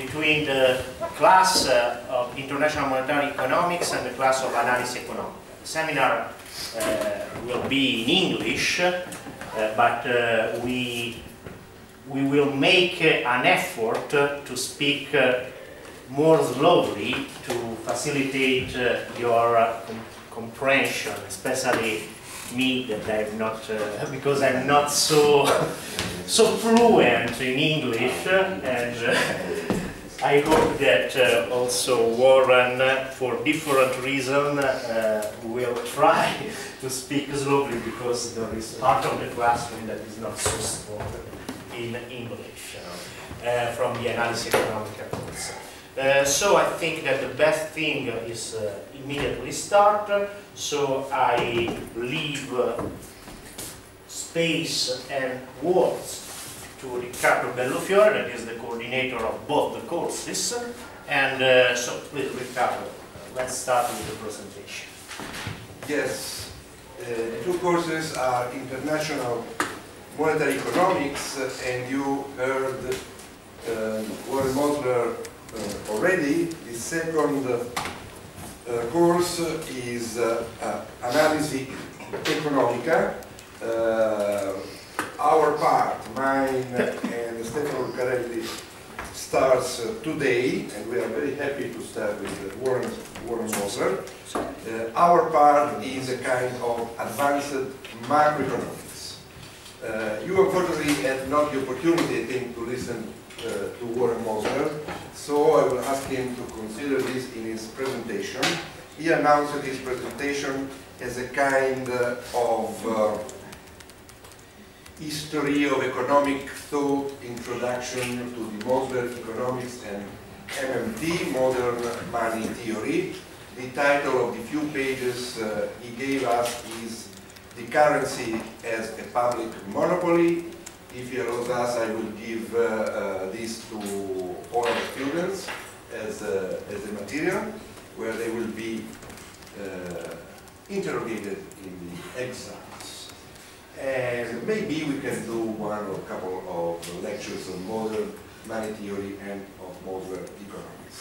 between the class of International Monetary Economics and the class of Analisi Economica. The seminar will be in English, but we will make an effort to speak more slowly to facilitate your comprehension, especially me, that I'm not, because I'm not so fluent in English, and I hope that also Warren, for different reasons, will try to speak slowly, because there is part of the classroom that is not so strong in English, from the Analisi Economica course. So I think that the best thing is immediately start, so I leave space and words to Riccardo Bellofiore, that is the coordinator of both the courses, and so please, Riccardo, let's start with the presentation. Yes, the two courses are International Monetary Economics, and you heard Warren Mosler already. The second course is Analisi Economica. Our part, mine and Stefano Lucarelli, starts today, and we are very happy to start with Warren Mosler. Our part is a kind of advanced macroeconomics. You unfortunately had not the opportunity, I think, to listen to Warren Mosler, so I will ask him to consider this in his presentation. He announced his presentation as a kind of history of economic thought introduction to the Mosler economics and MMT, modern money theory. The title of the few pages he gave us is "The Currency as a Public Monopoly." If he allows us, I will give this to all our students as a material, where they will be interrogated in the exams. And maybe we can do one or a couple of lectures on modern money theory and of Mosler economics.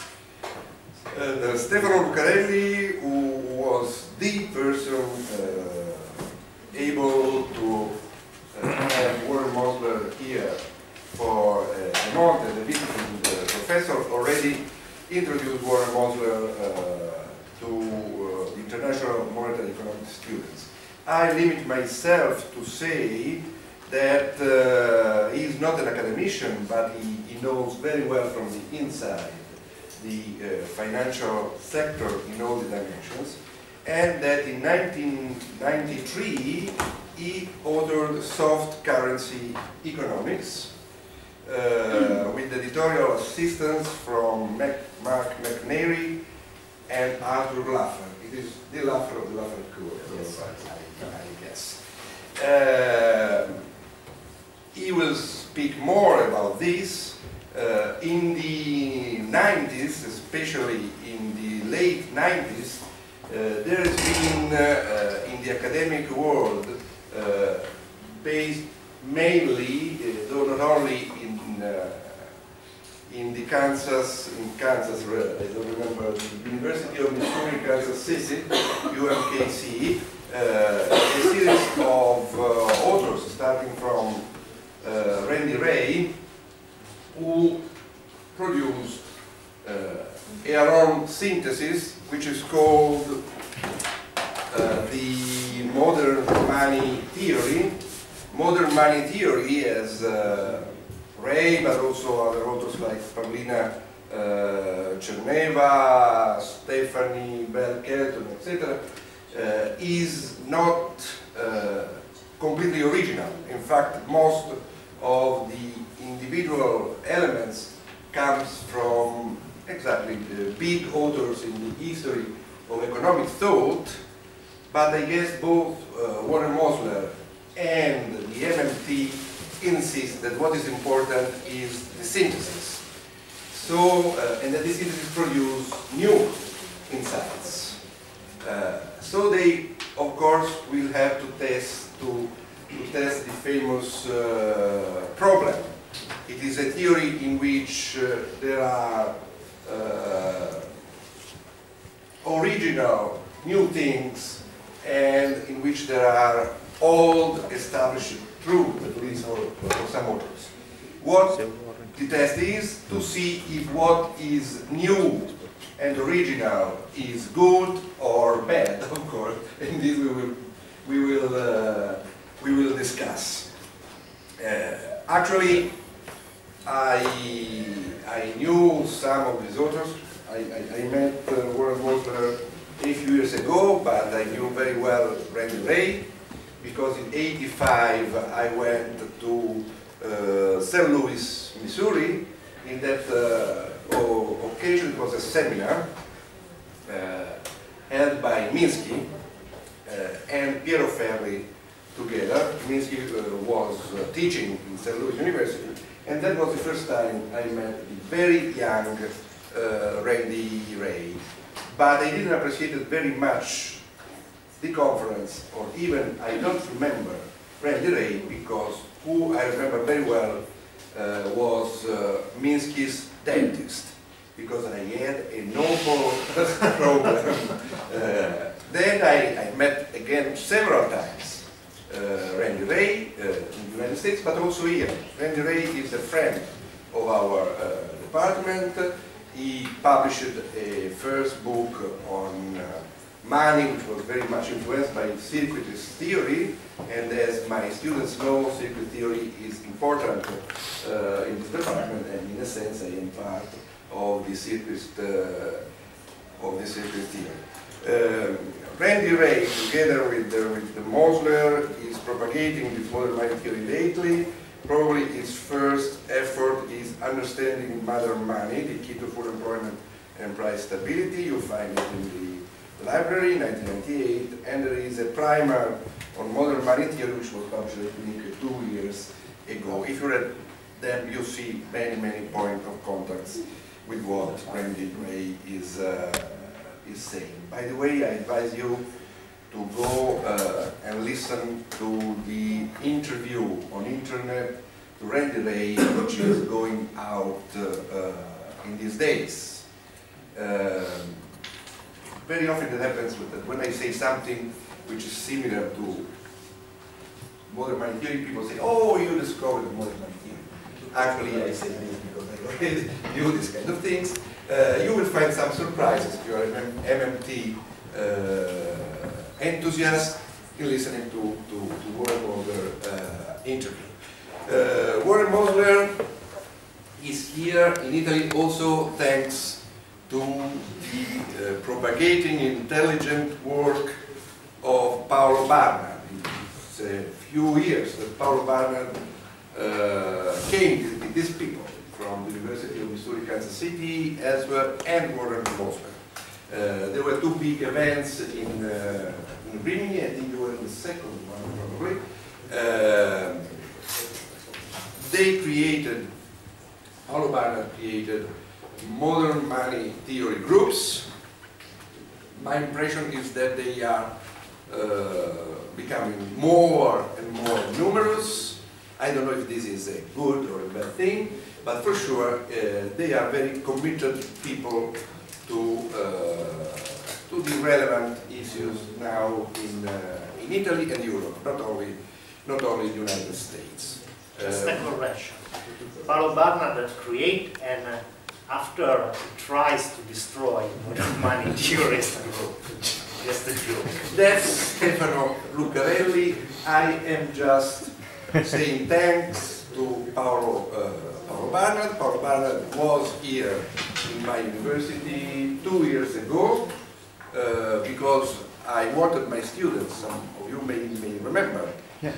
Stefano Lucarelli, who was the person able to have Warren Mosler here for a month as a visiting professor, already introduced Warren Mosler to international monetary economics students. I limit myself to say that he is not an academician, but he knows very well from the inside the financial sector in all the dimensions, and that in 1993 he authored Soft Currency Economics with editorial assistance from Mark McNary and Arthur Laffer. It is the Laffer of the Laffer Court, yes, I guess. He will speak more about this. In the 90s, especially in the late 90s, there has been in the academic world, based mainly, though not only in the Kansas, I don't remember, the University of Missouri, Kansas City, UMKC, a series of authors, starting from Randy Ray, who produced their own synthesis, which is called the Modern Money Theory. Modern Money Theory, as Ray, but also other authors like Paulina Cherneva, Stephanie Bell-Kelton, etc., is not completely original. In fact, most of the individual elements comes from exactly the big authors in the history of economic thought, but I guess both Warren Mosler and the MMT insist that what is important is the synthesis. So, and that this synthesis produces new insights. So they, of course, will have to test the famous problem. It is a theory in which there are original new things, and in which there are old established truths, at least for some authors. What the test is to see if what is new and original is good or bad, of course, and this we will discuss. Actually, I knew some of these authors. I met Warren Mosler a few years ago, but I knew very well Randy Ray, because in '85 I went to St. Louis, Missouri. In that occasion, it was a seminar held by Minsky and Piero Ferri together. Minsky was teaching in St. Louis University, and that was the first time I met the very young Randy Ray. But I didn't appreciate it very much, the conference, or even I don't remember Randy Ray, because who I remember very well was Minsky's dentist, because I had a normal problem. Then I met again several times Randy Ray in the United States, but also here. Randy Ray is a friend of our department. He published a first book on money, which was very much influenced by circuitous theory, and as my students know, circuit theory is important in this department, and in a sense I am part of the circuit theory. Randy Ray, together with the Mosler, is propagating this modern money theory lately. Probably its first effort is Understanding Modern Money, the key to full employment and price stability. You'll find it in the library, 1998, and there is a primer on modern money theory, which was published, I think, 2 years ago. If you read them, you see many points of contacts with what Randy Ray is saying. By the way, I advise you to go and listen to the interview on internet to Randy Ray, which is going out in these days. Very often it happens with that. When I say something which is similar to modern money theory, people say, "Oh, you discovered modern money theory." Actually, I say this because I already knew this kind of things. You will find some surprises if you are an MMT enthusiast in listening to Warren Mosler interview. Warren Mosler is here in Italy also thanks to the propagating intelligent work of Paolo Barnard. It's a few years that Paolo Barnard came with these people from the University of Missouri, Kansas City, Elsewhere, and Warren Mosler. There were two big events in Rimini. I think you were in the second one probably. They created, Paolo Barnard created modern money theory groups. My impression is that they are becoming more and more numerous. I don't know if this is a good or a bad thing, but for sure they are very committed people to the relevant issues now in Italy and Europe, not only the United States. Just a correction. Paolo Barnard create and after tries to destroy modern money theorist group. Just a joke. That's Stefano Lucarelli. I am just saying thanks to Paolo Barnard. Paolo Barnard was here in my university 2 years ago because I wanted my students, some of you may remember,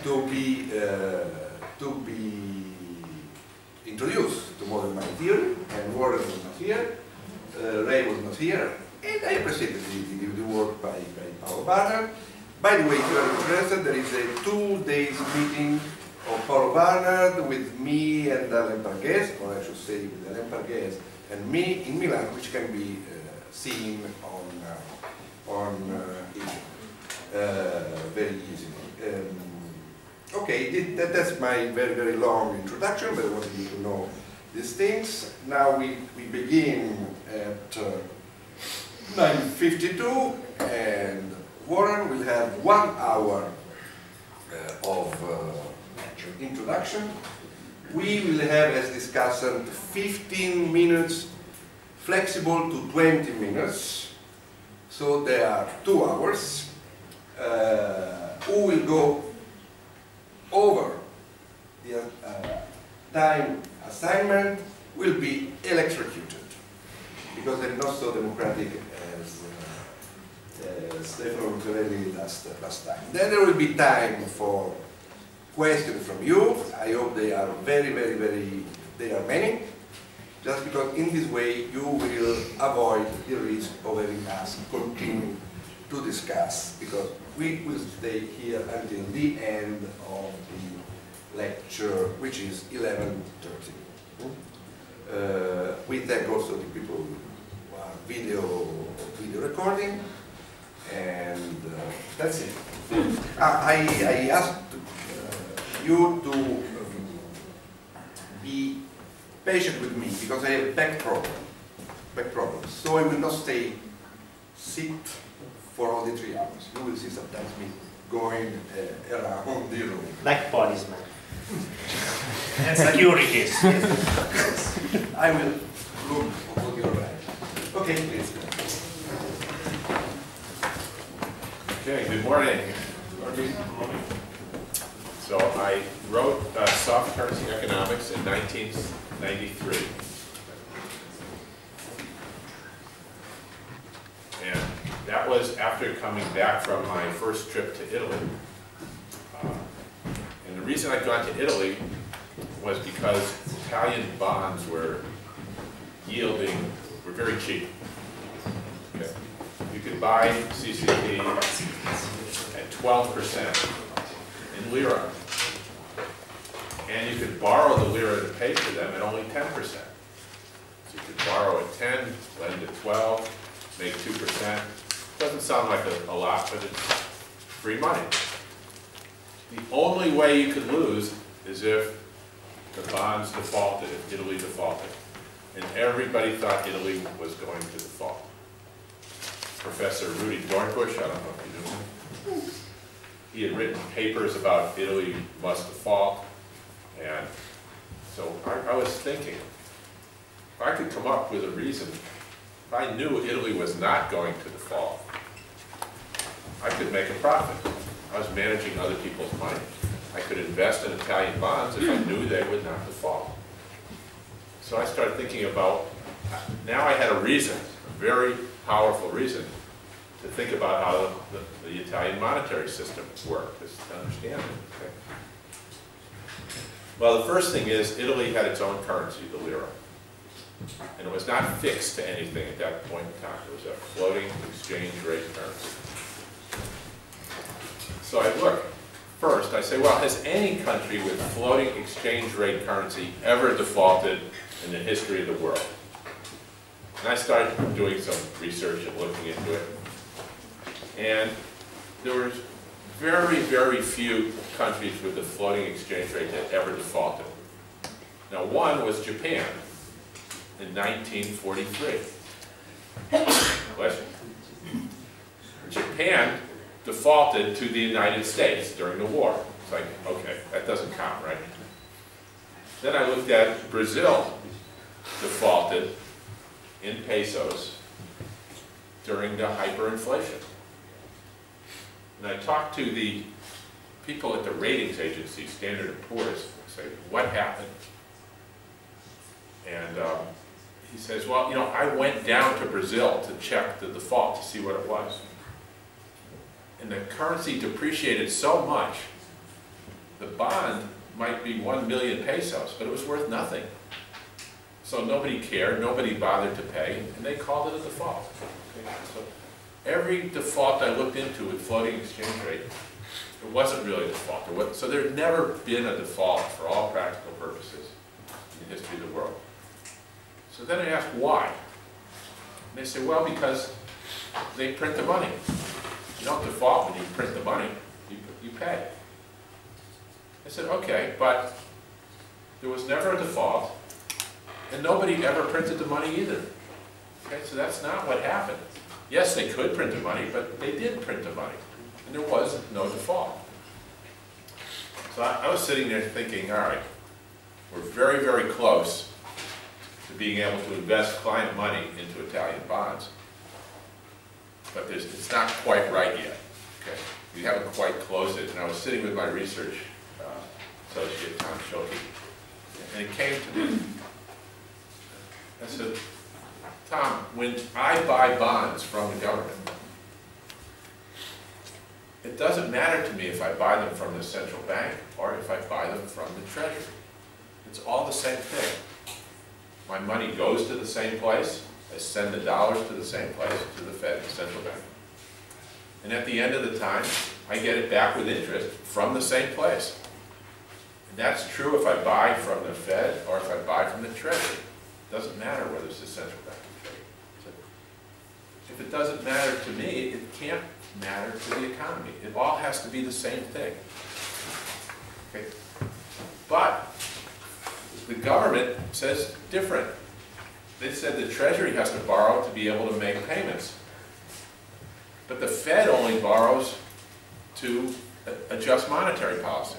to be introduced to modern money theory, and Warren was not here, Ray was not here, and I appreciated the work by Paolo Barnard. By the way, if you are interested, there is a 2 days meeting of Paolo Barnard with me and Alain Pargues, or I should say with Alain Pargues and me in Milan, which can be seen on YouTube very easily. Okay, that's my very, very long introduction, but I wanted you to know these things. Now we begin at 9:52, and Warren will have 1 hour of introduction. We will have, as discussed, 15 minutes, flexible to 20 minutes, so there are 2 hours. Who will go over the time assignment will be electrocuted, because they're not so democratic as Stefano Lucarelli last time. Then there will be time for questions from you. I hope they are they are many, just because in this way you will avoid the risk of having us continue to discuss, because we will stay here until the end of the lecture, which is 11:30. We thank also the people who are video recording, and that's it. I asked you to be patient with me, because I have back problems. So I will not sit for all the 3 hours. You will see sometimes me going around the room. Like policemen. And securities. Yes. I will look on your right. Okay, please. Okay, good morning. So I wrote Soft Currency Economics in 1993. And that was after coming back from my first trip to Italy. And the reason I'd gone to Italy was because Italian bonds were very cheap. Okay. You could buy CCP at 12% in lira. And you could borrow the lira to pay for them at only 10%. So you could borrow at 10, lend at 12, make 2%. Doesn't sound like a lot, but it's free money. The only way you could lose is if the bonds defaulted, if Italy defaulted. And everybody thought Italy was going to default. Professor Rudy Dornbusch, I don't know if you knew him, he had written papers about Italy must default. And so I was thinking, if I could come up with a reason, if I knew Italy was not going to default, I could make a profit. I was managing other people's money. I could invest in Italian bonds if I knew they would not default. So I started thinking about, now I had a reason, a very powerful reason, to think about how the Italian monetary system worked, just to understand it. Okay? Well, the first thing is, Italy had its own currency, the lira. And it was not fixed to anything at that point in time. It was a floating exchange rate currency. So I look, first, I say, well, has any country with floating exchange rate currency ever defaulted in the history of the world? And I started doing some research and looking into it. And there were very, very few countries with a floating exchange rate that ever defaulted. Now, one was Japan in 1943. Question? Japan defaulted to the United States during the war. It's like, okay, that doesn't count, right? Then I looked at Brazil defaulted in pesos during the hyperinflation. And I talked to the people at the ratings agency, Standard & Poor's, say, what happened? And he says, well, you know, I went down to Brazil to check the default to see what it was. And the currency depreciated so much, the bond might be 1 million pesos, but it was worth nothing. So nobody cared, nobody bothered to pay, and they called it a default. Okay? So every default I looked into with floating exchange rate, it wasn't really a default. So there'd never been a default for all practical purposes in the history of the world. So then I asked why. And they say, well, because they print the money. You don't default when you print the money, you pay. said, okay, but there was never a default, and nobody ever printed the money either. Okay, so that's not what happened. Yes, they could print the money, but they did print the money, and there was no default. So I was sitting there thinking, all right, we're very, very close to being able to invest client money into Italian bonds, but it's not quite right yet. Okay, we haven't quite closed it. And I was sitting with my research associate, Tom Schulke, and it came to me. I said, Tom, when I buy bonds from the government, it doesn't matter to me if I buy them from the central bank or if I buy them from the Treasury. It's all the same thing. My money goes to the same place. I send the dollars to the same place, to the Fed, the central bank. And at the end of the time, I get it back with interest from the same place. And that's true if I buy from the Fed or if I buy from the Treasury. It doesn't matter whether it's the central bank or Treasury. So if it doesn't matter to me, it can't matter to the economy. It all has to be the same thing. Okay? But the government says different. They said the Treasury has to borrow to be able to make payments. But the Fed only borrows to adjust monetary policy.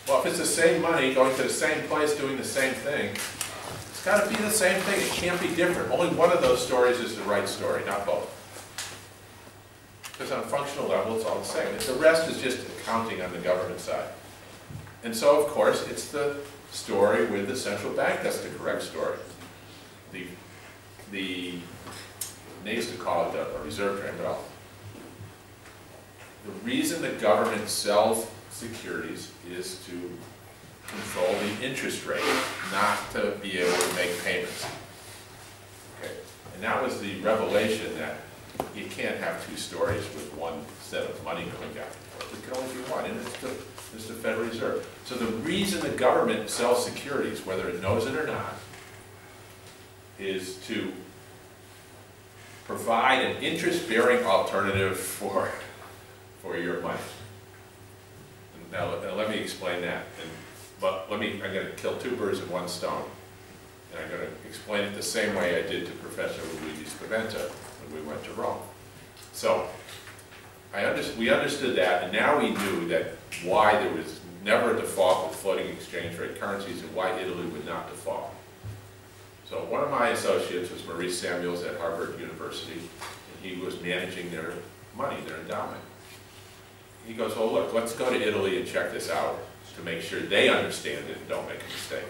Well, if it's the same money going to the same place doing the same thing, it's got to be the same thing. It can't be different. Only one of those stories is the right story, not both. Because on a functional level, it's all the same. The rest is just accounting on the government side. And so, of course, it's the story with the central bank that's the correct story. They used to call it a reserve trade, but the reason the government sells securities is to control the interest rate, not to be able to make payments. Okay, and that was the revelation that you can't have two stories with one set of money going back and forth. It can only be one, and it's the Federal Reserve. So the reason the government sells securities, whether it knows it or not, is to provide an interest-bearing alternative for your money. Now let me explain that. But I'm going to kill two birds with one stone. And I'm going to explain it the same way I did to Professor Luigi Spaventa when we went to Rome. So we understood that, and now we knew that why there was never a default with floating exchange rate currencies and why Italy would not default. So one of my associates was Maurice Samuels at Harvard University, and he was managing their money, their endowment. He goes, well, look, let's go to Italy and check this out to make sure they understand it and don't make a mistake.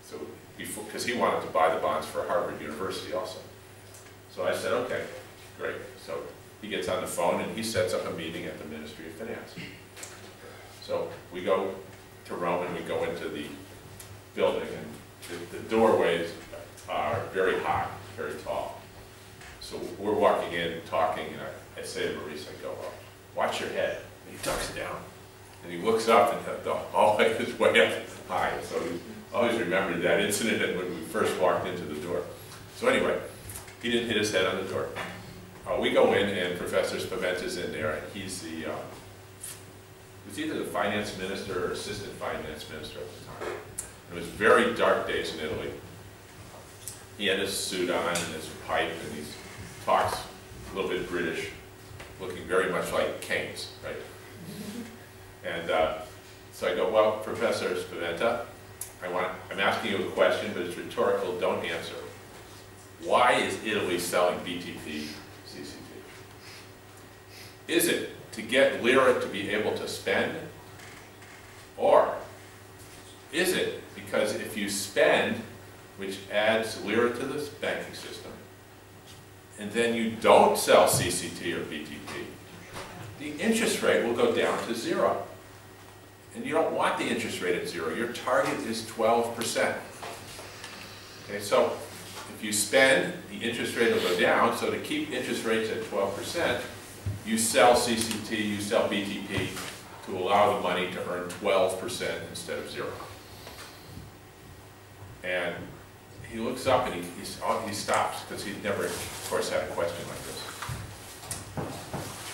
So, because he wanted to buy the bonds for Harvard University also. So I said, okay, great. So he gets on the phone and he sets up a meeting at the Ministry of Finance. So we go to Rome and we go into the building, and the doorways are very high, very tall. So we're walking in, talking, and I say to Maurice, I go, well, watch your head. And he ducks down. And he looks up, and the hallway is way up high. So he always remembered that incident when we first walked into the door. So anyway, he didn't hit his head on the door. We go in, and Professor Spaventa's in there, and he's the, he was either the finance minister or assistant finance minister at the time. It was very dark days in Italy. He had his suit on and his pipe, and he talks a little bit British, looking very much like Keynes, right? And so I go, well, Professor Spaventa, I'm asking you a question, but it's rhetorical, don't answer. Why is Italy selling BTP CCT? Is it to get lira to be able to spend? Or is it because if you spend, which adds lira to the banking system, and then you don't sell CCT or BTP, the interest rate will go down to 0. And you don't want the interest rate at 0. Your target is 12%. Okay, so if you spend, the interest rate will go down. So to keep interest rates at 12%, you sell CCT, you sell BTP to allow the money to earn 12% instead of 0. And he looks up and he stops because he'd never, of course, had a question like this.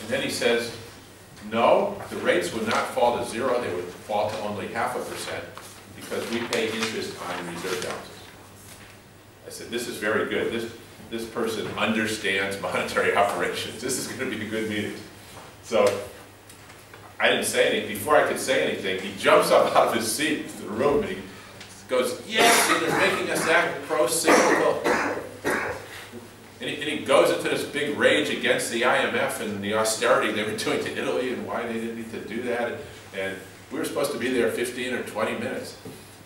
And then he says, no, the rates would not fall to 0, they would fall to only 0.5% because we pay interest on reserve balances. I said, this is very good. This person understands monetary operations. This is going to be a good meeting. So I didn't say anything. Before I could say anything, he jumps up out of his seat into the room and he goes, yes, and they're making us act pro-cyclical. And he goes into this big rage against the IMF and the austerity they were doing to Italy and why they didn't need to do that. And we were supposed to be there 15 or 20 minutes.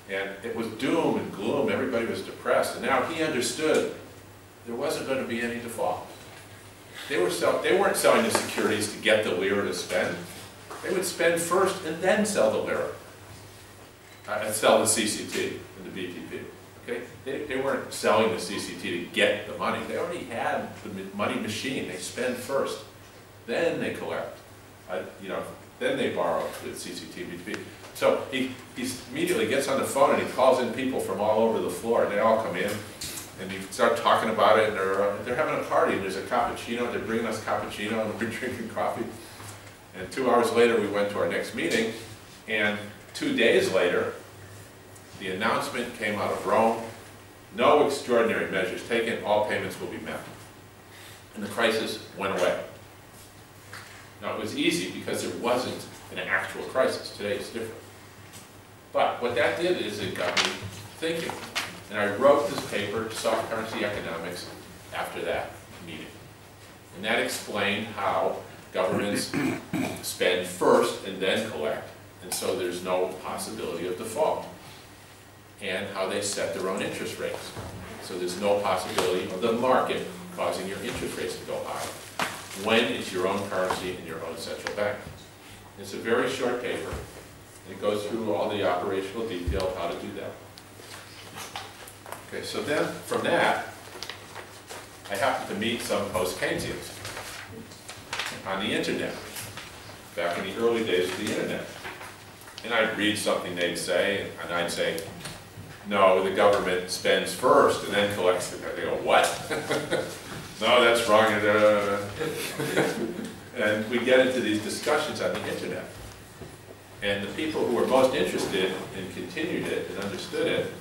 And it was doom and gloom. Everybody was depressed. And now he understood there wasn't going to be any default. They weren't selling the securities to get the lira to spend. They would spend first and then sell the lira. And sell the CCT and the BTP. Okay? They weren't selling the CCT to get the money. They already had the money machine. They spend first. Then they collect. Then they borrow the CCT, BTP. So he immediately gets on the phone and he calls in people from all over the floor. And they all come in. And you start talking about it, and they're having a party, and there's a cappuccino, they're bringing us cappuccino, and we're drinking coffee. And 2 hours later, we went to our next meeting, and 2 days later, the announcement came out of Rome, no extraordinary measures taken, all payments will be met. And the crisis went away. Now, it was easy because there wasn't an actual crisis. Today it's different. But what that did is it got me thinking. And I wrote this paper, Soft Currency Economics, after that meeting. And that explained how governments spend first and then collect, and so there's no possibility of default. And how they set their own interest rates. So there's no possibility of the market causing your interest rates to go high when it's your own currency and your own central bank. It's a very short paper, and it goes through all the operational detail of how to do that. Okay, so then from that, I happened to meet some post-Keynesians on the internet, back in the early days of the internet. And I'd read something they'd say, and I'd say, no, the government spends first and then collects. They go, what? No, that's wrong. And we get into these discussions on the internet. And the people who were most interested and continued it and understood it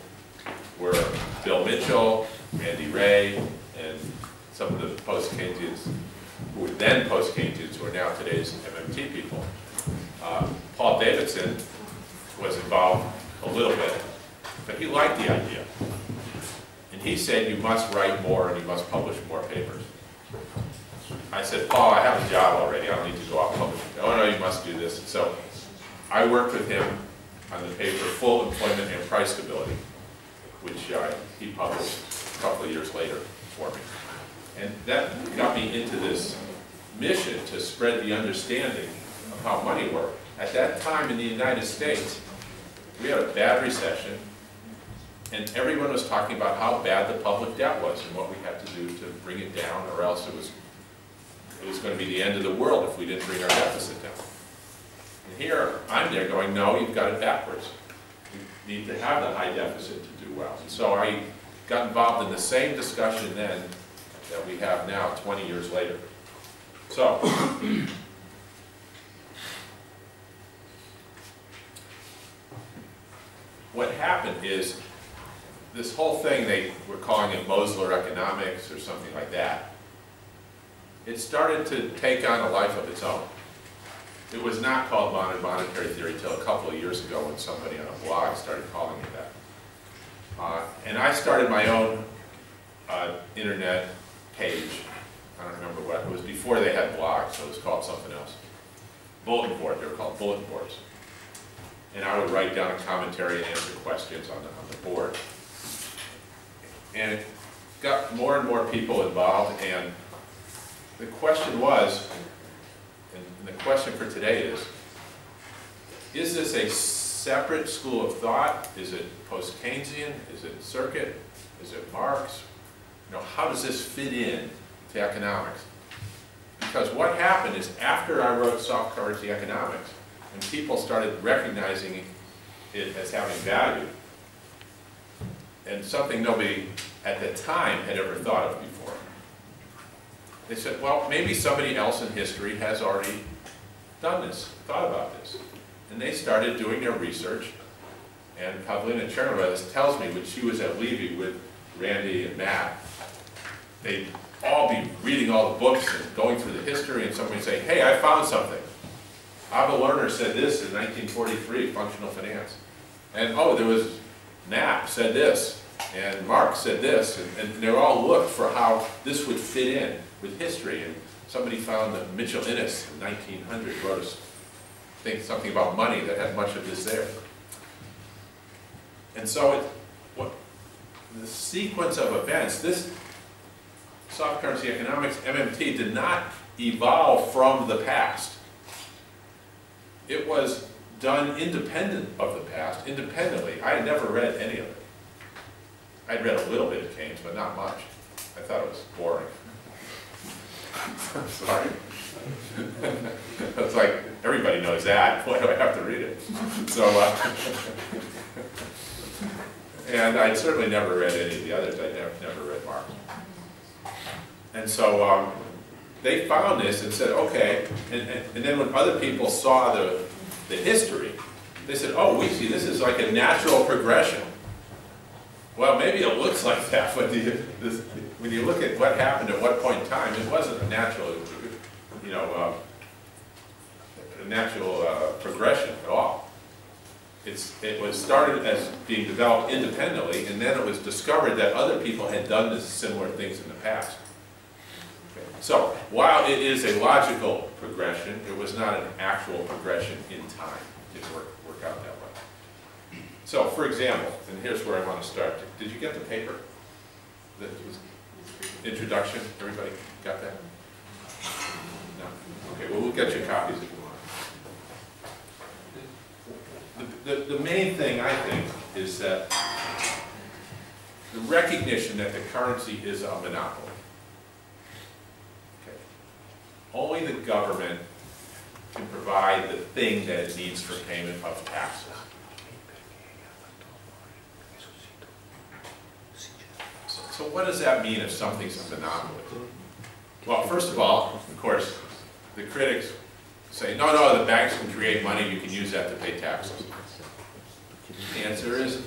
were Bill Mitchell, Andy Ray, and some of the post-Keynesians, who were then post-Keynesians, who are now today's MMT people. Paul Davidson was involved a little bit, but he liked the idea. And he said, you must write more and you must publish more papers. I said, Paul, I have a job already. I don't need to go out publishing. Oh, no, you must do this. And so I worked with him on the paper Full Employment and Price Stability, which he published a couple of years later for me. And that got me into this mission to spread the understanding of how money worked. At that time in the United States, we had a bad recession, and everyone was talking about how bad the public debt was and what we had to do to bring it down, or else it was going to be the end of the world if we didn't bring our deficit down. And here, I'm there going, no, you've got it backwards. You need to have the high deficit to do well. And so I got involved in the same discussion then that we have now, 20 years later. So, what happened is, this whole thing, they were calling it Mosler economics or something like that. It started to take on a life of its own. It was not called modern monetary theory until a couple of years ago when somebody on a blog started calling it that. And I started my own internet page. I don't remember what, it was before they had blogs, so it was called something else. Bulletin board, they were called bulletin boards. And I would write down a commentary and answer questions on the board. And it got more and more people involved, and the question was, and the question for today is this a separate school of thought? Is it post-Keynesian? Is it circuit? Is it Marx? How does this fit in to economics? Because what happened is, after I wrote Soft Currency Economics, and people started recognizing it as having value, and something nobody at the time had ever thought of before. They said, well, maybe somebody else in history has already done this, thought about this. And they started doing their research. And Pavlina Chernovich tells me when she was at Levy with Randy and Matt, they'd all be reading all the books and going through the history, and somebody would say, hey, I found something. Abba Lerner said this in 1943, functional finance. And oh, there was Knapp said this, and Marx said this, and they all looked for how this would fit in with history. And somebody found that Mitchell Innes in 1900 wrote something about money that had much of this there. And so the sequence of events, this soft currency economics, MMT, did not evolve from the past. It was done independent of the past, independently. I had never read any of it. I'd read a little bit of Keynes, but not much. I thought it was boring. I'm sorry. It's like, everybody knows that. Why do I have to read it? So, and I'd certainly never read any of the others. I'd never read Marx. And so they found this and said, okay, and then when other people saw the history, they said, oh, we see this is like a natural progression. Well, maybe it looks like that, but when you look at what happened at what point in time, it wasn't a natural, you know, a natural progression at all. It was started as being developed independently, and then it was discovered that other people had done this similar things in the past. Okay. So, while it is a logical progression, it was not an actual progression in time. It didn't work out that way. So, for example, and here's where I want to start. Did you get the paper? That was introduction? Everybody got that? No? Okay, well, we'll get you copies if you want. The main thing, I think, is that the recognition that the currency is a monopoly. Okay. Only the government can provide the thing that it needs for payment of taxes. So what does that mean if something's a monopoly? Well, first of all, of course, the critics say, no, the banks can create money, you can use that to pay taxes. The answer is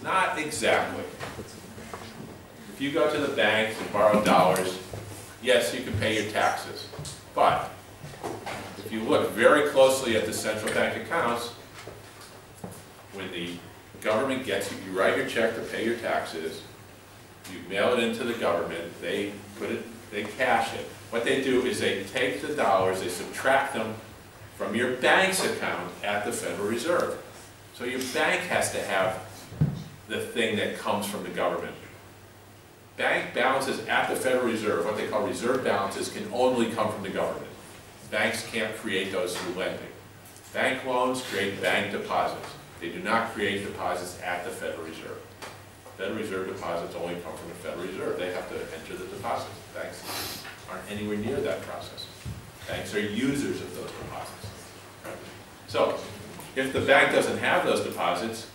not exactly. If you go to the bank and borrow dollars, yes, you can pay your taxes. But if you look very closely at the central bank accounts, when the government gets you, you write your check to pay your taxes, you mail it into the government, they cash it. What they do is they take the dollars, they subtract them from your bank's account at the Federal Reserve. So your bank has to have the thing that comes from the government. Bank balances at the Federal Reserve, what they call reserve balances, can only come from the government. Banks can't create those through lending. Bank loans create bank deposits. They do not create deposits at the Federal Reserve. Federal Reserve deposits only come from the Federal Reserve. They have to enter the deposits. Banks aren't anywhere near that process. Banks are users of those deposits. Right? So, if the bank doesn't have those deposits,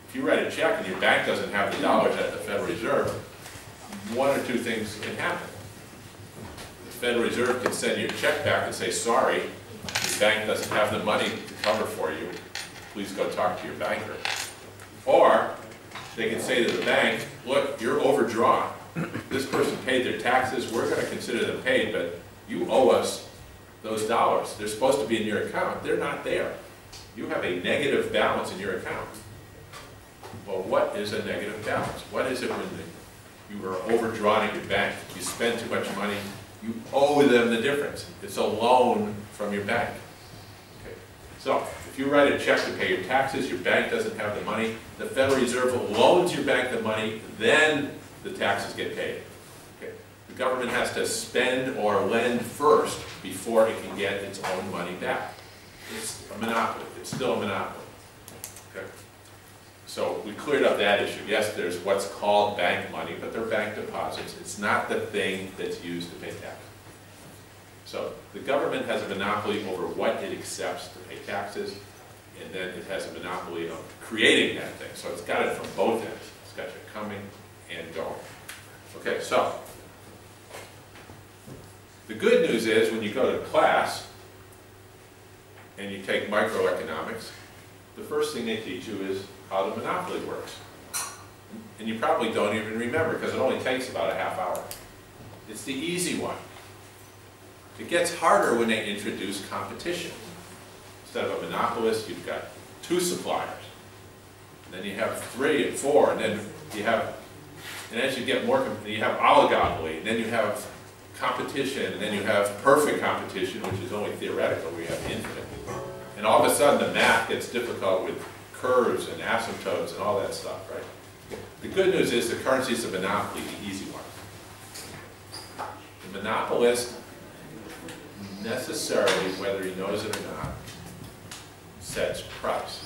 if you write a check and your bank doesn't have the dollars at the Federal Reserve, one or two things can happen. The Federal Reserve can send you a check back and say, sorry, your bank doesn't have the money to cover for you. Please go talk to your banker. Or they can say to the bank, look, you're overdrawn. This person paid their taxes. We're going to consider them paid, but you owe us those dollars. They're supposed to be in your account. They're not there. You have a negative balance in your account. Well, what is a negative balance? What is it when you are overdrawn at your bank? You spend too much money. You owe them the difference. It's a loan from your bank. Okay. So, if you write a check to pay your taxes, your bank doesn't have the money, the Federal Reserve loans your bank the money, then the taxes get paid. Okay. The government has to spend or lend first before it can get its own money back. It's a monopoly. It's still a monopoly. Okay. So we cleared up that issue. Yes, there's what's called bank money, but they're bank deposits. It's not the thing that's used to pay taxes. So the government has a monopoly over what it accepts to pay taxes, and then it has a monopoly of creating that thing. So it's got it from both ends. It's got you coming and going. Okay, so the good news is when you go to class, and you take microeconomics, the first thing they teach you is how the monopoly works. And you probably don't even remember because it only takes about a half hour. It's the easy one. It gets harder when they introduce competition. Instead of a monopolist, you've got 2 suppliers. And then you have 3 and 4, and then you have, and as you get more, you have oligopoly, and then you have competition, and then you have perfect competition, which is only theoretical, where you have infinite. And all of a sudden, the math gets difficult with curves and asymptotes and all that stuff, right? The good news is the currency is a monopoly, the easy one. The monopolist necessarily, whether he knows it or not, sets price.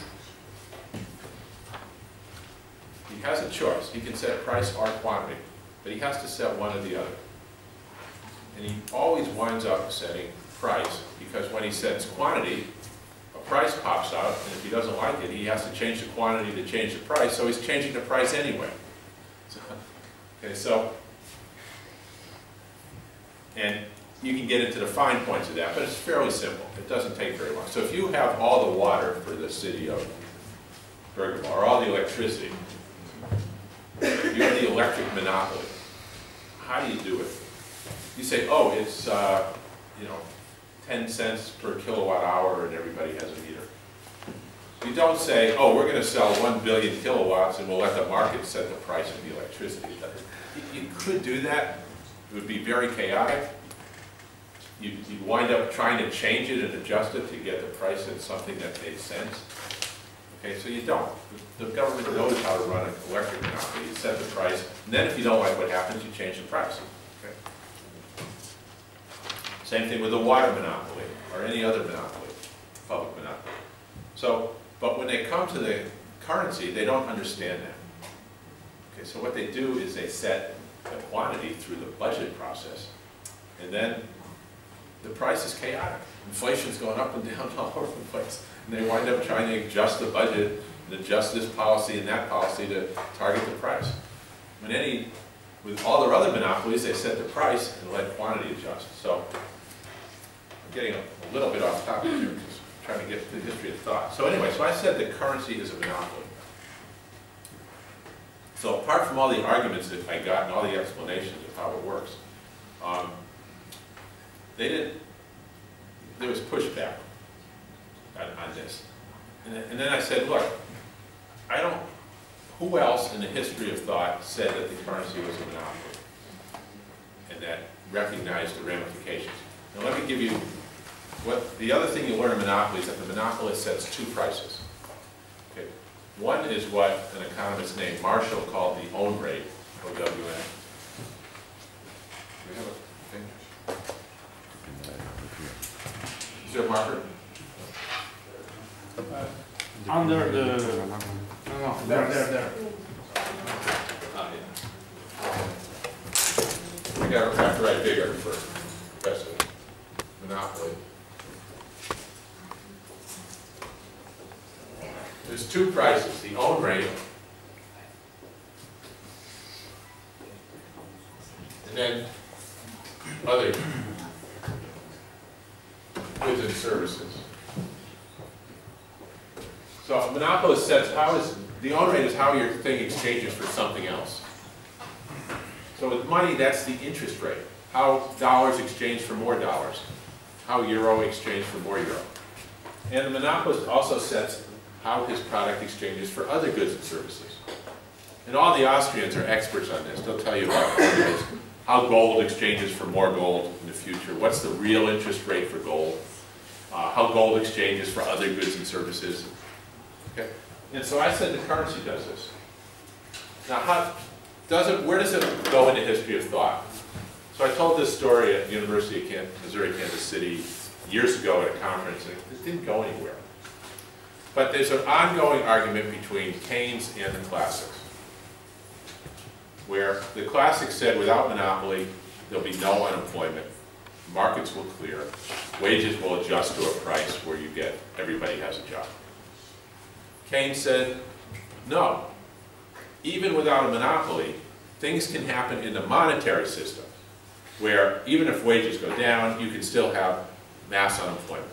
He has a choice. He can set price or quantity, but he has to set one or the other. And he always winds up setting price, because when he sets quantity, a price pops out, and if he doesn't like it, he has to change the quantity to change the price, so he's changing the price anyway. And you can get into the fine points of that, but it's fairly simple. It doesn't take very long. So if you have all the water for the city of Bergamo, or all the electricity, you have the electric monopoly. How do you do it? You say, oh, it's 10 cents per kilowatt hour, and everybody has a meter. You don't say, oh, we're going to sell 1 billion kilowatts, and we'll let the market set the price of the electricity. You could do that. It would be very chaotic. You'd wind up trying to change it and adjust it to get the price at something that made sense. Okay, so you don't. The government knows how to run an electric monopoly. You set the price, and then if you don't like what happens, you change the price. Okay? Same thing with the water monopoly, or any other monopoly, public monopoly. So, but when they come to the currency, they don't understand that. Okay, so what they do is they set the quantity through the budget process, and then the price is chaotic. Inflation's going up and down all over the place. And they wind up trying to adjust the budget and adjust this policy and that policy to target the price. With all their other monopolies, they set the price and let quantity adjust. So I'm getting a little bit off topic here because I'm trying to get to the history of thought. So anyway, so I said that currency is a monopoly. So apart from all the arguments that I got and all the explanations of how it works, there was pushback on this. And then I said, look, who else in the history of thought said that the currency was a monopoly and that recognized the ramifications? Now let me give you, the other thing you learn in monopoly is that the monopolist sets 2 prices. Okay. One is what an economist named Marshall called the own rate, OWN. Do we have a thing? Is there a marker? Under the... No, there. We got to have to write bigger for the rest of it. Monopoly. There's 2 prices, the own rate, and then other goods and services. So a monopolist sets the own rate is how your thing exchanges for something else. So with money, that's the interest rate. How dollars exchange for more dollars. How euro exchange for more euro. And the monopolist also sets how his product exchanges for other goods and services. And all the Austrians are experts on this. They'll tell you about how gold exchanges for more gold in the future. What's the real interest rate for gold? How gold exchanges for other goods and services. Okay? And so I said the currency does this. Now, where does it go in the history of thought? So I told this story at the University of Missouri, Kansas City years ago at a conference, and it didn't go anywhere. But there's an ongoing argument between Keynes and the classics, where the classics said without monopoly, there'll be no unemployment, markets will clear, wages will adjust to a price where everybody has a job. Keynes said, no, even without a monopoly, things can happen in the monetary system, where even if wages go down, you can still have mass unemployment.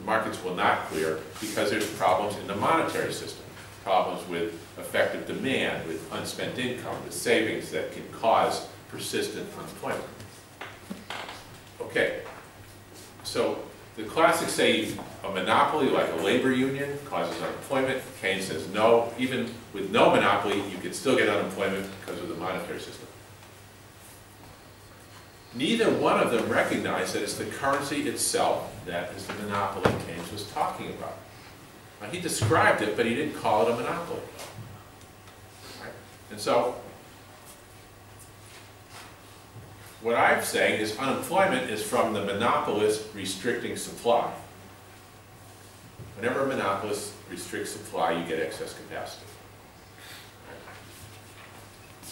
The markets will not clear because there's problems in the monetary system, problems with effective demand, with unspent income, with savings that can cause persistent unemployment. Okay, so the classics say a monopoly like a labor union causes unemployment. Keynes says no, even with no monopoly you can still get unemployment because of the monetary system. Neither one of them recognize that it's the currency itself that is the monopoly Keynes was talking about. Now, he described it, but he didn't call it a monopoly. Right? And so, what I'm saying is unemployment is from the monopolist restricting supply. Whenever a monopolist restricts supply, you get excess capacity.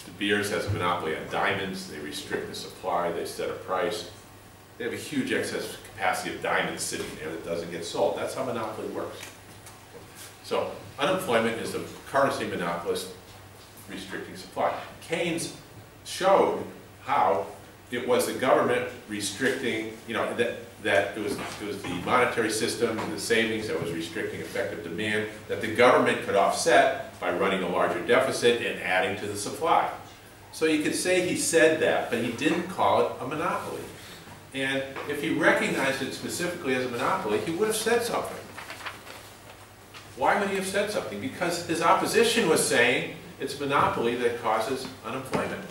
De Beers has a monopoly on diamonds. They restrict the supply, they set a price. They have a huge excess capacity of diamonds sitting there that doesn't get sold. That's how monopoly works. So unemployment is the currency monopolist restricting supply. Keynes showed how it was the government restricting, that it was the monetary system and the savings that was restricting effective demand that the government could offset by running a larger deficit and adding to the supply. So you could say he said that, but he didn't call it a monopoly. And if he recognized it specifically as a monopoly, he would have said something. Why would he have said something? Because his opposition was saying it's monopoly that causes unemployment.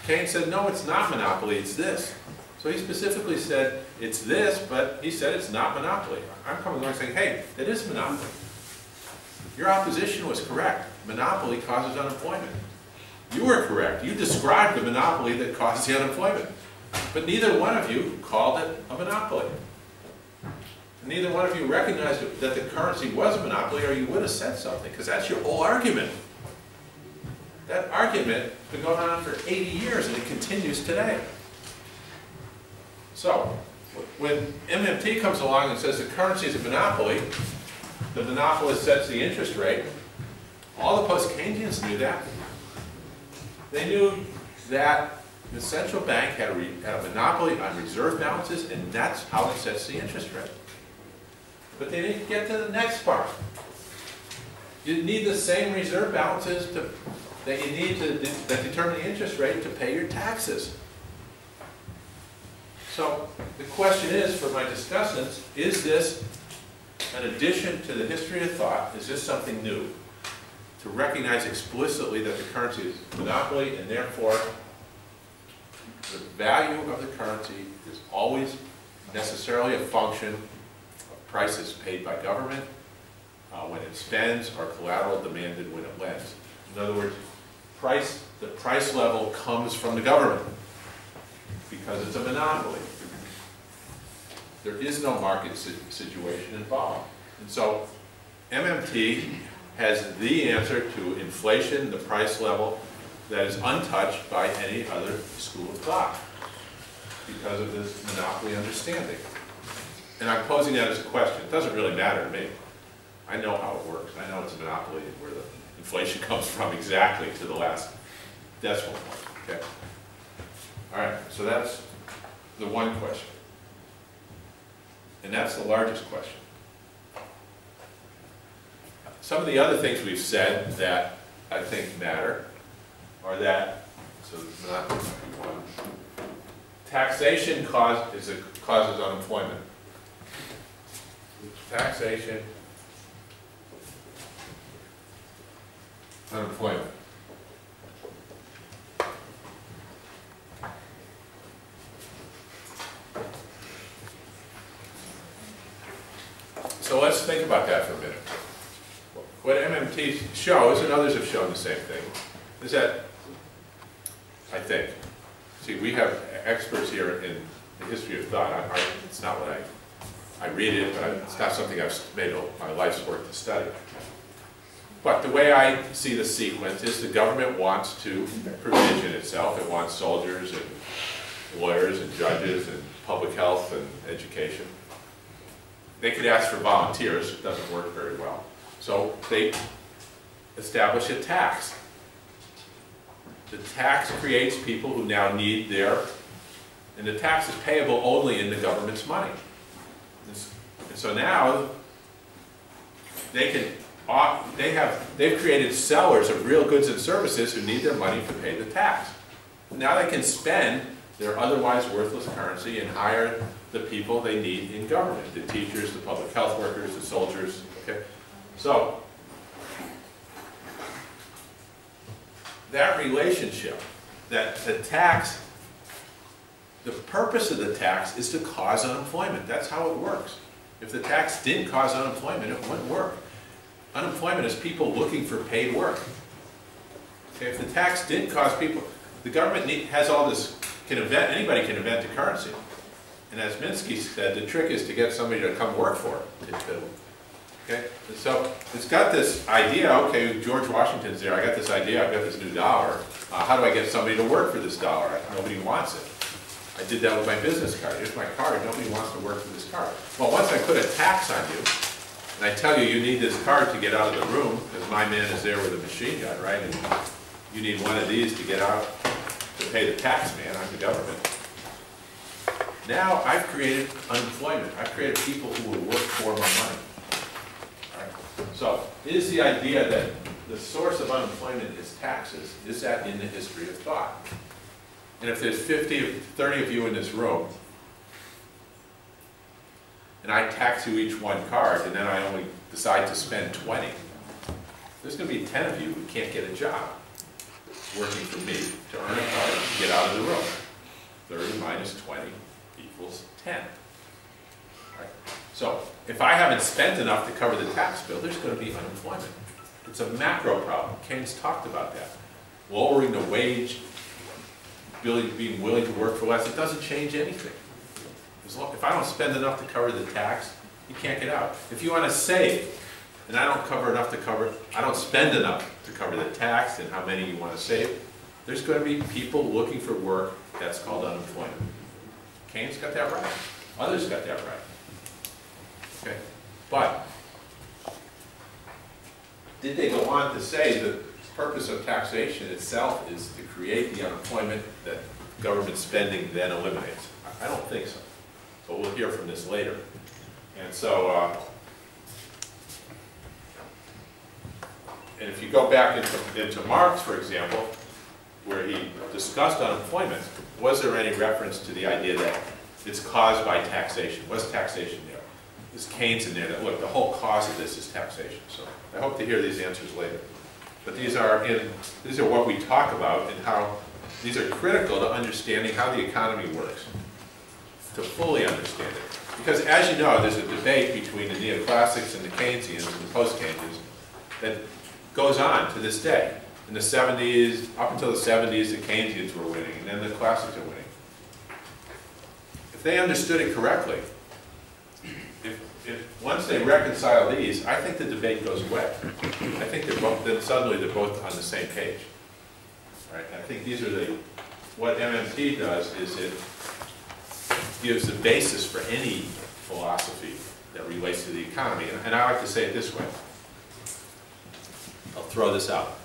Keynes said, no, it's not monopoly, it's this. So he specifically said, it's this, but he said it's not monopoly. I'm coming along saying, hey, that is monopoly. Your opposition was correct. Monopoly causes unemployment. You were correct. You described the monopoly that caused the unemployment. But neither one of you called it a monopoly. And neither one of you recognized that the currency was a monopoly, or you would have said something, because that's your whole argument. That argument has been going on for 80 years, and it continues today. So, when MMT comes along and says the currency is a monopoly, the monopolist sets the interest rate, all the post-Keynesians knew that. They knew that the central bank had a monopoly on reserve balances, and that's how it sets the interest rate. But they didn't get to the next part. You need the same reserve balances that you need that determine the interest rate to pay your taxes. So the question is, for my discussants, is this an addition to the history of thought? Is this something new? To recognize explicitly that the currency is a monopoly, and therefore the value of the currency is always necessarily a function of prices paid by government when it spends, or collateral demanded when it lends. In other words, the price level comes from the government because it's a monopoly. There is no market situation involved. And so MMT has the answer to inflation, the price level, that is untouched by any other school of thought because of this monopoly understanding. And I'm posing that as a question. It doesn't really matter to me. I know how it works. I know it's a monopoly and where the inflation comes from exactly to the last decimal point. Okay. All right, so that's the one question. And that's the largest question. Some of the other things we've said that I think matter are that, so not one, taxation causes unemployment. Taxation, unemployment. So let's think about that for a minute. What MMT shows, and others have shown the same thing, is that, I think, see, we have experts here in the history of thought. It's not what I read it, but it's not something I've made my life's work to study. But the way I see the sequence is the government wants to provision itself. It wants soldiers and lawyers and judges and public health and education. They could ask for volunteers. It doesn't work very well. So they establish a tax. The tax creates people who now need and the tax is payable only in the government's money. It's And so now they've created sellers of real goods and services who need their money to pay the tax. Now they can spend their otherwise worthless currency and hire the people they need in government, the teachers, the public health workers, the soldiers, okay? So, that relationship, that the tax, the purpose of the tax is to cause unemployment. That's how it works. If the tax didn't cause unemployment, it wouldn't work. Unemployment is people looking for paid work. Okay, if the tax didn't cause people, the government has all this, anybody can invent a currency. And as Minsky said, the trick is to get somebody to come work for it. Okay, and so it's got this idea, okay, George Washington's there, I got this idea, I've got this new dollar. How do I get somebody to work for this dollar? Nobody wants it. I did that with my business card. Here's my card, nobody wants to work for this card. Well, once I put a tax on you, and I tell you, you need this card to get out of the room, because my man is there with a machine gun, right? And you need one of these to get out, to pay the tax man, I'm the government. Now I've created unemployment. I've created people who will work for my money. All right? So, is the idea that the source of unemployment is taxes, is that in the history of thought? And if there's 30 of you in this room, and I tax you each one card, and then I only decide to spend 20, there's going to be 10 of you who can't get a job working for me to earn a card to get out of the room. 30 minus 20 equals 10. Right? So, if I haven't spent enough to cover the tax bill, there's going to be unemployment. It's a macro problem. Keynes talked about that. Lowering the wage, being willing to work for less, it doesn't change anything. If I don't spend enough to cover the tax, you can't get out. If you want to save, and I don't spend enough to cover the tax and how many you want to save, there's going to be people looking for work. That's called unemployment. Keynes got that right. Others got that right. Okay, but did they go on to say the purpose of taxation itself is to create the unemployment that government spending then eliminates? I don't think so. But we'll hear from this later. And so, and if you go back into Marx, for example, where he discussed unemployment, was there any reference to the idea that it's caused by taxation? Was taxation there? Is Keynes in there that, look, the whole cause of this is taxation? So I hope to hear these answers later. But these are what we talk about and how these are critical to understanding how the economy works, to fully understand it. Because as you know, there's a debate between the neoclassics and the Keynesians and the post-Keynesians that goes on to this day. In the 70s, up until the 70s, the Keynesians were winning, and then the classics are winning. If they understood it correctly, if once they reconcile these, I think the debate goes away. I think then suddenly they're both on the same page. Right? I think these are what MMT does is it gives the basis for any philosophy that relates to the economy. And I like to say it this way. I'll throw this out.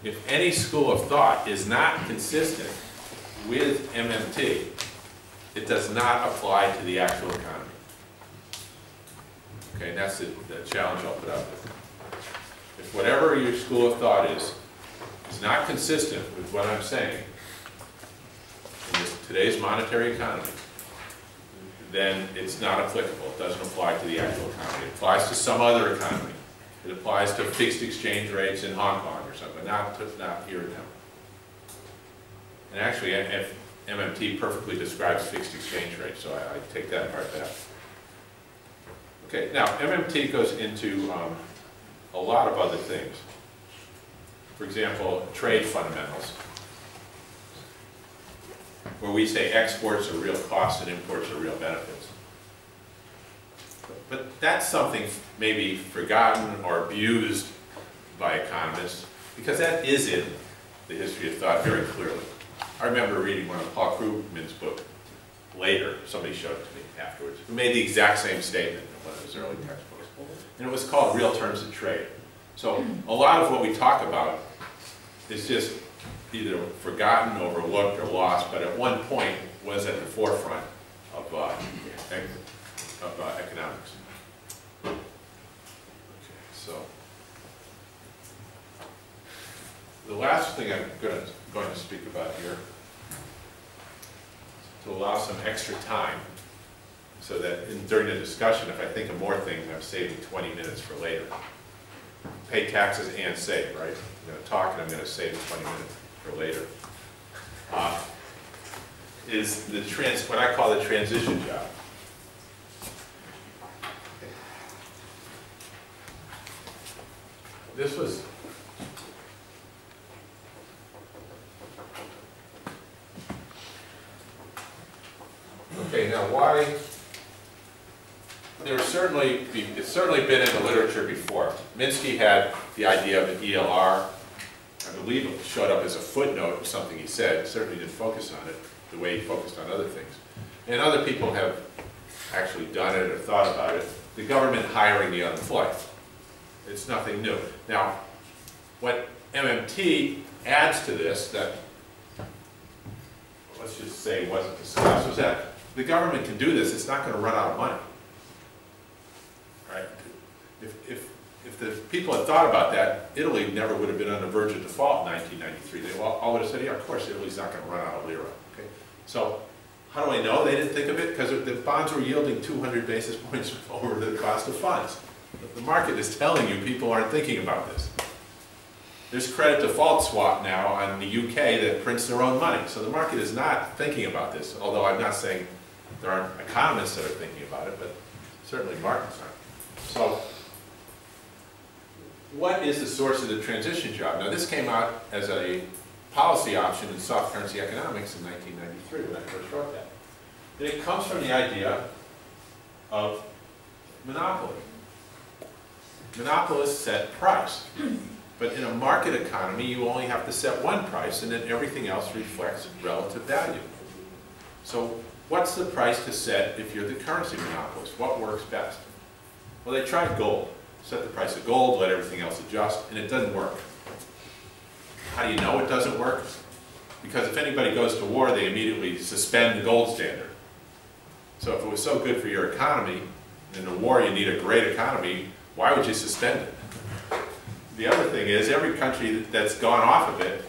If any school of thought is not consistent with MMT, it does not apply to the actual economy. Okay, and that's the challenge I'll put out there. If whatever your school of thought is not consistent with what I'm saying in today's monetary economy, then it's not applicable. It doesn't apply to the actual economy. It applies to some other economy. It applies to fixed exchange rates in Hong Kong or something, not here and now. And actually, MMT perfectly describes fixed exchange rates, so I take that part back. Okay, now MMT goes into a lot of other things. For example, trade fundamentals, where we say exports are real costs and imports are real benefits. But that's something maybe forgotten or abused by economists, because that is in the history of thought very clearly. I remember reading one of Paul Krugman's book later, somebody showed it to me afterwards, who made the exact same statement in one of his early textbooks. And it was called Real Terms of Trade. So a lot of what we talk about is just either forgotten, overlooked, or lost, but at one point was at the forefront of of economics. Okay, so the last thing I'm going to speak about here, to allow some extra time, so that during the discussion, if I think of more things, I'm saving 20 minutes for later. Pay taxes and save, right? I'm going to talk and I'm going to save 20 minutes for later. Is the what I call the transition job. This was okay. Now, why? It's certainly been in the literature before. Minsky had the idea of an ELR. I believe it showed up as a footnote of something he said. Certainly didn't focus on it the way he focused on other things. And other people have actually done it or thought about it. The government hiring the unemployed. It's nothing new. Now, what MMT adds to this that, let's just say wasn't discussed, was that the government can do this. It's not going to run out of money. Right? If the people had thought about that, Italy never would have been on the verge of default in 1993. They all would have said, yeah, of course, Italy's not going to run out of lira. Okay? So how do I know they didn't think of it? Because the bonds were yielding 200 basis points over the cost of funds. The market is telling you people aren't thinking about this. There's credit default swap now on the UK that prints their own money. So the market is not thinking about this, although I'm not saying there aren't economists that are thinking about it, but certainly markets aren't. So what is the source of the transition job? Now, this came out as a policy option in soft currency economics in 1993 when I first wrote that. And it comes from the idea of monopoly. Monopolists set price. But in a market economy, you only have to set one price, and then everything else reflects relative value. So what's the price to set if you're the currency monopolist? What works best? Well, they tried gold. Set the price of gold, let everything else adjust, and it doesn't work. How do you know it doesn't work? Because if anybody goes to war, they immediately suspend the gold standard. So if it was so good for your economy, in a war you need a great economy, why would you suspend it? The other thing is, every country that's gone off of it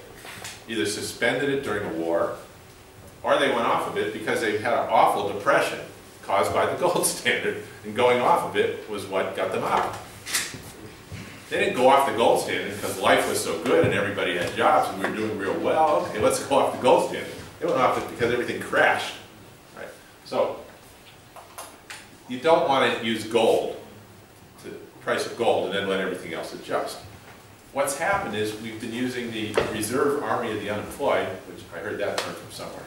either suspended it during the war, or they went off of it because they had an awful depression caused by the gold standard, and going off of it was what got them out. They didn't go off the gold standard because life was so good and everybody had jobs and we were doing real well. Okay, let's go off the gold standard. They went off it because everything crashed. Right? So you don't want to use gold, the price of gold, and then let everything else adjust. What's happened is we've been using the reserve army of the unemployed, which I heard that term from somewhere,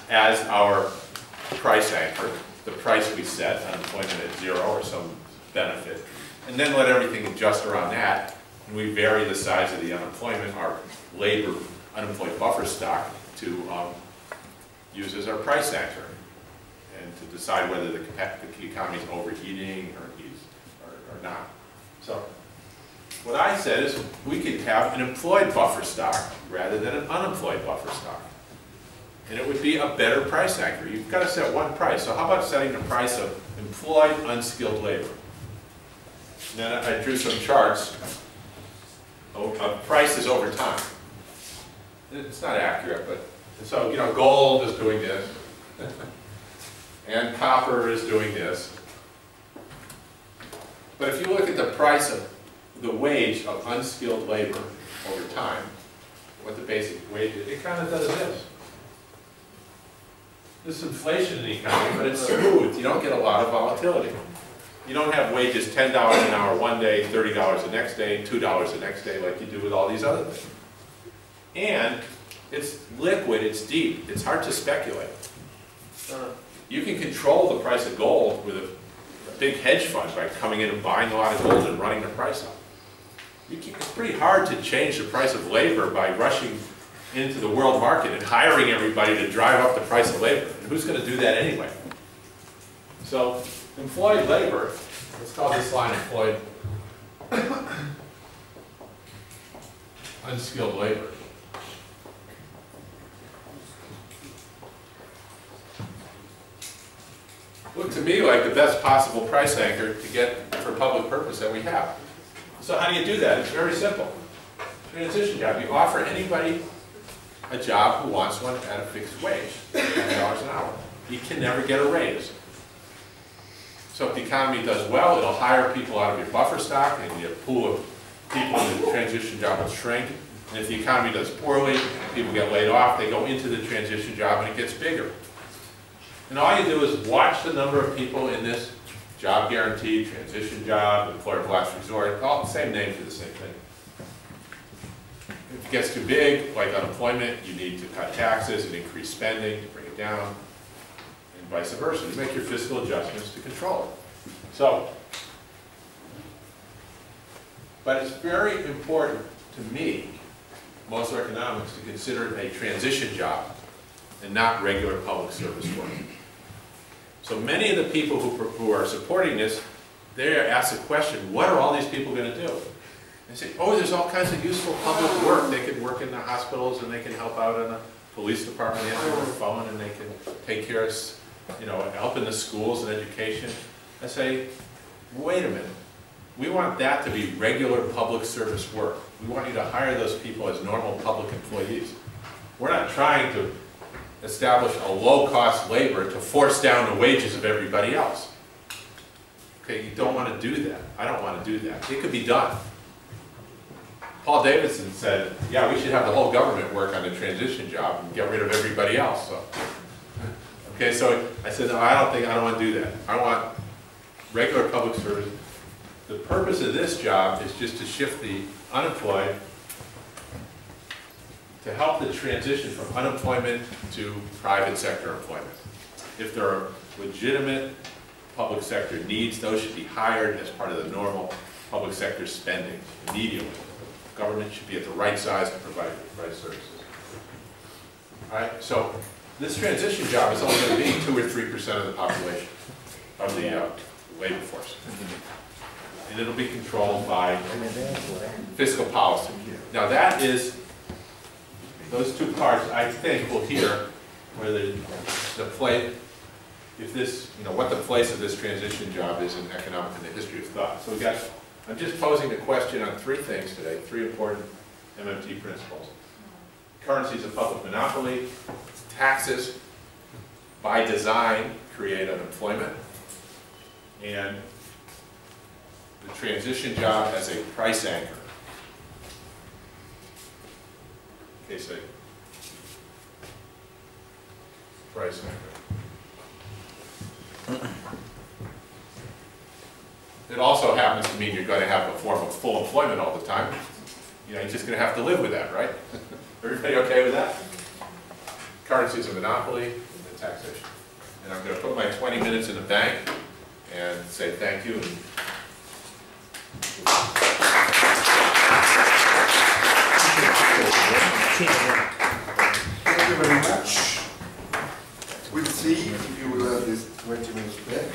as our price anchor, the price we set, unemployment at 0 or some benefit, and then let everything adjust around that, and we vary the size of the unemployment, our labor unemployed buffer stock, to use as our price anchor, and to decide whether the economy is overheating or not. So what I said is we could have an employed buffer stock rather than an unemployed buffer stock. And it would be a better price anchor. You've got to set one price. So how about setting the price of employed unskilled labor? And then I drew some charts of prices over time. It's not accurate, but so, you know, gold is doing this, and copper is doing this. But if you look at the price of the wage of unskilled labor over time, what the basic wage is, it kind of does this. There's inflation in the economy, but it's smooth. You don't get a lot of volatility. You don't have wages $10 an hour one day, $30 the next day, $2 the next day like you do with all these other things. And it's liquid, it's deep, it's hard to speculate. You can control the price of gold with a big hedge fund by coming in and buying a lot of gold and running the price up. It's pretty hard to change the price of labor by rushing into the world market and hiring everybody to drive up the price of labor. And who's going to do that anyway? So employed labor, let's call this line employed unskilled labor. looked to me like the best possible price anchor to get for public purpose that we have. So how do you do that? It's very simple. Transition job. You offer anybody a job who wants one at a fixed wage, $10 an hour. You can never get a raise. So if the economy does well, it'll hire people out of your buffer stock, and your pool of people in the transition job will shrink. And if the economy does poorly, people get laid off, they go into the transition job and it gets bigger. And all you do is watch the number of people in this job guarantee, transition job, employer of last resort, all the same name for the same thing. If it gets too big, like unemployment, you need to cut taxes and increase spending to bring it down, and vice versa. You make your fiscal adjustments to control it. So, but it's very important to me, Mosler economics, to consider it a transition job and not regular public service work. So many of the people who are supporting this, they ask the question, what are all these people going to do? They say, oh, there's all kinds of useful public work. They can work in the hospitals, and they can help out in the police department. They have their phone, and they can take care of, you know, help in the schools and education. I say, wait a minute. We want that to be regular public service work. We want you to hire those people as normal public employees. We're not trying to establish a low-cost labor to force down the wages of everybody else. Okay, you don't want to do that. I don't want to do that. It could be done. Paul Davidson said, yeah, we should have the whole government work on the transition job and get rid of everybody else. So, okay, so I said, no, I don't want to do that. I want regular public service. The purpose of this job is just to shift the unemployed, to help the transition from unemployment to private sector employment. If there are legitimate public sector needs, those should be hired as part of the normal public sector spending immediately. Government should be at the right size to provide the right services. All right, so this transition job is only going to be 2 or 3% of the population, of the labor force. And it'll be controlled by fiscal policy. Now that is, those two parts, I think, will hear where the place, if this, you know, what the place of this transition job is in economic and the history of thought. So we got, I'm just posing the question on 3 things today, 3 important MMT principles. Currency is a public monopoly, taxes by design create unemployment, and the transition job as a price anchor. Okay, so price anchor. It also happens to mean you're going to have a form of full employment all the time. You know, you're just going to have to live with that, right? Everybody okay with that? Currency is a monopoly and taxation. And I'm going to put my 20 minutes in the bank and say thank you. Thank you very much. We'll see if you will have this 20 minutes back.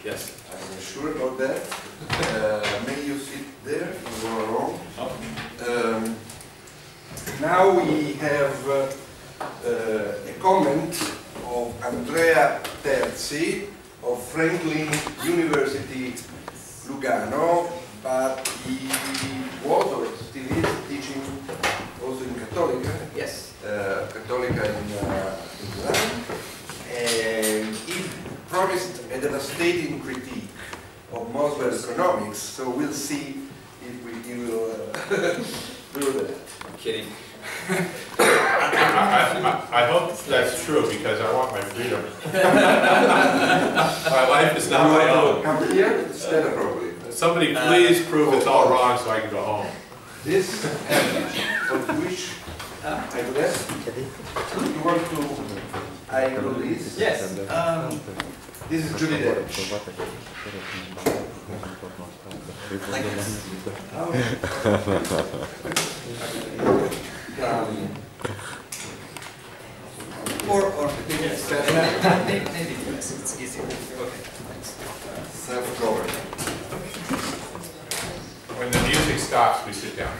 Yes. I'm sure about that. May you sit there and go along. Oh. Now we have a comment of Andrea Terzi of Franklin University, Lugano, but he was or still is teaching also in Cattolica. Yes. Cattolica in Milan. And he promised a devastating critique of Mosler's economics, so we'll see if he will do that. I'm kidding. I hope that's true because I want my freedom. My life is not my own. Come here instead, probably. Somebody please prove it's all wrong so I can go home. This on which I guess you want to I release? Yes. This is Judy Dench. Like this. Or Yes. maybe yes, it's easier. Okay, thanks. Self-covered. When the music stops, we sit down.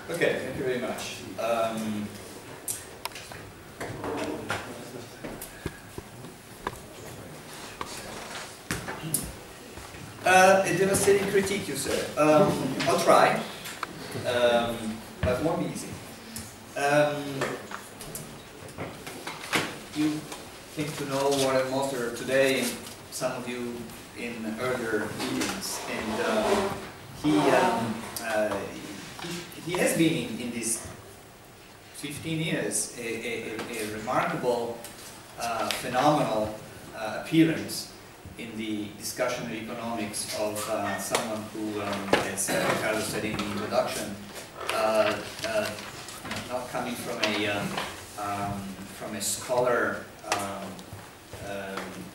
Okay, thank you very much. A devastating critique, you said. I'll try, but it won't be easy. You think to know Warren Mosler today, and some of you in earlier meetings, and he has been in these 15 years a remarkable, phenomenal appearance in the discussion of economics of someone who, as Riccardo said in the introduction, not coming from a scholar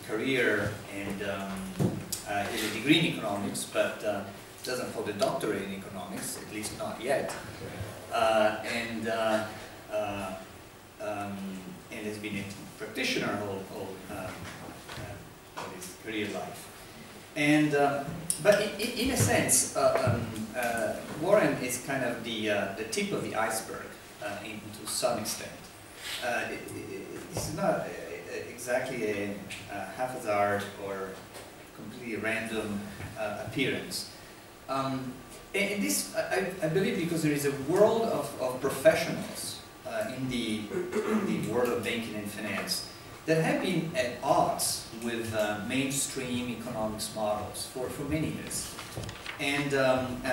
career and has a degree in economics, but doesn't hold a doctorate in economics, at least not yet, and has been a practitioner all his career life. And but in a sense, Warren is kind of the tip of the iceberg, to some extent. It's not exactly a haphazard or completely random appearance. And this, I believe, because there is a world of professionals in the world of banking and finance that have been at odds with mainstream economics models for many years. And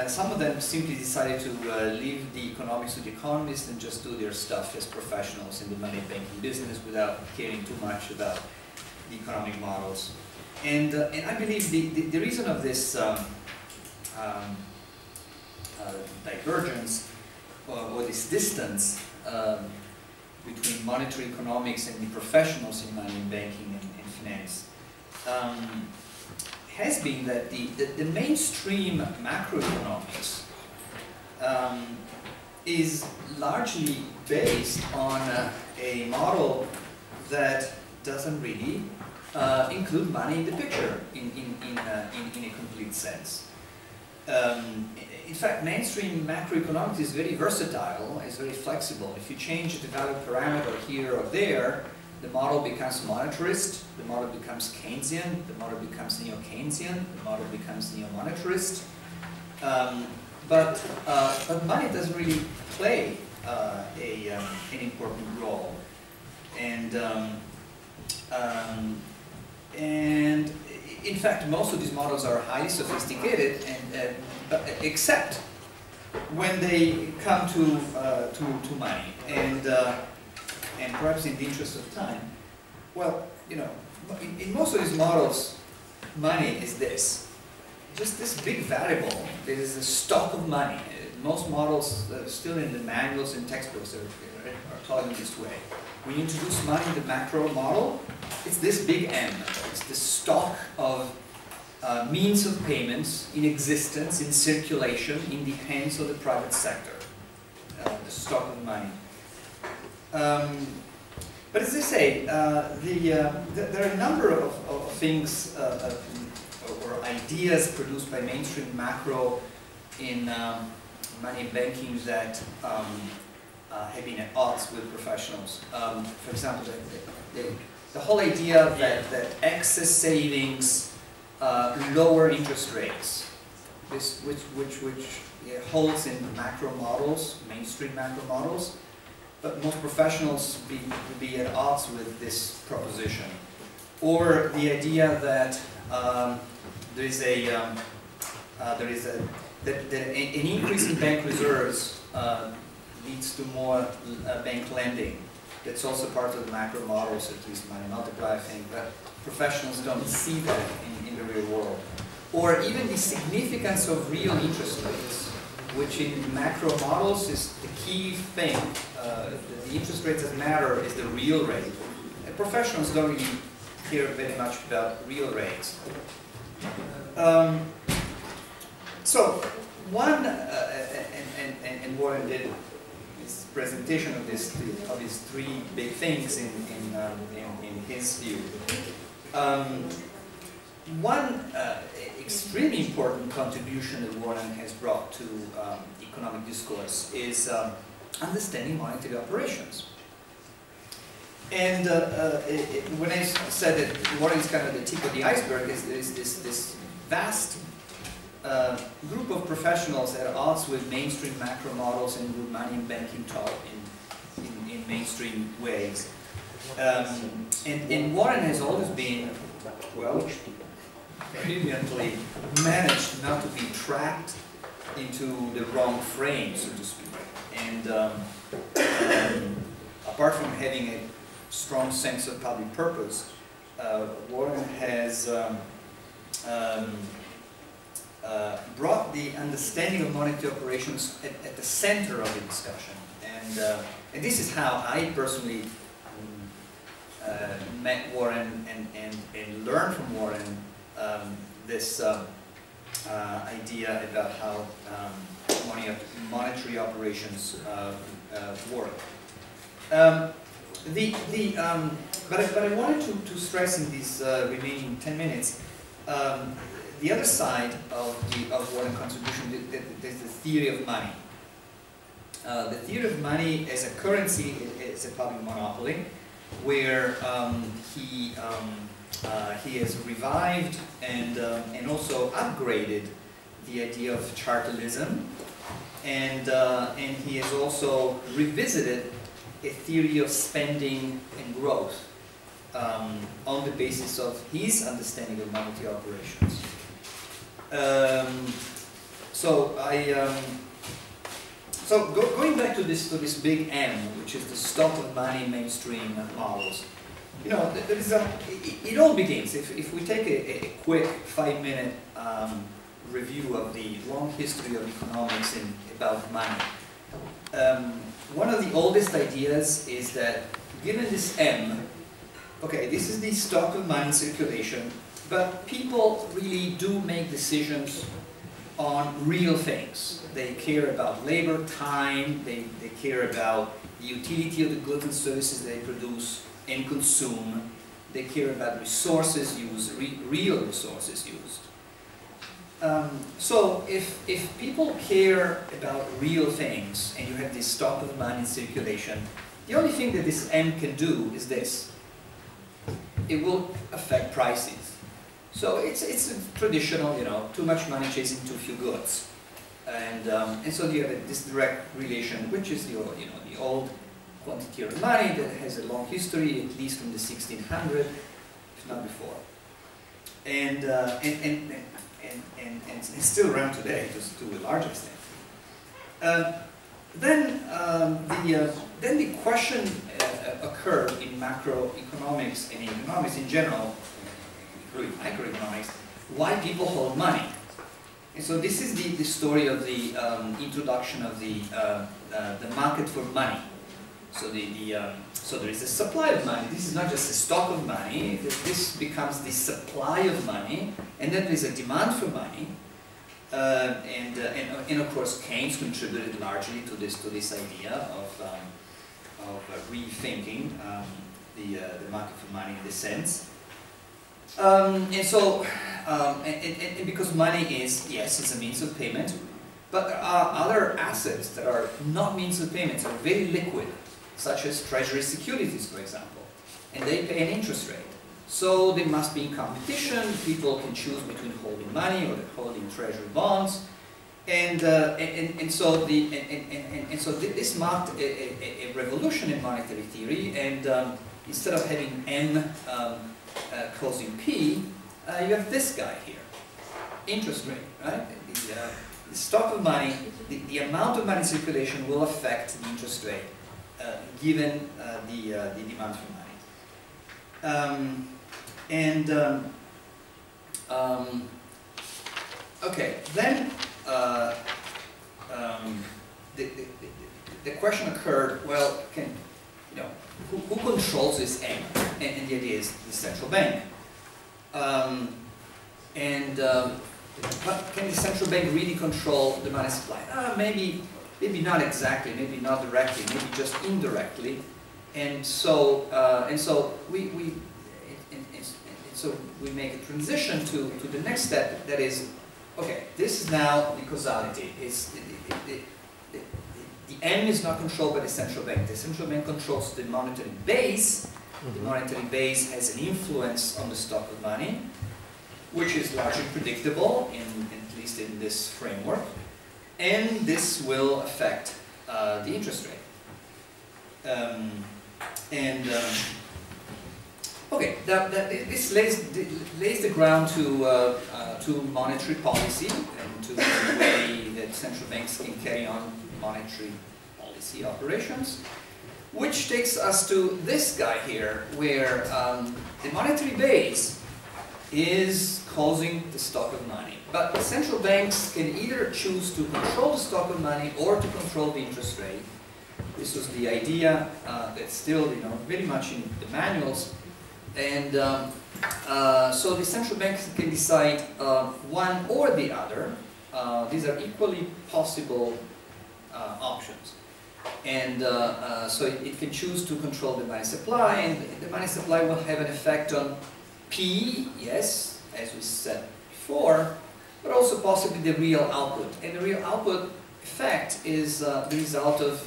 some of them simply decided to leave the economics to the economists and just do their stuff as professionals in the money banking business without caring too much about the economic models. And I believe the reason of this divergence or this distance between monetary economics and the professionals in money and banking and finance has been that the mainstream macroeconomics is largely based on a model that doesn't really include money in the picture in a complete sense. In fact, mainstream macroeconomics is very versatile, it's very flexible. If you change the value parameter here or there, the model becomes monetarist, the model becomes Keynesian, the model becomes neo-Keynesian, the model becomes neo-monetarist. But money doesn't really play an important role. And in fact, most of these models are highly sophisticated, and except when they come to money. And perhaps in the interest of time, well, you know, in most of these models, money is this. Just this big variable. There is a stock of money. Most models, still in the manuals and textbooks, are taught in this way. When you introduce money in the macro model, it's this big M. It's the stock of means of payments in existence, in circulation, in the hands of the private sector. The stock of money. But as I say, there are a number of things or ideas produced by mainstream macro in money and banking that have been at odds with professionals. For example, the whole idea that excess savings lower interest rates, which holds in macro models, mainstream macro models, but most professionals would be at odds with this proposition. Or the idea that that an increase in bank reserves leads to more bank lending. That's also part of the macro models, at least money multiplier thing, but professionals don't see that in the real world. Or even the significance of real interest rates, which in macro models is the key thing. The interest rates that matter is the real rate. And professionals don't really care very much about real rates. So one, and Warren did his presentation of these three big things in his view. One extremely important contribution that Warren has brought to economic discourse is understanding monetary operations. And when I said that Warren is kind of the tip of the iceberg, is this vast group of professionals at odds with mainstream macro models and with money and banking talk in mainstream ways. And Warren has always been, well, brilliantly managed not to be trapped into the wrong frame, so to speak. And apart from having a strong sense of public purpose, Warren has brought the understanding of monetary operations at the center of the discussion. And this is how I personally met Warren and learned from Warren this idea about how monetary operations work. But I wanted to stress in these remaining 10 minutes the other side of Warren's contribution. There's the theory of money. The theory of money as a currency is a public monopoly, where he has revived and also upgraded the idea of chartalism, and he has also revisited a theory of spending and growth on the basis of his understanding of monetary operations. Going back to this big M, which is the stock of money mainstream models, you know, it all begins. If we take a quick 5-minute review of the long history of economics and about money, one of the oldest ideas is that given this M, okay, this is the stock of money in circulation, but people really do make decisions on real things. They care about labor, time, they care about the utility of the goods and services they produce and consume, they care about resources used, real resources used. So if people care about real things and you have this stock of money in circulation, the only thing that this M can do is this. It will affect prices. So it's a traditional, you know, too much money chasing too few goods, and so you have this direct relation, which is the old quantitative money that has a long history, at least from the 1600s, if not before, and it's still around today, just to a large extent. Then the question occurred in macroeconomics and in economics in general, including microeconomics, why people hold money. And so this is the story of the introduction of the market for money. So so there is a supply of money. This is not just a stock of money. This becomes the supply of money, and then there is a demand for money. And of course, Keynes contributed largely to this idea of rethinking the market for money in this sense. And because money is, yes, it's a means of payment, but there are other assets that are not means of payment, are very liquid, such as treasury securities, for example, and they pay an interest rate. So they must be in competition. People can choose between holding money or holding treasury bonds, and so this marked a revolution in monetary theory. And instead of having M causing P, you have this guy here, interest rate, right? The stock of money, the amount of money in circulation will affect the interest rate given the demand for money. Okay, then the question occurred, well, who controls this M? And the idea is the central bank. But can the central bank really control the money supply? Maybe not exactly, maybe not directly, maybe just indirectly. And so we make a transition to the next step. That is, okay, this is now the causality. The M is not controlled by the central bank. The central bank controls the monetary base. The monetary base has an influence on the stock of money. which is largely predictable, at least in this framework, and this will affect the interest rate. Okay, this lays the ground to monetary policy and to the way that central banks can carry on monetary policy operations, which takes us to this guy here, where the monetary base is causing the stock of money. But central banks can either choose to control the stock of money or to control the interest rate. This was the idea that's still, very much in the manuals. And so the central banks can decide one or the other. These are equally possible options. And so it can choose to control the money supply, and the money supply will have an effect on P, yes, as we said before, but also possibly the real output. And the real output effect is the result of,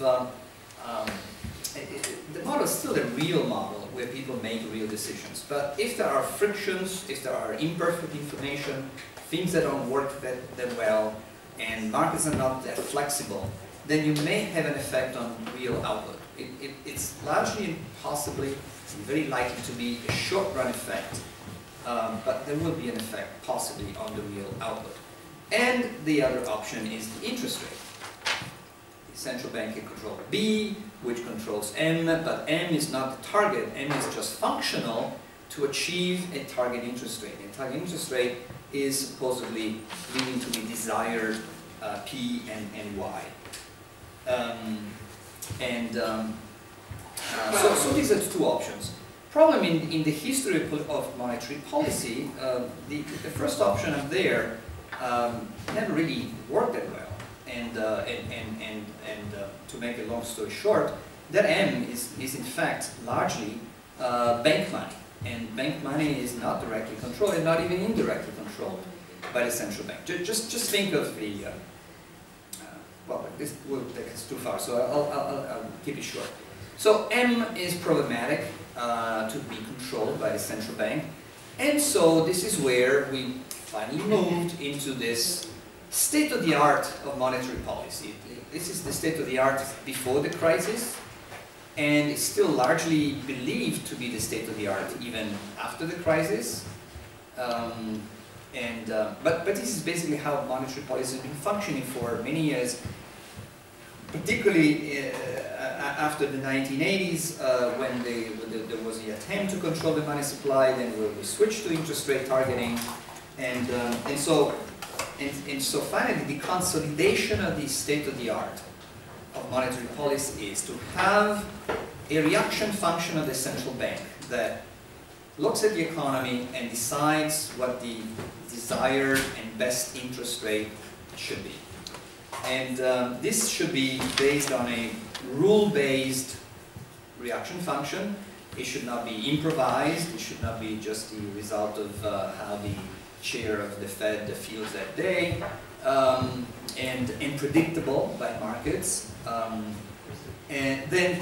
the model is still a real model where people make real decisions. But if there are frictions, if there are imperfect information, things that don't work that well, and markets are not that flexible, then you may have an effect on real output. It's largely and possibly very likely to be a short-run effect, but there will be an effect possibly on the real output. And the other option is the interest rate. The central bank can control B, which controls M, but M is not the target. M is just functional to achieve a target interest rate. A target interest rate is supposedly leading to the desired P and Y. So these are the two options. Problem in the history of monetary policy, the first option up there never really worked that well. And to make a long story short, that M is in fact largely bank money. And bank money is not directly controlled and not even indirectly controlled by the central bank. Just think of the well, this will take us too far, so I'll keep it short. So M is problematic to be controlled by the central bank, and so this is where we finally moved into this state-of-the-art of monetary policy. This is the state-of-the-art before the crisis, and it's still largely believed to be the state-of-the-art even after the crisis. But this is basically how monetary policy has been functioning for many years, particularly after the 1980s, when there was the attempt to control the money supply. Then we switched to interest rate targeting, and so finally the consolidation of the state-of-the-art of monetary policy is to have a reaction function of the central bank that looks at the economy and decides what the desired and best interest rate should be. And this should be based on a rule-based reaction function. It should not be improvised. It should not be just the result of how the chair of the Fed feels that day, and predictable by markets. And then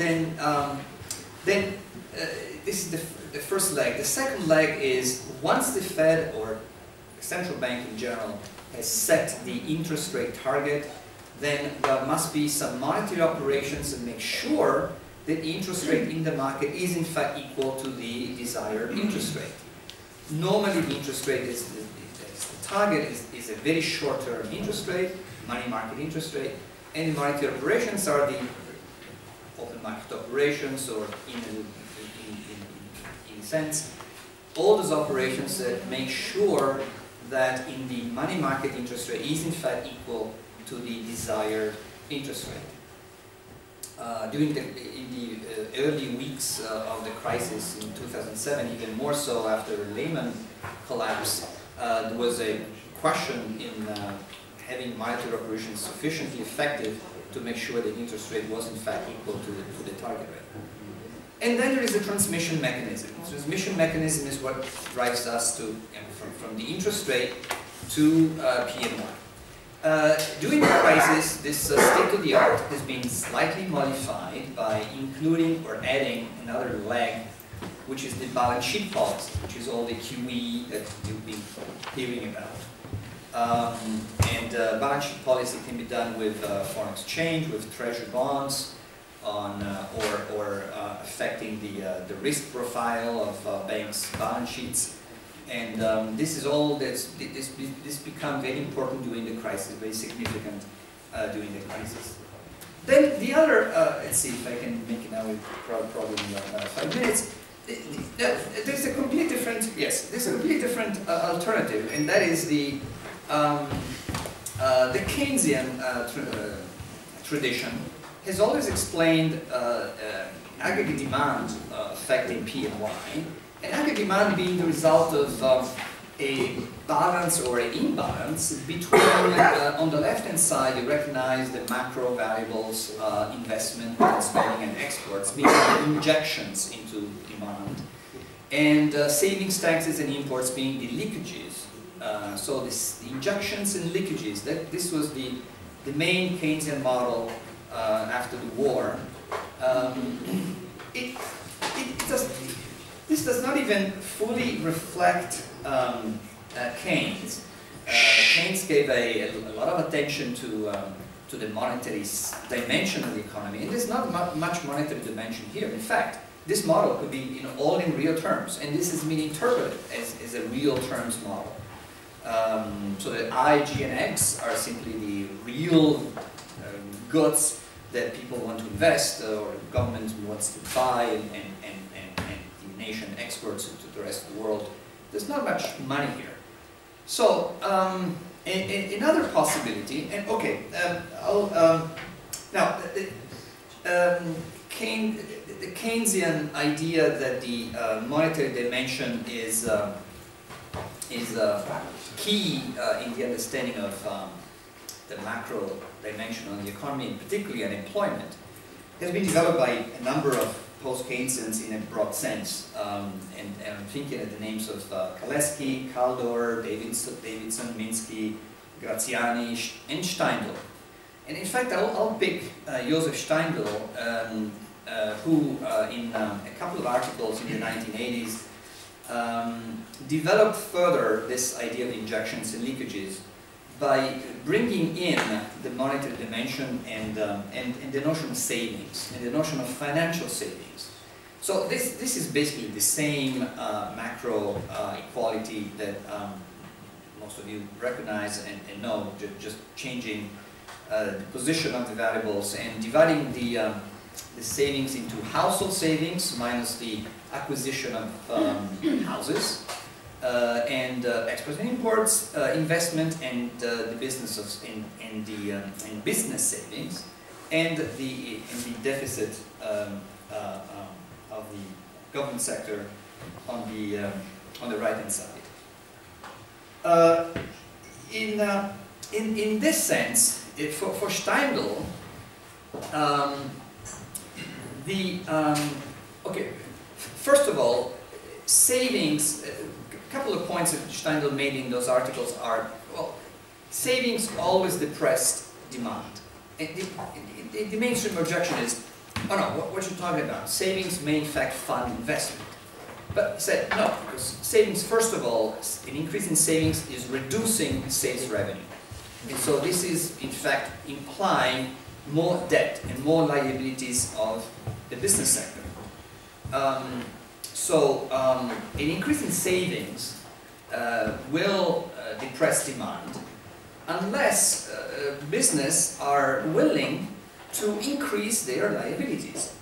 this is the first leg. The second leg is once the Fed or the central bank in general has set the interest rate target, then there must be some monetary operations to make sure that the interest rate in the market is in fact equal to the desired interest rate. Normally the interest rate is the target is a very short-term interest rate, money market interest rate, and the monetary operations are the open market operations, or in a sense, all those operations that make sure that in the money market interest rate is in fact equal to the desired interest rate. In the early weeks of the crisis in 2007, even more so after Lehman collapse, there was a question in having monetary operations sufficiently effective to make sure that interest rate was in fact equal to the target rate. And then there is a transmission mechanism. The transmission mechanism is what drives us to from the interest rate to P and Y. During the crisis, this state-of-the-art has been slightly modified by including or adding another leg which is the balance sheet policy, which is all the QE that you've been hearing about. Balance sheet policy can be done with foreign exchange, with treasury bonds, or affecting the risk profile of banks' balance sheets. And this is all this became very important during the crisis, very significant during the crisis. Then the other, let's see if I can make it now with probably in 5 minutes. There's a complete different, there's a complete different alternative, and that is the Keynesian tradition has always explained aggregate demand affecting P and Y, and aggregate demand being the result of a balance or an imbalance between, on the left-hand side, you recognize the macro variables, investment, spending, and exports, meaning injections into demand, and savings, taxes, and imports being the leakages. So the injections and leakages, this was the main Keynesian model after the war. This does not even fully reflect Keynes. Keynes gave a lot of attention to the monetary dimension of the economy, and there's not much monetary dimension here. In fact, this model could be all in real terms, and this has been interpreted as a real terms model. So the I, G, and X are simply the real goods that people want to invest, or the government wants to buy, and the nation exports to the rest of the world. There's not much money here. So another possibility, and okay, now the Keynesian idea that the monetary dimension is key in the understanding of the macro dimension on the economy, and particularly unemployment, has been developed by a number of post-Keynesians in a broad sense. And I'm thinking of the names of Kaleski, Kaldor, Davidson, Minsky, Graziani, and Steindl. And in fact, I'll pick Joseph Steindl, who in a couple of articles in the 1980s developed further this idea of injections and leakages by bringing in the monetary dimension and the notion of savings and the notion of financial savings. So this is basically the same macro equality that most of you recognize and know, just changing the position of the variables and dividing the savings into household savings minus the acquisition of houses, and exports and imports, investment, and the businesses and business savings, and the deficit of the government sector on the right hand side. In this sense, for Steindl, okay, first of all, savings. A couple of points that Steindl made in those articles are, well, savings always depressed demand. The mainstream objection is, oh no, what you're talking about? Savings may in fact fund investment. But he said, no, because savings, first of all, an increase in savings is reducing sales revenue. And so this is in fact implying more debt and more liabilities of the business sector. An increase in savings will depress demand unless business are willing to increase their liabilities.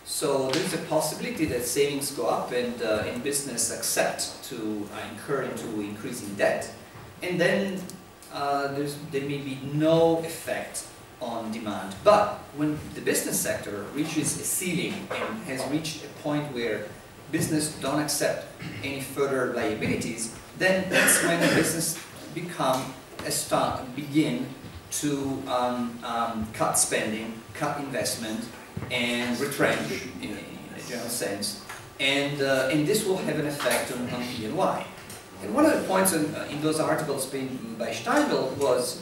So there's a possibility that savings go up and business accept to incur into increasing debt, and then there may be no effect on demand. But when the business sector reaches a ceiling and has reached a point where business don't accept any further liabilities, then that's when the business begin to cut spending, cut investment, and retrench in a general sense, and this will have an effect on P and Y. And one of the points in those articles by Steindl was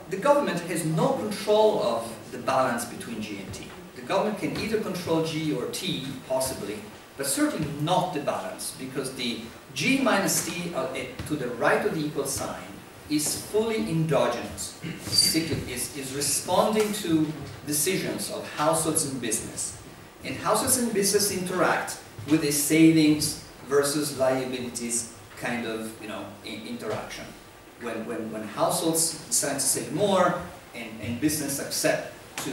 the government has no control of the balance between G and T. The government can either control G or T, possibly, but certainly not the balance, because the G minus T to the right of the equal sign is fully endogenous, is responding to decisions of households and business. And households and business interact with a savings versus liabilities kind of, you know, interaction. When households decide to save more and business accept to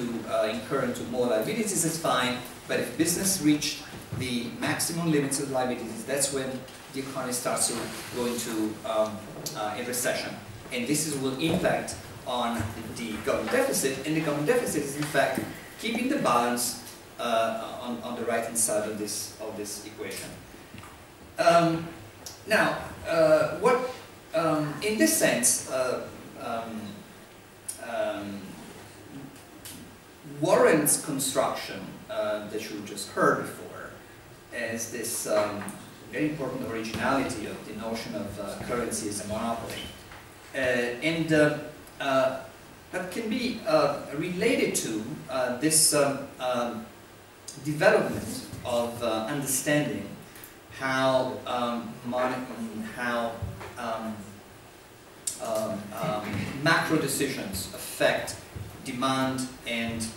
incur into more liabilities, it's fine. But if business reached the maximum limits of liabilities, that's when the economy starts to go into a recession. And this will impact on the government deficit, and the government deficit is in fact keeping the balance on the right hand side of this equation. Now, in this sense, Warren's construction that you just heard before as this very important originality of the notion of currency as a monopoly, that can be related to this development of understanding how macro decisions affect demand and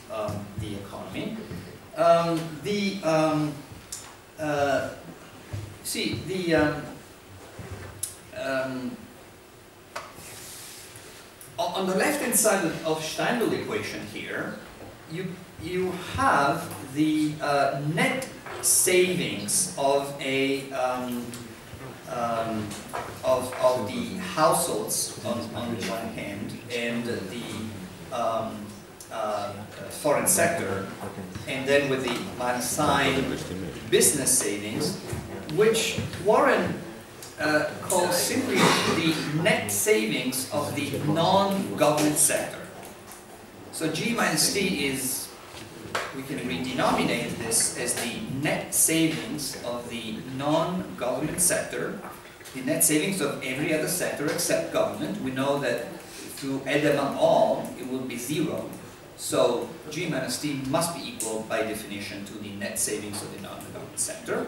the economy. On the left-hand side of Steindl equation here, you have the net savings of the households on the one hand and the foreign sector, and then with the minus sign business savings, which Warren calls simply the net savings of the non-government sector. So G minus T is, we can redenominate this as the net savings of the non-government sector, the net savings of every other sector except government. We know that if you add them up all, it will be 0. So G minus T must be equal by definition to the net savings of the non-government sector.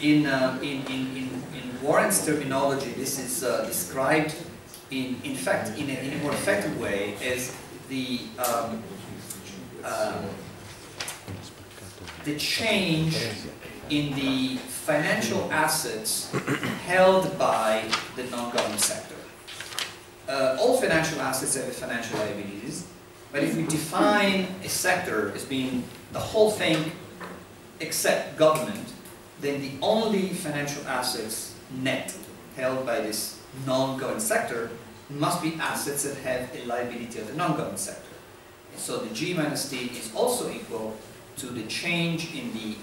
In Warren's terminology, this is described in fact in a more effective way as the change in the financial assets held by the non-government sector. All financial assets have financial liabilities, but if we define a sector as being the whole thing except government, then the only financial assets net held by this non-government sector must be assets that have a liability of the non-government sector. And so the G minus T is also equal to the change in the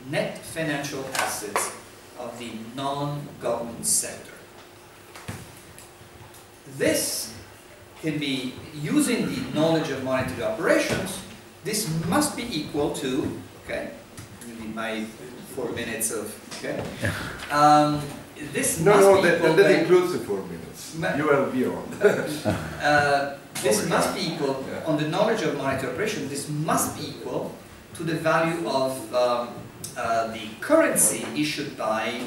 net financial assets of the non-government sector. This can be, using the knowledge of monetary operations, this must be equal to, okay, my 4 minutes of, okay, this must be equal, that includes the 4 minutes. You are beyond. This must be equal, on the knowledge of monetary operations, this must be equal to the value of the currency issued by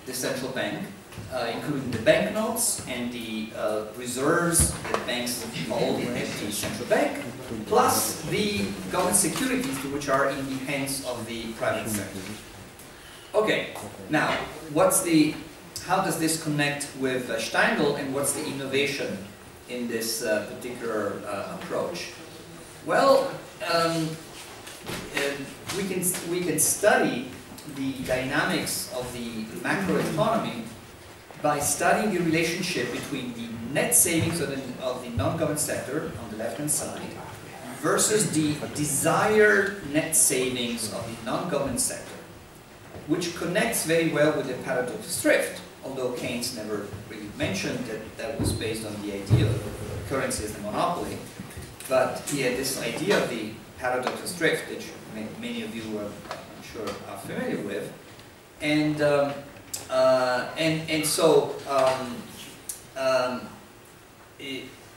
the central bank, including the banknotes and the reserves that banks hold at the central bank, plus the government securities which are in the hands of the private sector. Okay, now how does this connect with Steindl, and what's the innovation in this particular approach? Well, we can study the dynamics of the macroeconomy by studying the relationship between the net savings of the non-government sector on the left-hand side versus the desired net savings of the non-government sector, which connects very well with the paradox of thrift, although Keynes never really mentioned that was based on the idea of currency as the monopoly. But he had this idea of the paradox of thrift, which many of you are, I'm sure, are familiar with,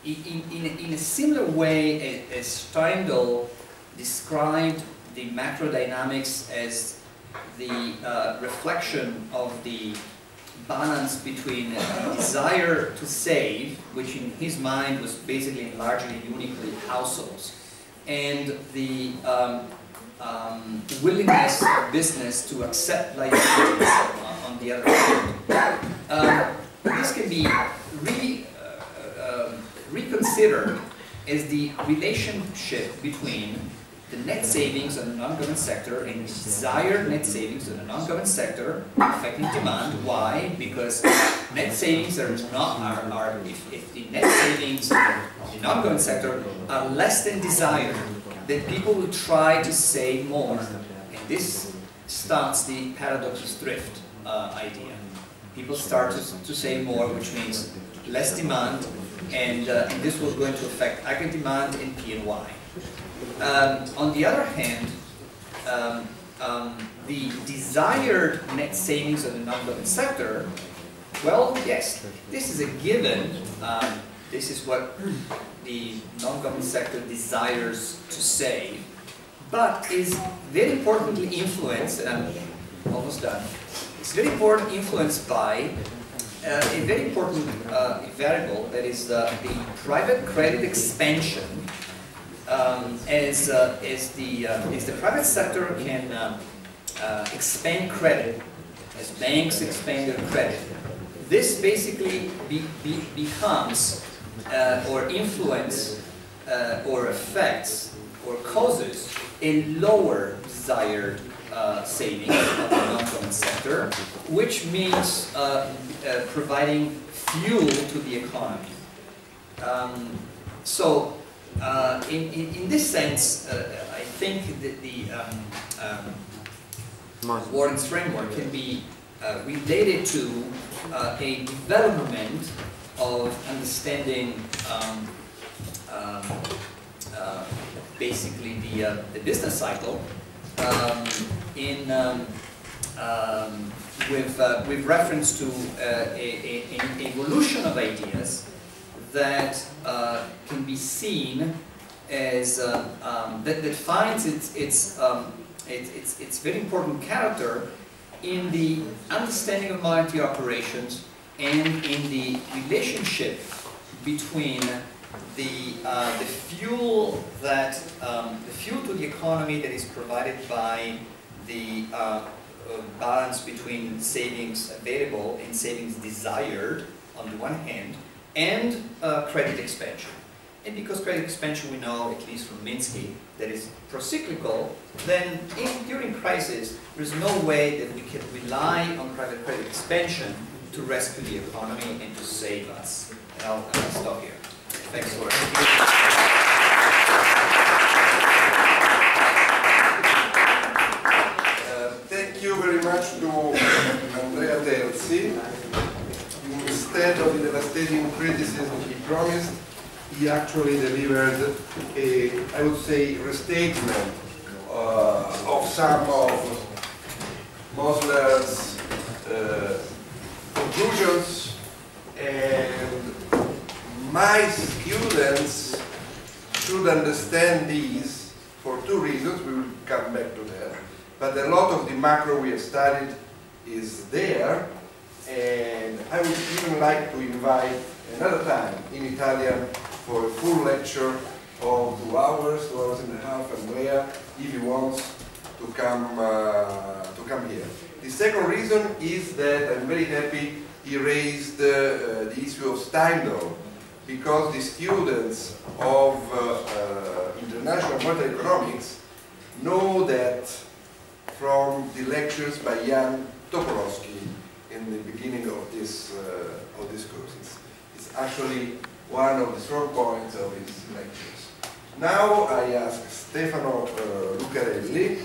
in a similar way as Steindl described the macrodynamics as the reflection of the balance between desire to save, which in his mind was basically and largely uniquely households, and the willingness of business to accept liabilities on the other hand. This can be reconsidered as the relationship between the net savings of the non-government sector and the desired net savings of the non-government sector affecting demand. Why? Because net savings are not, if the net savings of the non-government sector are less than desired, then people will try to save more. And this starts the paradox's drift idea. People start to save more, which means less demand, and this will going to affect aggregate demand in P and Y. On the other hand, the desired net savings of the non-government sector, well, yes, this is a given. This is what the non-government sector desires to save, but is very importantly influenced, and I'm almost done, it's very important influenced by a very important variable, that is the private credit expansion. As the private sector can expand credit, as banks expand their credit, this basically becomes or influence or affects or causes a lower desired savings of the non-government sector, which means providing fuel to the economy. In this sense, I think that the Warren's framework can be related to a development of understanding basically the business cycle with reference to an evolution of ideas that can be seen as that finds its very important character in the understanding of monetary operations and in the relationship between the fuel to the economy that is provided by the balance between savings available and savings desired on the one hand, and credit expansion. And because credit expansion we know, at least from Minsky, that is procyclical, then during crisis there's no way that we can rely on private credit expansion to rescue the economy and to save us. And I'll stop here. Thanks for Thank you very much to Andrea Terzi. Instead of the devastating criticism he promised, he actually delivered a, I would say, restatement of some of Mosler's conclusions, and my students should understand these for two reasons. We will come back to that. But a lot of the macro we have studied is there, and I would even like to invite another time in Italian for a full lecture of 2 hours and a half, Andrea, if he wants to come here. The second reason is that I'm very happy he raised the issue of Steindoll, because the students of international monetary economics know that from the lectures by Jan Topolowski in the beginning of this course. It's actually one of the strong points of his lectures. Now I ask Stefano Lucarelli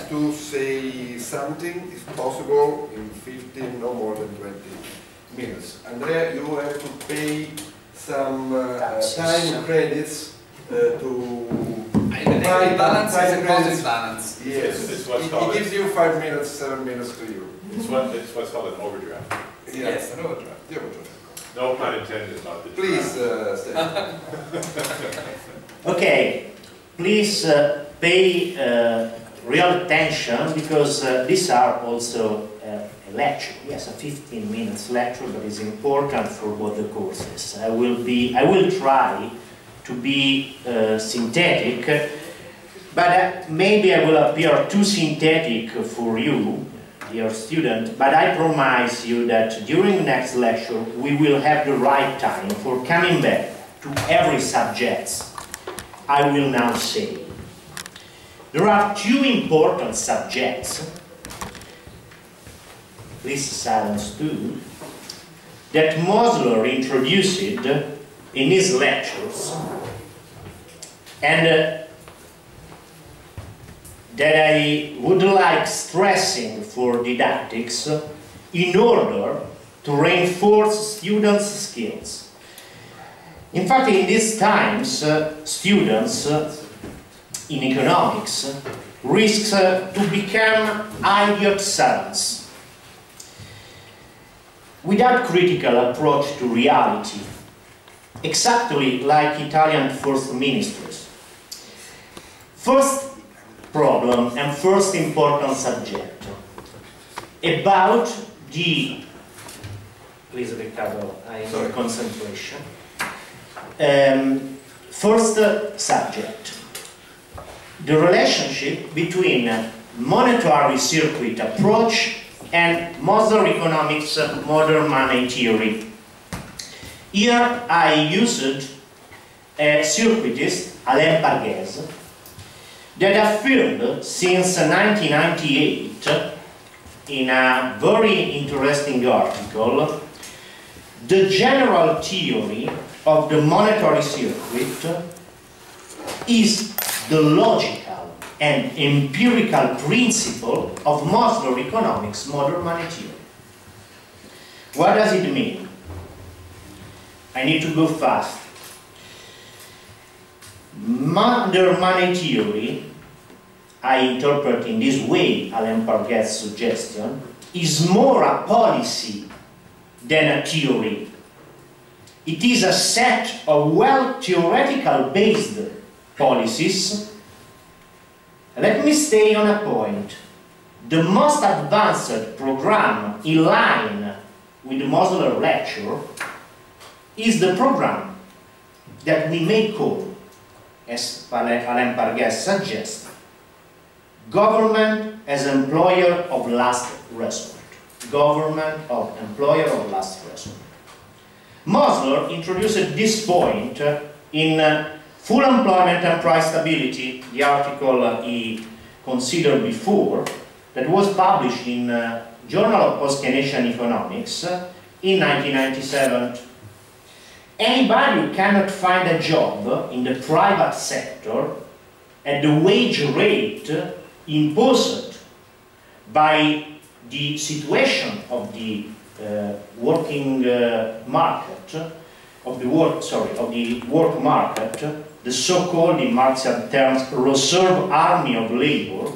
to say something, if possible, in 15, no more than 20 minutes. Andrea, you have to pay some time credits to... balance is a positive balance. Yes, it gives you 5 minutes, 7 minutes to you. It's what's called an overdraft. Yes, an overdraft. The overdraft. No pun intended about the Please, Stefano. Okay, please pay real attention, because these are also a lecture. Yes, a 15 minutes lecture, but it's important for both the courses. I will try to be synthetic, but maybe I will appear too synthetic for you, dear student, but I promise you that during the next lecture we will have the right time for coming back to every subject I will now say. There are two important subjects, please silence too, that Mosler introduced in his lectures, and that I would like stressing for didactics in order to reinforce students' skills. In fact, in these times, students in economics risk to become idiot savants without critical approach to reality, exactly like Italian first ministers. First problem and first important subject about the, please Riccardo, I need concentration. First subject, the relationship between monetary circuit approach and Mosler economics modern money theory. Here I used a circuitist, Alain Pargues, that affirmed since 1998 in a very interesting article the general theory of the monetary circuit is the logical and empirical principle of Mosler economics modern money theory. What does it mean? I need to go fast. Modern money theory, I interpret in this way Alain Pargues' suggestion, is more a policy than a theory. It is a set of well-theoretical based policies. Let me stay on a point. The most advanced program in line with the Mosler lecture is the program that we may call, as Alain Pargues suggests, government as employer of last resort. Government of employer of last resort. Mosler introduced this point in Full Employment and Price Stability, the article he considered before, that was published in Journal of Post-Keynesian Economics in 1997. Anybody who cannot find a job in the private sector at the wage rate imposed by the situation of the working market, of the work market, the so-called, in Marxian terms, reserve army of labor,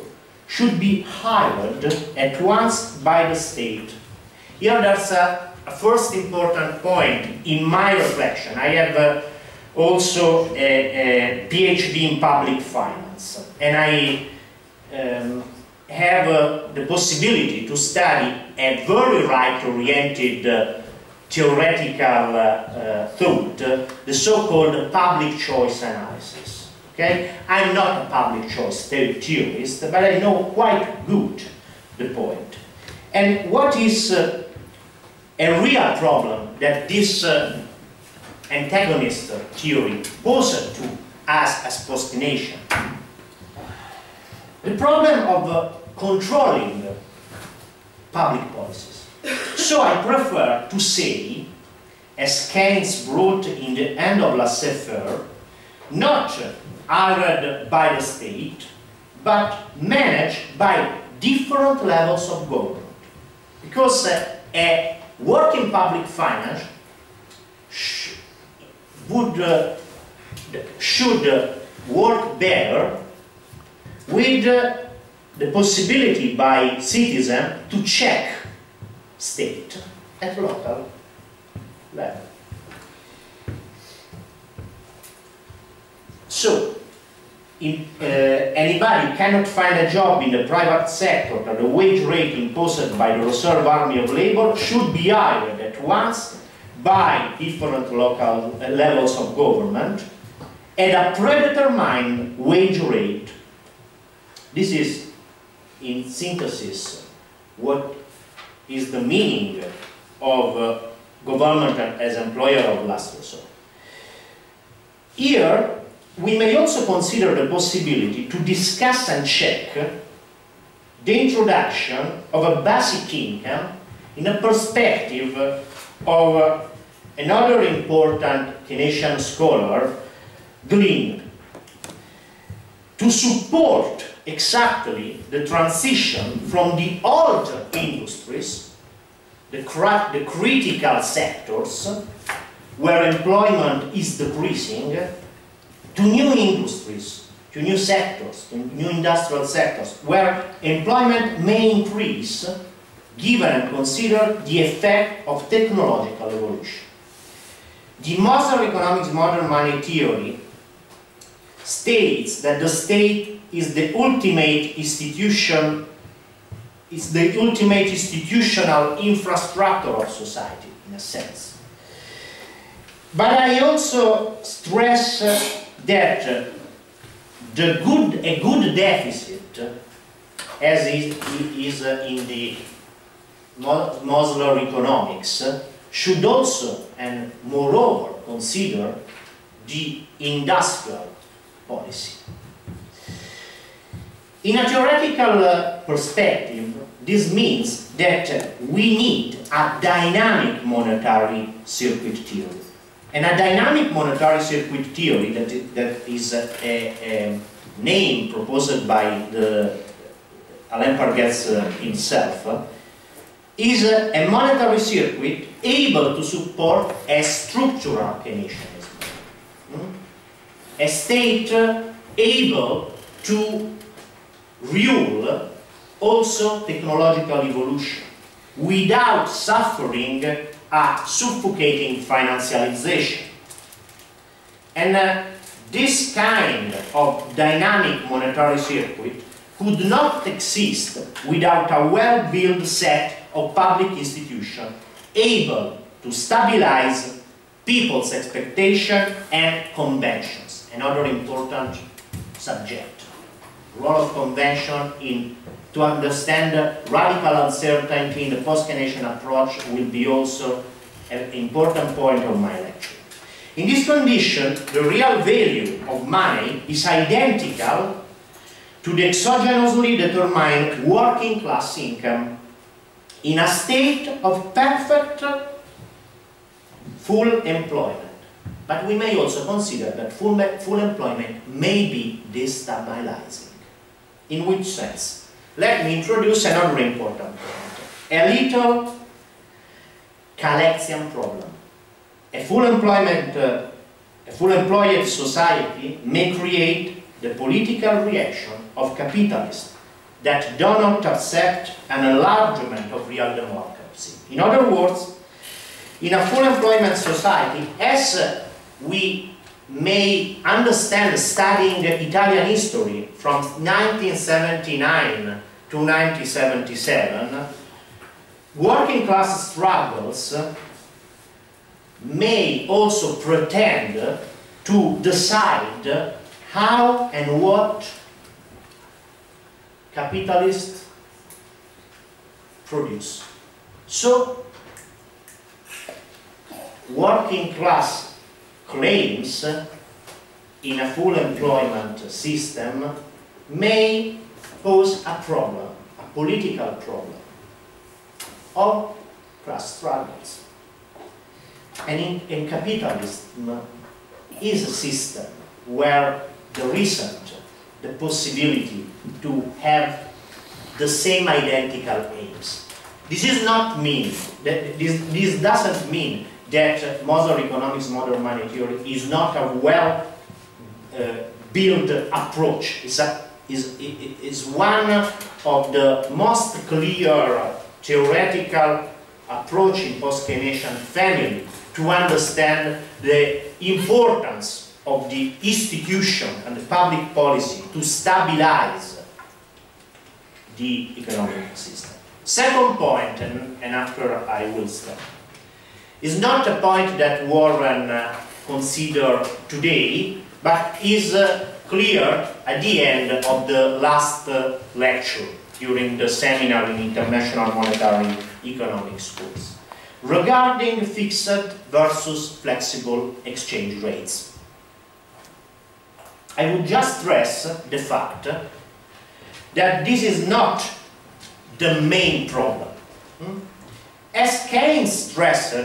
should be hired at once by the state. Here there's a first important point in my reflection. I have also a PhD in public finance, and I have the possibility to study a very right-oriented theoretical thought, the so-called public choice analysis. Okay? I'm not a public choice theorist, but I know quite good the point. And what is a real problem that this antagonist theory posed to us as post-Keynesian? The problem of controlling public policies. So I prefer to say, as Keynes wrote in the end of laissez-faire, not hired by the state, but managed by different levels of government. Because a working public finance should work better with the possibility by citizens to check state at local level. So, anybody cannot find a job in the private sector that the wage rate imposed by the reserve army of labor should be hired at once by different local levels of government at a predetermined wage rate. This is, in synthesis, what is the meaning of government as employer of last resort. Here, we may also consider the possibility to discuss and check the introduction of a basic income in a perspective of another important Keynesian scholar, Glynn, to support exactly the transition from the old industries, the critical sectors, where employment is decreasing, to new industries, to new sectors, to new industrial sectors, where employment may increase given and consider the effect of technological evolution. The Mosler economics modern money theory states that the state is the ultimate institution, is the ultimate institutional infrastructure of society, in a sense. But I also stress that a good deficit, as is in the Mosler economics, should also and moreover consider the industrial policy. In a theoretical perspective, this means that we need a dynamic monetary circuit theory. And a dynamic monetary circuit theory, that is a name proposed by Alain Pargues himself, is a monetary circuit able to support a structural Keynesianism. A state able to rule also technological evolution without suffering a suffocating financialization. And this kind of dynamic monetary circuit could not exist without a well-built set of public institutions able to stabilize people's expectations and conventions. Another important subject. Role of convention to understand radical uncertainty in the post-Keynesian approach will be also an important point of my lecture. In this condition, the real value of money is identical to the exogenously determined working class income in a state of perfect full employment. But we may also consider that full employment may be destabilizing. In which sense? Let me introduce another important point. A little Calexian problem. A full employed society may create the political reaction of capitalists that do not accept an enlargement of real democracy. In other words, in a full employment society, as we may understand studying Italian history from 1979 to 1977, working class struggles may also pretend to decide how and what capitalists produce. So, working class claims in a full employment system may pose a problem, a political problem of class struggles. And in capitalism is a system where there isn't the possibility to have the same identical aims. This does not mean that this doesn't mean that Mosler economics modern money theory is not a well-built approach. It's one of the most clear theoretical approach in post-Keynesian family to understand the importance of the institution and the public policy to stabilize the economic system. Second point, and after I will stop, is not a point that Warren considered today, but is clear at the end of the last lecture during the seminar in International Monetary Economics course, regarding fixed versus flexible exchange rates. I would just stress the fact that this is not the main problem. As Keynes stressed,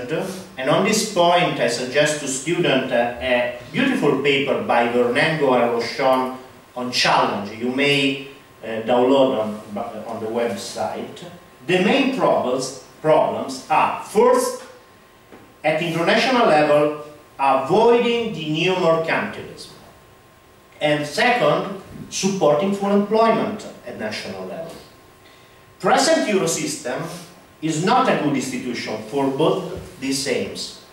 and on this point I suggest to students a beautiful paper by Vernengo and Rochon on challenge, you may download on the website. The main problems are, first, at international level, avoiding the new mercantilism, and second, supporting full employment at national level. Present Euro system is not a good institution for both these aims.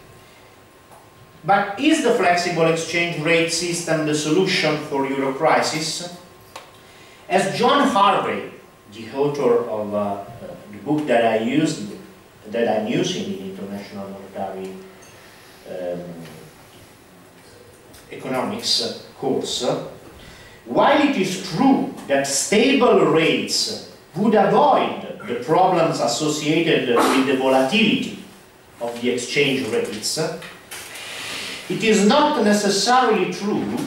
But is the flexible exchange rate system the solution for Euro crisis? As John Harvey, the author of the book that I'm using in International Monetary Economics course, while it is true that stable rates would avoid the problems associated with the volatility of the exchange rates, it is not necessarily true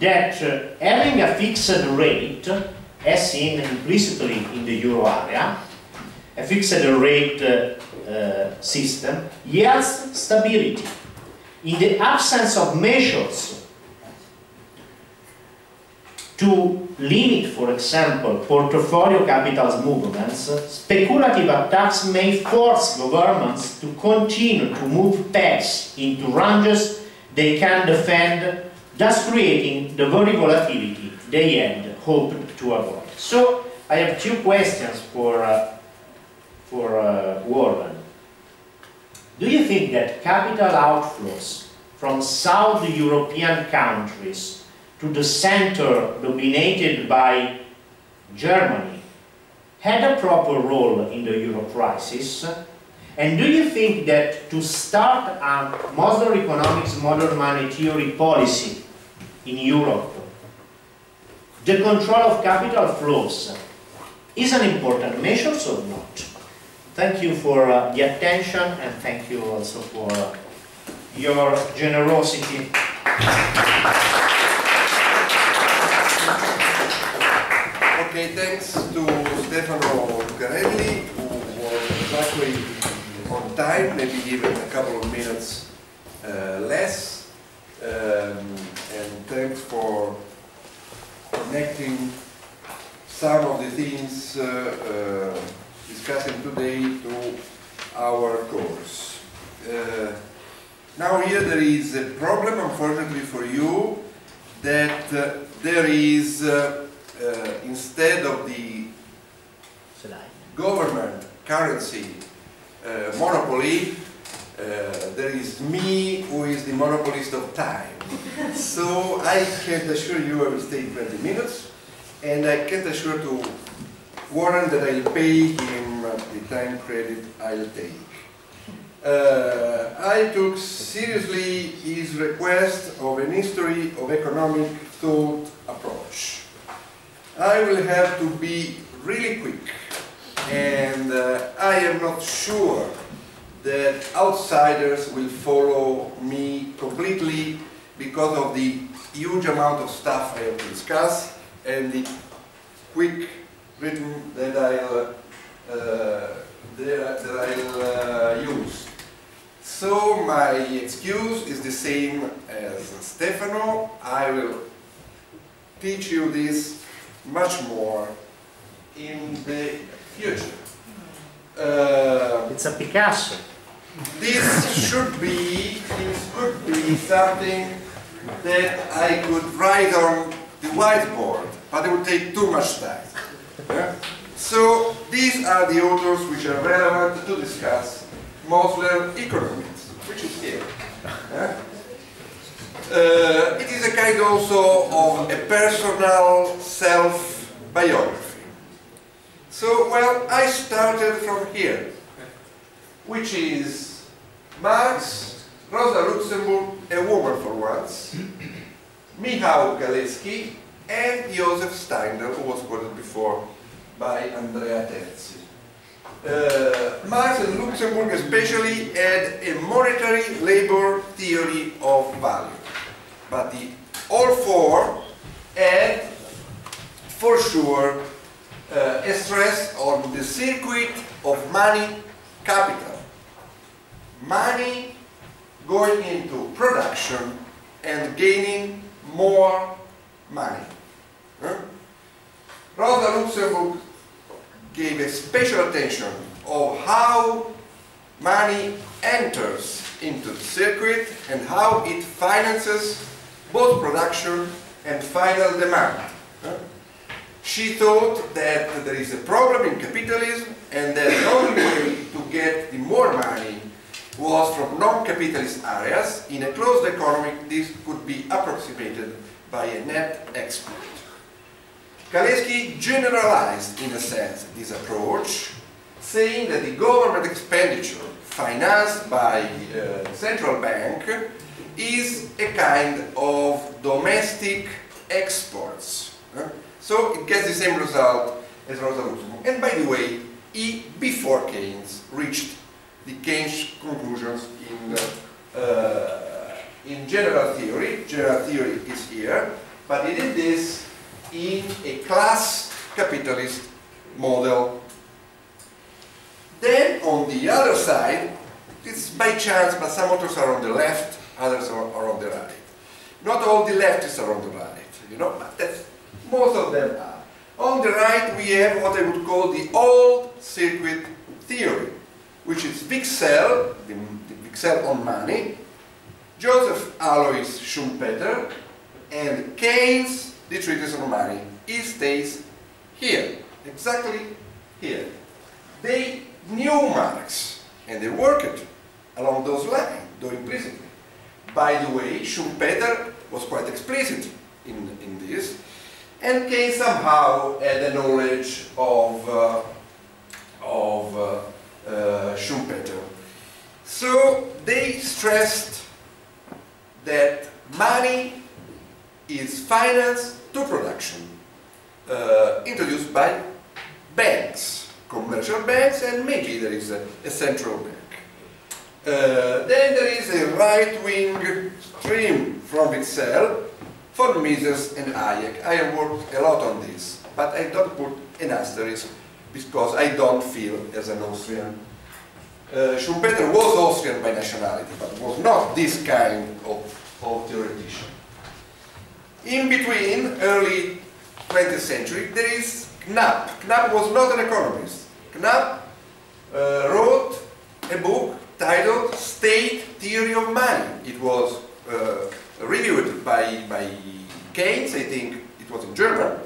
that having a fixed rate, as seen implicitly in the euro area, a fixed rate system, yields stability. In the absence of measures to limit, for example, portfolio capital's movements, speculative attacks may force governments to continue to move pairs into ranges they can defend, thus creating the very volatility they had hoped to avoid. So, I have two questions for Warren. Do you think that capital outflows from South European countries to the center dominated by Germany had a proper role in the euro crisis? And do you think that to start a Mosler economics modern money theory policy in Europe, the control of capital flows is an important measure or not? Thank you for the attention, and thank you also for your generosity. Okay, thanks to Stefano Lucarelli, who was exactly on time, maybe even a couple of minutes less. And thanks for connecting some of the things discussing today to our course. Now here there is a problem, unfortunately for you, that there is instead of the government currency monopoly, there is me who is the monopolist of time. So I can assure you I will stay 20 minutes, and I can assure to Warren that I'll pay him the time credit I'll take. I took seriously his request of an history of economic thought approach. I will have to be really quick, and I am not sure that outsiders will follow me completely because of the huge amount of stuff I have to discuss and the quick written that I'll use. So my excuse is the same as Stefano. I will teach you this much more in the future. It's a Picasso. This could be something that I could write on the whiteboard, but it would take too much time. Yeah? So these are the authors which are relevant to discuss Mosler economics. which is here. It is a kind also of a personal self-biography. So, well, I started from here, which is Marx, Rosa Luxemburg, a woman for once, Michał Galeski, and Joseph Steiner, who was quoted before by Andrea Terzi. Marx and Luxemburg especially had a monetary labor theory of value. But all four had, for sure, a stress on the circuit of money capital. Money going into production and gaining more money. Rosa Luxemburg gave a special attention of how money enters into the circuit and how it finances both production and final demand. She thought that there is a problem in capitalism and that the only way to get the more money was from non-capitalist areas. In a closed economy, this could be approximated by a net export. Galeski generalized, in a sense, this approach, saying that the government expenditure financed by the central bank is a kind of domestic exports. So it gets the same result as Rosa Luxemburg. And by the way, he, before Keynes, reached the Keynes conclusions in general theory. General theory is here, but he did this in a class capitalist model. Then on the other side, it's by chance, but some authors are on the left, others are on the right. Not all the leftists are on the right, you know, but that's, most of them are. On the right we have what I would call the old circuit theory, which is Wicksell, the Wicksell on money, Joseph Alois Schumpeter, and Keynes, the treatise on money. He stays here, exactly here. They knew Marx, and they worked along those lines, though implicitly. By the way, Schumpeter was quite explicit in this, and Keynes somehow had a knowledge of Schumpeter. So they stressed that money is finance to production, introduced by banks, commercial banks, and maybe there is a central bank. Then there is a right-wing stream from itself, von Mises and Hayek. I have worked a lot on this, but I don't put an asterisk because I don't feel as an Austrian. Schumpeter was Austrian by nationality, but was not this kind of theoretician. In between, early 20th century, there is Knapp. Knapp was not an economist. Knapp wrote a book titled State Theory of Money. It was reviewed by Keynes, I think it was in German,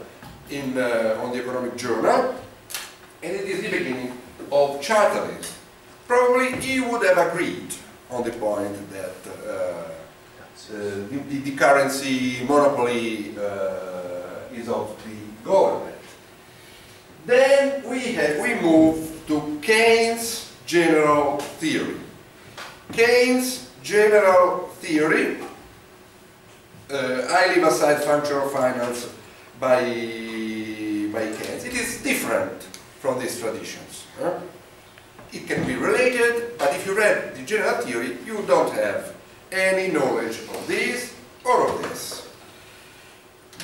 on the Economic Journal, and it is the beginning of chartism. Probably he would have agreed on the point that the currency monopoly is of the government. Then we move to Keynes' general theory. Keynes' general theory, I leave aside functional finance by Keynes. It is different from these traditions. It can be related, but if you read the general theory, you don't have any knowledge of this or of this.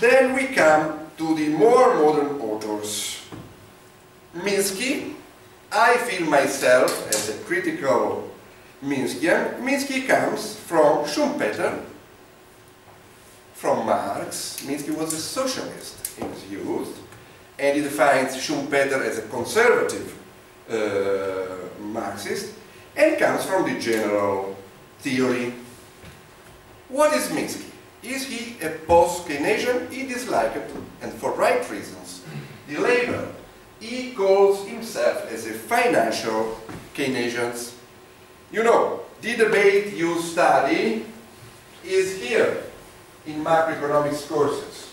Then we come to the more modern authors. Minsky, I feel myself as a critical Minskian. Minsky comes from Schumpeter, from Marx. Minsky was a socialist in his youth, and he defines Schumpeter as a conservative Marxist, and comes from the general theory. What is Minsky? Is he a post-Keynesian? He disliked, and for right reasons, the labor. He calls himself as a financial Keynesian. You know, the debate you study is here in macroeconomics courses.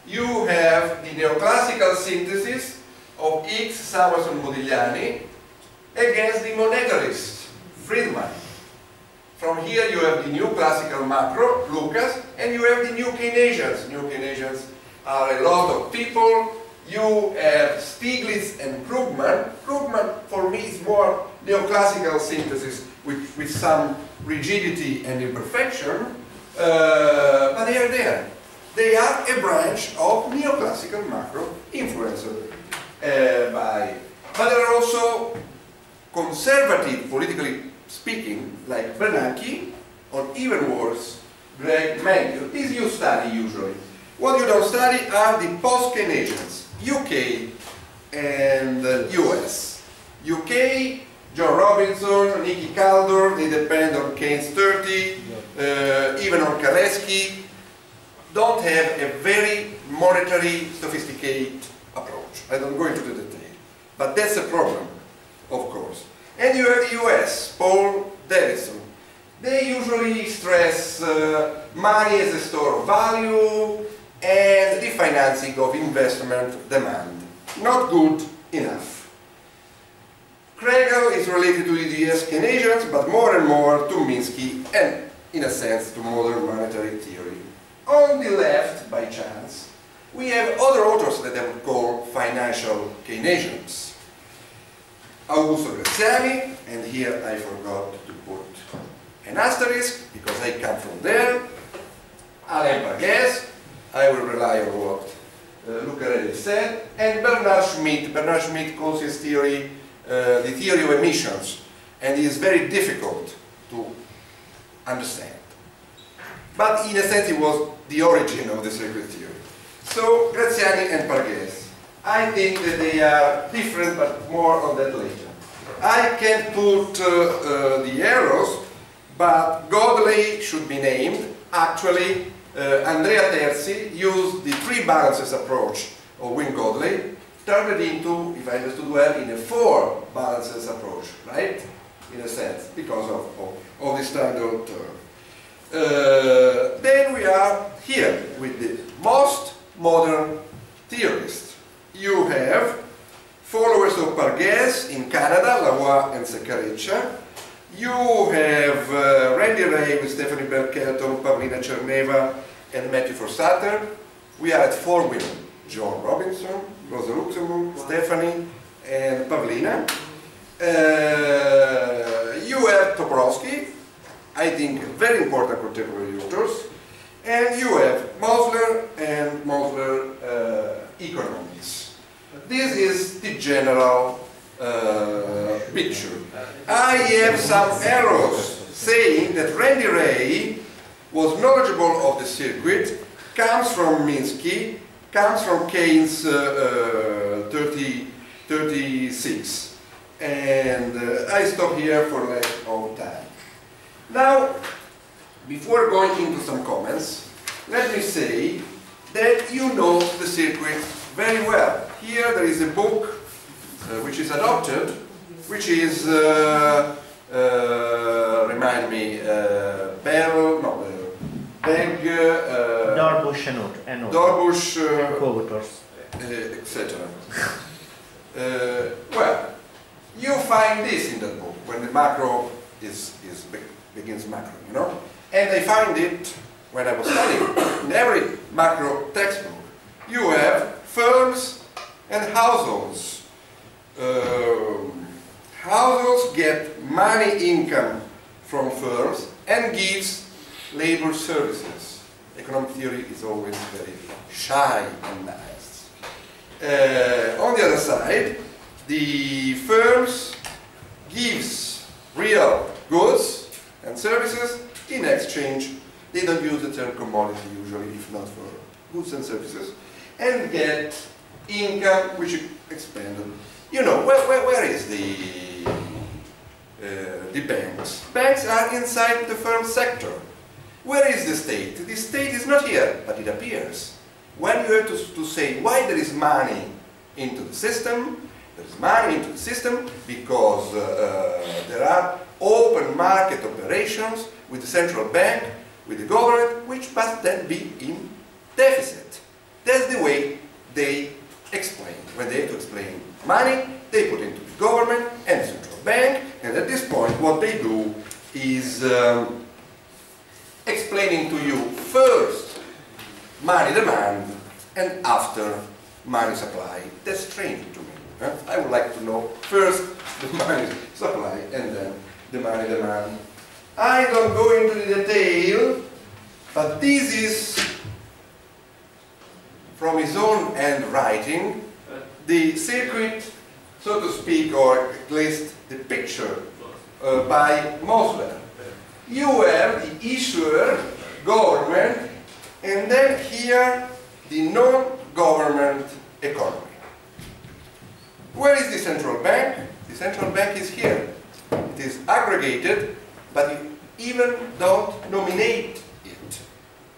You have the neoclassical synthesis of X, Summers and Modigliani against the monetarist, Friedman. From here you have the new classical macro, Lucas, and you have the new Keynesians. New Keynesians are a lot of people. You have Stiglitz and Krugman. Krugman, for me, is more neoclassical synthesis with some rigidity and imperfection, but they are there. They are a branch of neoclassical macro influenced by. But there are also conservative, politically speaking, like Bernanke, or even worse, Greg Mankiw. These you study usually. What you don't study are the post-Keynesians, UK and US. UK, John Robinson, Nicky Kaldor, they depend on Keynes 30, even on Kaleski, don't have a very monetary, sophisticated approach. I don't go into the detail, but that's a problem, of course. And you have the US, Paul Davidson. They usually stress money as a store of value and the financing of investment demand. Not good enough. Kregel is related to EDS Keynesians, but more and more to Minsky and, in a sense, to modern monetary theory. On the left, by chance, we have other authors that I would call financial Keynesians. Augusto Graziani, and here I forgot to put an asterisk because I come from there. Alain Pargues, I will rely on what Lucarelli said, and Bernard Schmidt. Bernard Schmidt calls his theory the theory of emissions, and it is very difficult to understand. But in a sense it was the origin of the circuit theory. So Graziani and Pargues, I think that they are different, but more on that later. I can put the arrows, but Godley should be named. Actually, Andrea Terzi used the three balances approach of Wayne Godley, turned it into, if I understood well, in a four balances approach, right? In a sense, because of the standard term. Then we are here with the most modern theorists. You have followers of Pargues in Canada, Lavoie and Saccareccia. You have Randy Ray with Stephanie Berkelton, Pavlina Cherneva, and Matthew Forsater. We are at four women: John Robinson, Rosa Luxemburg, Stephanie, and Pavlina. You have Toporowski, I think very important contemporary authors, and you have Mosler and Mosler economics. This is the general picture. I have some arrows saying that Randy Ray was knowledgeable of the circuit, comes from Minsky, comes from Keynes 36. And I stop here for lack of time. Now, before going into some comments, let me say that you know the circuit very well. Here there is a book which is adopted, which is, remind me, Darbush and Darbush, co-authors, etc. Well, you find this in that book when the macro begins macro, you know. And I find it when I was studying in every macro textbook. You have firms and households. Households get money income from firms and gives labor services. Economic theory is always very shy and nice. On the other side, the firms gives real goods and services in exchange. They don't use the term commodity usually, if not for goods and services, and get income which is expanded. You know, where is the banks? Banks are inside the firm sector. Where is the state? The state is not here, but it appears. When you have to say why there is money into the system, there is money into the system because there are open market operations with the central bank, with the government, which must then be in deficit. That's the way they explain. When they have to explain money, they put into the government and the central bank, and at this point what they do is explaining to you first money demand and after money supply. That's strange to me. Huh? I would like to know first the money supply and then the money demand. I don't go into the detail, but this is from his own handwriting, the circuit, so to speak, or at least the picture by Mosler. You have the issuer, government, and then here the non-government economy. Where is the central bank? The central bank is here. It is aggregated, but you even don't nominate it.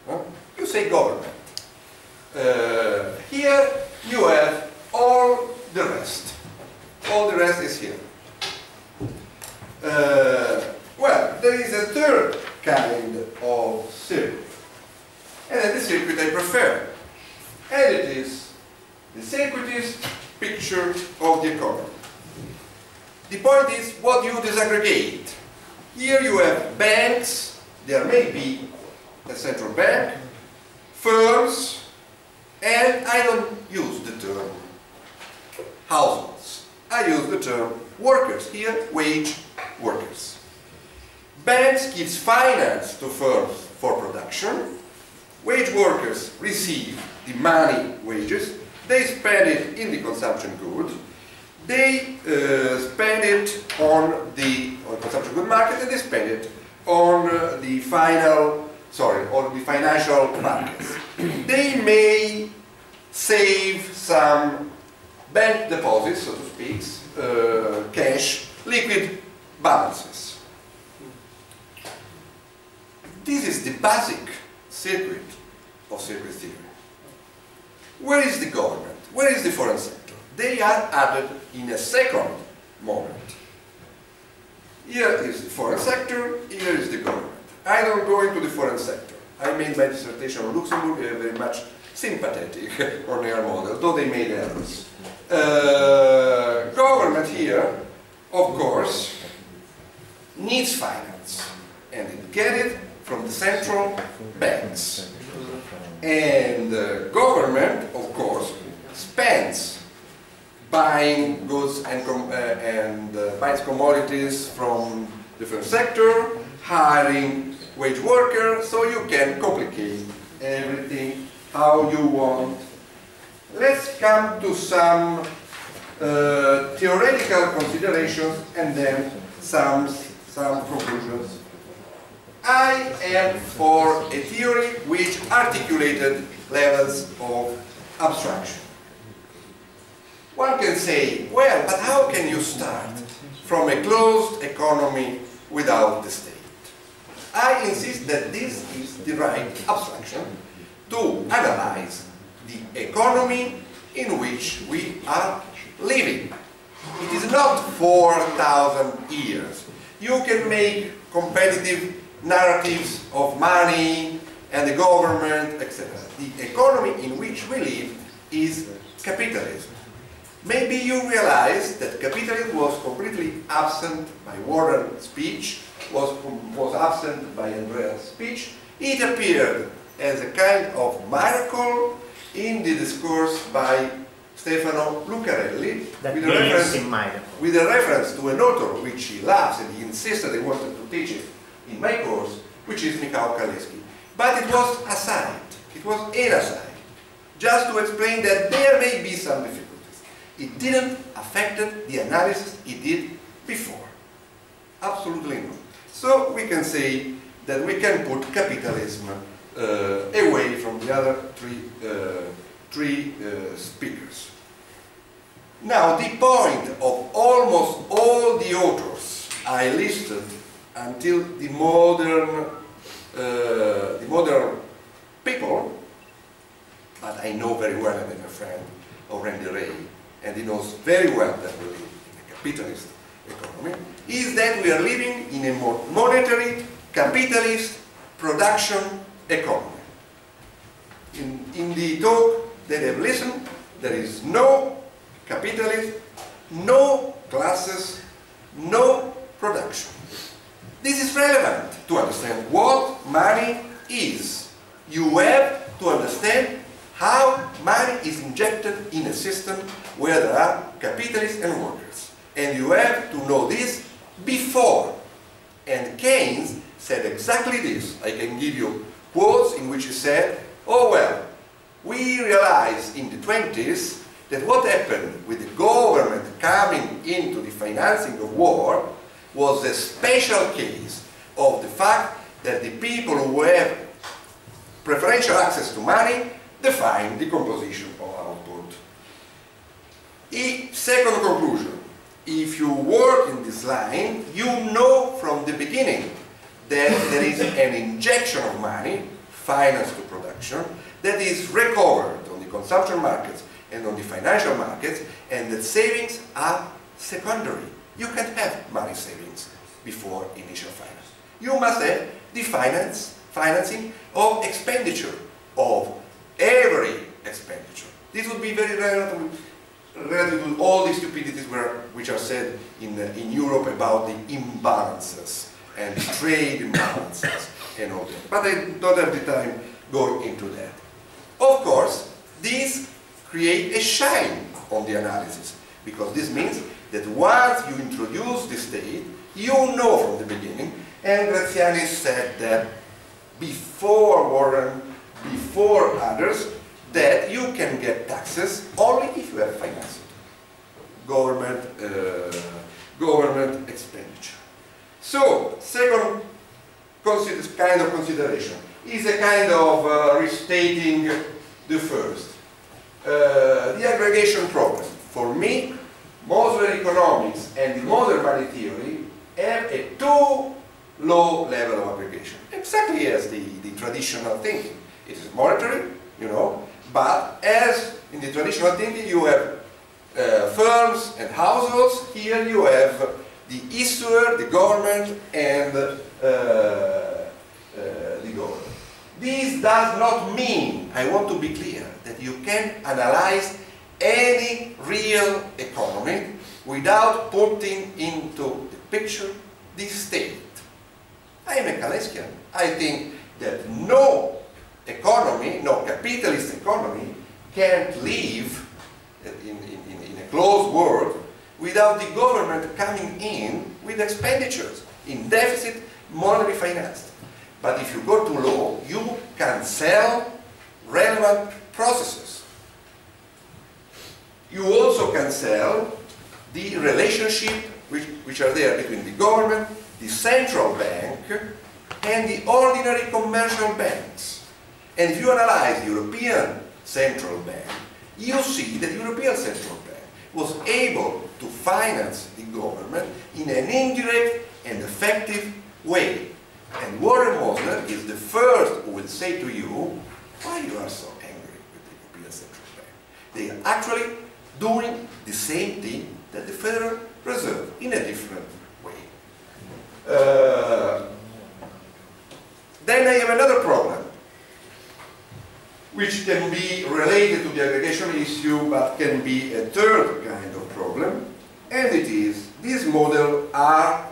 Huh? You say government. Here you have all the rest. All the rest is here. Well, there is a third kind of circuit. And then the circuit I prefer. And it is the circuitist picture of the economy. The point is, what do you disaggregate? Here you have banks, there may be a central bank, firms, and I don't use the term households. I use the term workers, here wage workers. Banks gives finance to firms for production. Wage workers receive the money, wages. They spend it in the consumption goods. They spend it on the consumption good market, and they spend it on the financial markets. They may save some bank deposits, so to speak, cash, liquid balances. This is the basic circuit of circuit theory. Where is the government? Where is the foreign sector? They are added in a second moment. Here is the foreign sector, here is the government. I don't go into the foreign sector. I made my dissertation on Luxembourg, they are very much sympathetic on their model, though they made errors. Government here, of course, needs finance, and it gets it from the central banks. And government, of course, spends buying goods and buys commodities from different sector, hiring wage workers, so you can complicate everything how you want. Let's come to some theoretical considerations and then some conclusions. I am for a theory which articulated levels of abstraction. One can say, well, but how can you start from a closed economy without the state? I insist that this is the right abstraction to analyze the economy in which we are living. It is not 4,000 years. You can make competitive narratives of money and the government, etc. The economy in which we live is capitalism. Maybe you realize that capitalism was completely absent by Warren's speech, was absent by Andrea's speech. It appeared as a kind of miracle in the discourse by Stefano Lucarelli, with a reference to an author which he loves and he insisted he wanted to teach it in my course, which is Michał Kaleski. But it was aside, it was an aside, just to explain that there may be some difficulties. It didn't affect the analysis it did before. Absolutely not. So we can say that we can put capitalism away from the other three speakers. Now, the point of almost all the authors I listed until the modern people, but I know very well that I'm a friend of Randy Ray, and he knows very well that we live in a capitalist economy, is that we are living in a more monetary, capitalist, production economy. In the talk that I've listened, there is no capitalism, no classes, no production. This is relevant to understand what money is. You have to understand how money is injected in a system where there are capitalists and workers. And you have to know this before. And Keynes said exactly this. I can give you quotes in which he said, oh well, we realized in the 20s that what happened with the government coming into the financing of war was a special case of the fact that the people who have preferential access to money define the composition of output. Second conclusion, if you work in this line, you know from the beginning that there is an injection of money, finance to production, that is recovered on the consumption markets and on the financial markets, and that savings are secondary. You can't have money savings before initial finance. You must have the financing of expenditure, of every expenditure. This would be very relative to all the stupidities which are said in Europe about the imbalances and the trade imbalances and all that. But I don't have the time going into that. Of course, these create a shine on the analysis, because this means that once you introduce the state, you know from the beginning, and Graziani said that before Warren, before others, that you can get taxes only if you have financed government expenditure. So, second kind of consideration is a kind of restating the first. The aggregation problem. For me, Mosler economics and the modern money theory have a too low level of aggregation, exactly as the traditional thinking. It is monetary, you know, but as in the traditional thinking you have firms and households, here you have the issuer, the government, and the government. This does not mean, I want to be clear, that you can analyze any real economy without putting into the picture the state. I am a Kaleskian. I think that no economy, no capitalist economy, can't live in a closed world without the government coming in with expenditures, in deficit, monetary financed. But if you go too low, you can sell relevant processes. You also can sell the relationship which are there between the government, the central bank, and the ordinary commercial banks. And if you analyze the European Central Bank, you see that the European Central Bank was able to finance the government in an indirect and effective way. And Warren Mosler is the first who will say to you, why you are so angry with the European Central Bank? They are actually doing the same thing that the Federal Reserve in a different way. Then I have another problem, which can be related to the aggregation issue, but can be a third kind of problem, and it is, these models are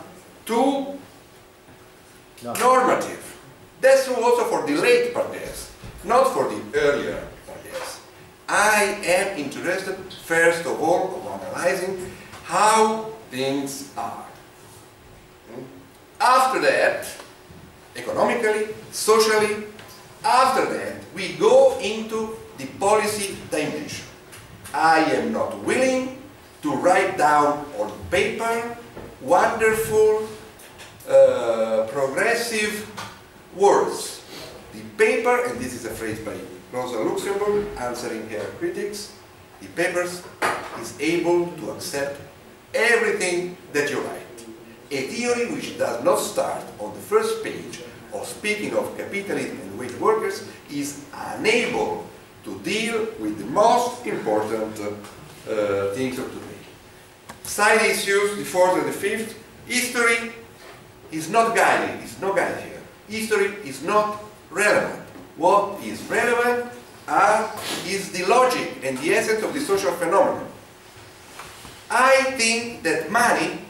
too normative. That's true also for the late parties, not for the earlier parties. I am interested, first of all, in analyzing how things are. After that, economically, socially, after that, we go into the policy dimension. I am not willing to write down on paper wonderful, progressive words. The paper, and this is a phrase by Rosa Luxemburg, answering her critics, the paper is able to accept everything that you write. A theory which does not start on the first page of speaking of capitalism and wage workers is unable to deal with the most important things of today. Side issues, the fourth and the fifth. History is not guided, it's no guide here. History is not relevant. What is relevant is the logic and the essence of the social phenomenon. I think that money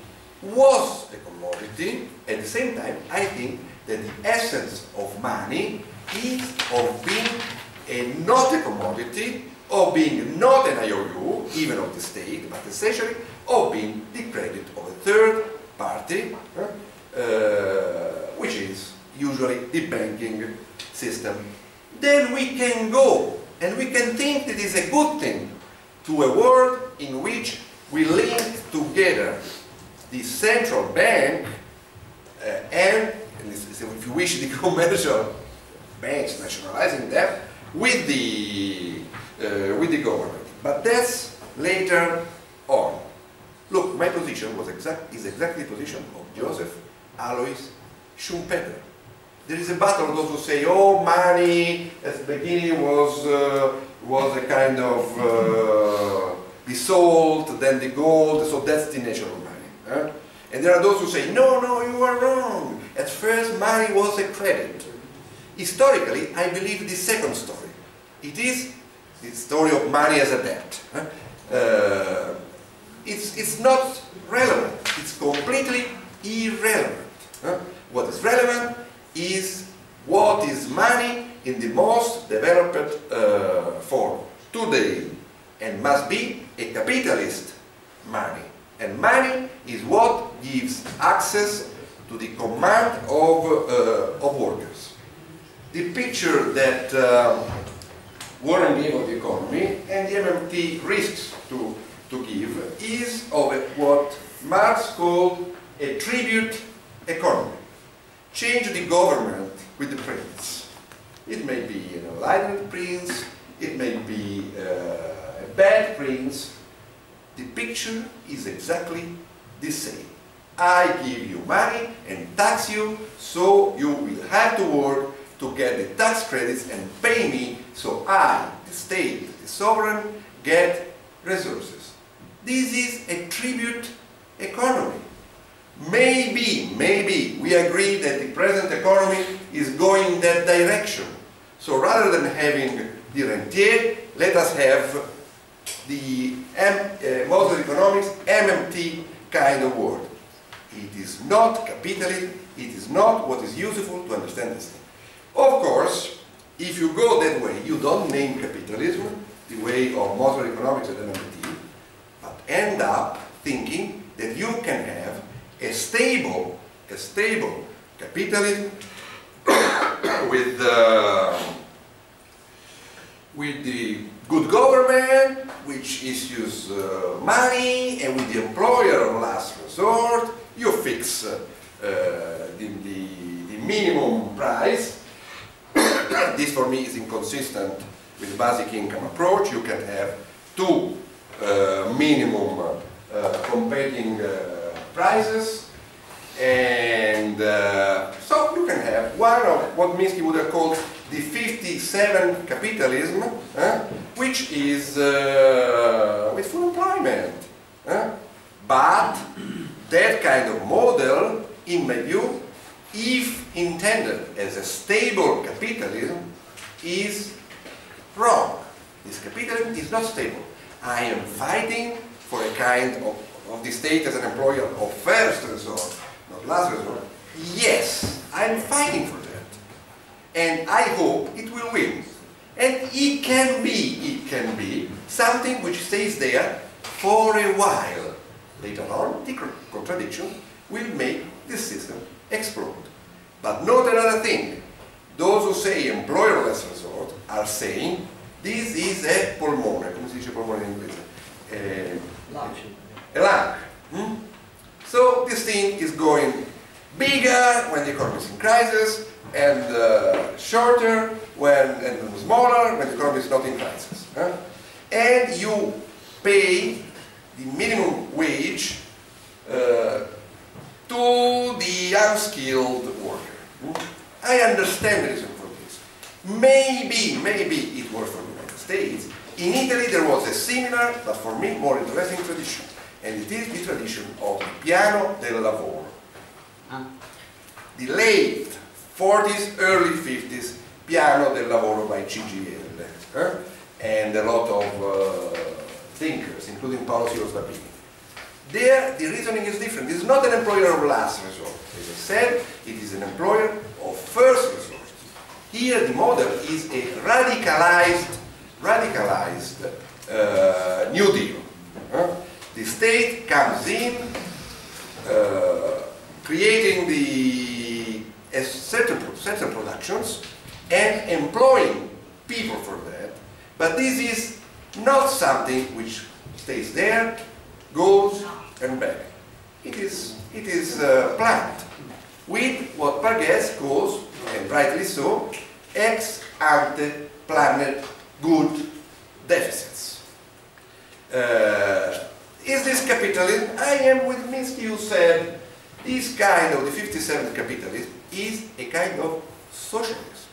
was a commodity. At the same time, I think that the essence of money is of being not a commodity, of being not an IOU, even of the state, but essentially of being the credit of a third party, which is usually the banking system. Then we can go and we can think that it's a good thing to a world in which we link together the central bank and if you wish, the commercial banks, nationalizing them with the government. But that's later on. Look, my position is exactly the position of Joseph Alois Schumpeter. There is a battle of those who say, oh, money at the beginning was a kind of the salt, then the gold, so that's the nature of money. And there are those who say, no, no, you are wrong. At first, money was a credit. Historically, I believe the second story. It is the story of money as a debt. It's not relevant. It's completely irrelevant. What is relevant is what is money in the most developed form today, and must be a capitalist money. And money is what gives access to the command of workers. The picture that Warren gave of the economy and the MMT risks to give is of what Marx called a tribute economy. Change the government with the prince. It may be an enlightened prince, it may be a bad prince. The picture is exactly the same. I give you money and tax you, so you will have to work to get the tax credits and pay me, so I, the state, the sovereign, get resources. This is a tribute economy. Maybe we agree that the present economy is going in that direction. So rather than having the rentier, let us have the Mosler economics MMT kind of word. It is not capitalism, it is not what is useful to understand this thing. Of course, if you go that way, you don't name capitalism the way of Mosler economics at MMT, but end up thinking that you can have a stable capitalism with the good government, which issues money, and with the employer of last resort, you fix the minimum price. This for me is inconsistent with the basic income approach. You can have two minimum competing prices, and so you can have one of what Minsky would have called the 57 capitalism, which is with full employment. But that kind of model, in my view, if intended as a stable capitalism, is wrong. This capitalism is not stable. I am fighting for a kind of the state as an employer of first resort, not last resort. Yes, I'm fighting for that. And I hope it will win. And it can be something which stays there for a while. Later on, the contradiction will make the system explode. But note another thing. Those who say employer of last resort are saying this is a polmone. Come si dice polmone in inglese? A lung. So this thing is going bigger when the economy is in crisis, and shorter and smaller when the economy is not in crisis. And you pay the minimum wage to the unskilled worker. I understand the reason for this. Maybe it works for the United States. In Italy there was a similar, but for me more interesting tradition. and it is the tradition of the piano del lavoro. The late 40s, early 50s, piano del lavoro by CGL, and a lot of thinkers, including Paolo Sirosbabini. There, the reasoning is different. It's not an employer of last resort. As I said, it is an employer of first resort. Here, the model is a radicalized New Deal. The state comes in, creating certain productions and employing people for that. But this is not something which stays there, goes and back. It is planned with what Parges calls, and rightly so, ex ante planned good deficits. Is this capitalism? I am with Minsky, who said this kind of the 57th capitalism is a kind of socialism.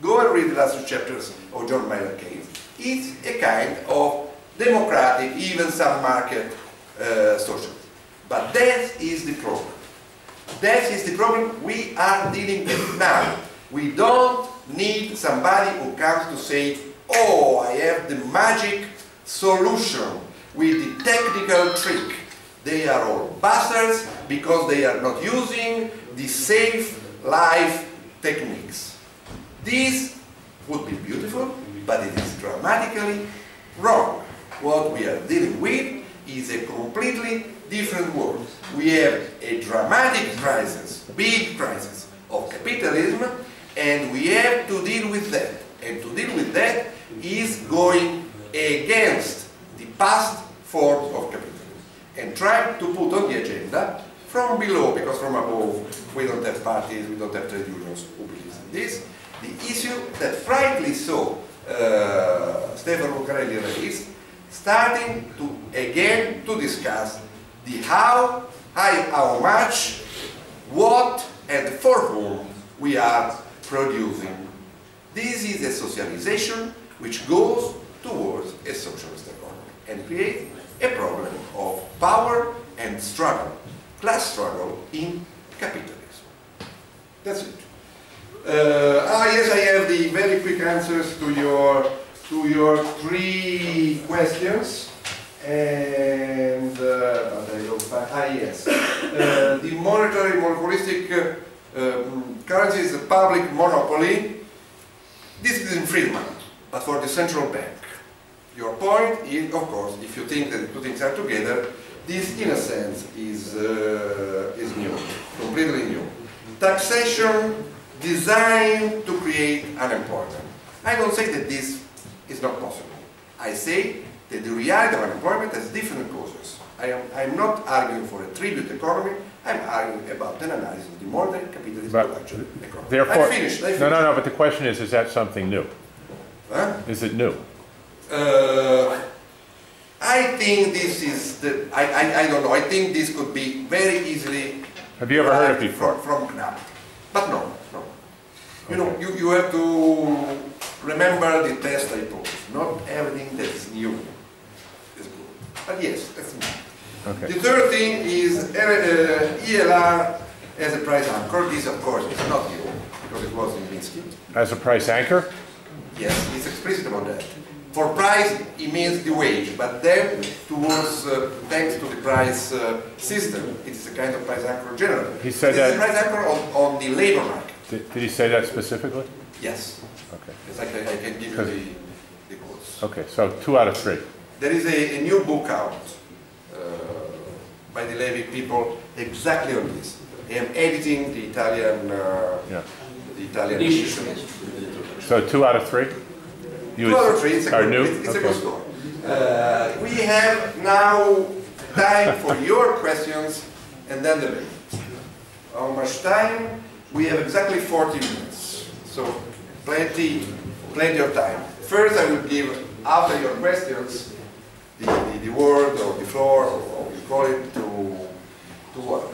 Go and read the last two chapters of John Maynard Keynes. It's a kind of democratic, even some market socialism. But that is the problem. That is the problem we are dealing with now. We don't need somebody who comes to say, oh, I have the magic solution with the technical trick. They are all bastards because they are not using the safe life techniques. This would be beautiful, but it is dramatically wrong. What we are dealing with is a completely different world. We have a dramatic crisis, big crisis of capitalism, and we have to deal with that. And to deal with that is going against the past forms of capitalism and trying to put on the agenda from below, because from above we don't have parties, we don't have trade unions who believe in this, the issue that rightly so Stefano Lucarelli raised, starting to again to discuss the how much, what and for whom we are producing. This is a socialization which goes towards a socialist economy and creates a problem of power and struggle, class struggle in capitalism. That's it. Yes, I have the very quick answers to your three questions. And but I don't find, yes. The monetary monopolistic currency is a public monopoly. This is in Friedman, but for the central bank. Your point is, of course, if you think that the two things are together, this, in a sense, is new, completely new. Taxation designed to create unemployment. I don't say that this is not possible. I say that the reality of unemployment has different causes. I'm not arguing for a tribute economy. I'm arguing about an analysis of the modern capitalist production economy. Therefore, I finished. No, but the question is that something new? Huh? Is it new? I think this is the, I don't know, I think this could be very easily. Have you ever heard it before? From Knapp. But no. You know, you have to remember the test I posed. Not everything that is new is good. But yes, that's new. Okay. The third thing is ELR as a price anchor. This, of course, is not new, because it was in Minsky. As a price anchor? Yes, it's explicit about that. For price, it means the wage, but then towards, thanks to the price system, it is a kind of price anchor generally. He said that. It's a price anchor on the labor market. Did he say that specifically? Yes. Okay. It's like I can give you the quotes. Okay, so 2 out of 3. There is a new book out by the Levi people exactly on this. I am editing the Italian edition. So 2 out of 3? 2 out of 3, it's a good story. We have now time for your questions and then the debate. How much time? We have exactly 40 minutes, so plenty of time. First, I will give, after your questions, the word or the floor, or you call it, to what?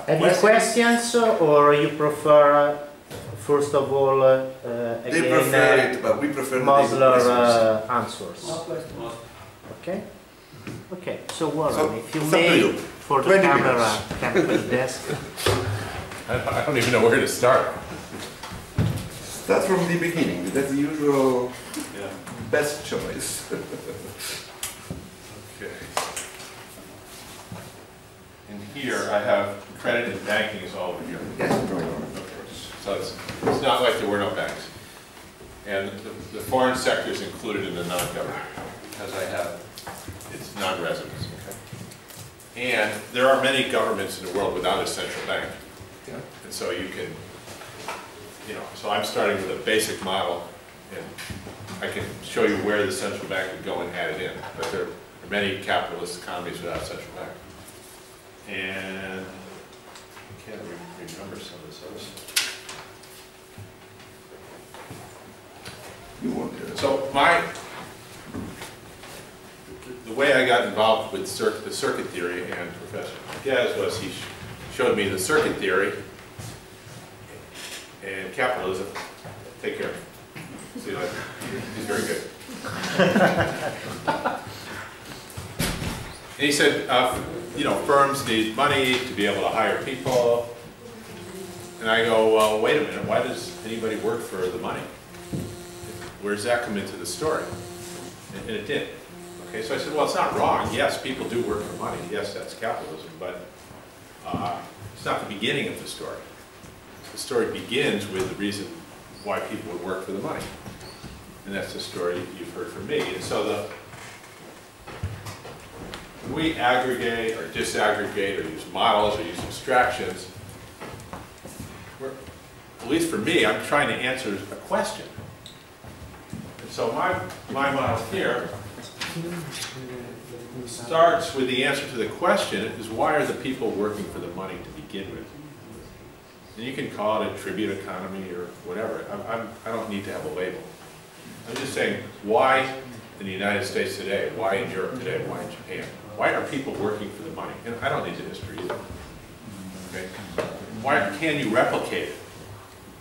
Any questions, or you prefer, first of all, they prefer it, but we prefer Mosler answers? Okay. Okay, so Warren, So, if you it's up to may, you. for the 20 camera, minutes. come to the desk. I don't even know where to start. Start from the beginning. That's the usual Yeah. best choice. Okay. And here I have credit and banking is all over here. Yes, no, no. Okay. So it's not like there were no banks. And the foreign sector is included in the non-government because it's non-residents. Okay. And there are many governments in the world without a central bank. Yeah. And so you can, so I'm starting with a basic model, and I can show you where the central bank would go and add it in. But there are many capitalist economies without a central bank. And I can't remember some of this other stuff. You want to. So the way I got involved with the circuit theory and Professor Gaz was he showed me the circuit theory and capitalism. Take care. See you later. He's very good. And he said, firms need money to be able to hire people. And I go, well, wait a minute. Why does anybody work for the money? Where does that come into the story? And it did. Okay, so I said, well, it's not wrong. Yes, people do work for money. Yes, that's capitalism, but it's not the beginning of the story. The story begins with the reason why people would work for the money. And that's the story you've heard from me. And so when we aggregate or disaggregate or use models or use abstractions, at least for me, I'm trying to answer a question. And so my model here starts with the answer to the question is why are the people working for the money to begin with? And you can call it a tribute economy or whatever. I don't need to have a label. I'm just saying why in the United States today, why in Europe today, why in Japan? Why are people working for the money? And I don't need the history either. Okay? Why can you replicate it?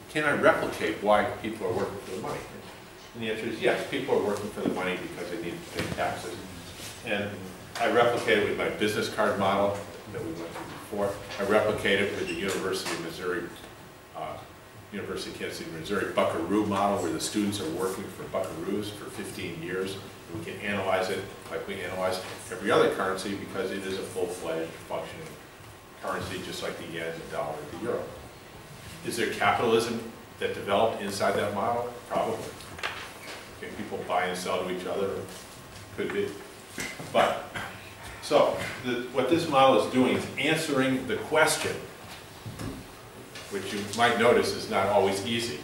Can I replicate why people are working for the money? And the answer is yes, people are working for the money because they need to pay taxes. And I replicate it with my business card model that we went through before. I replicate it with the University of Missouri, University of Kansas City, Missouri Buckaroo model where the students are working for buckaroos for 15 years. And we can analyze it like we analyze every other currency because it is a full-fledged functioning currency just like the yen, the dollar, the euro. Is there capitalism that developed inside that model? Probably. Can people buy and sell to each other? Could be. But, so, what this model is doing is answering the question, which you might notice is not always easy.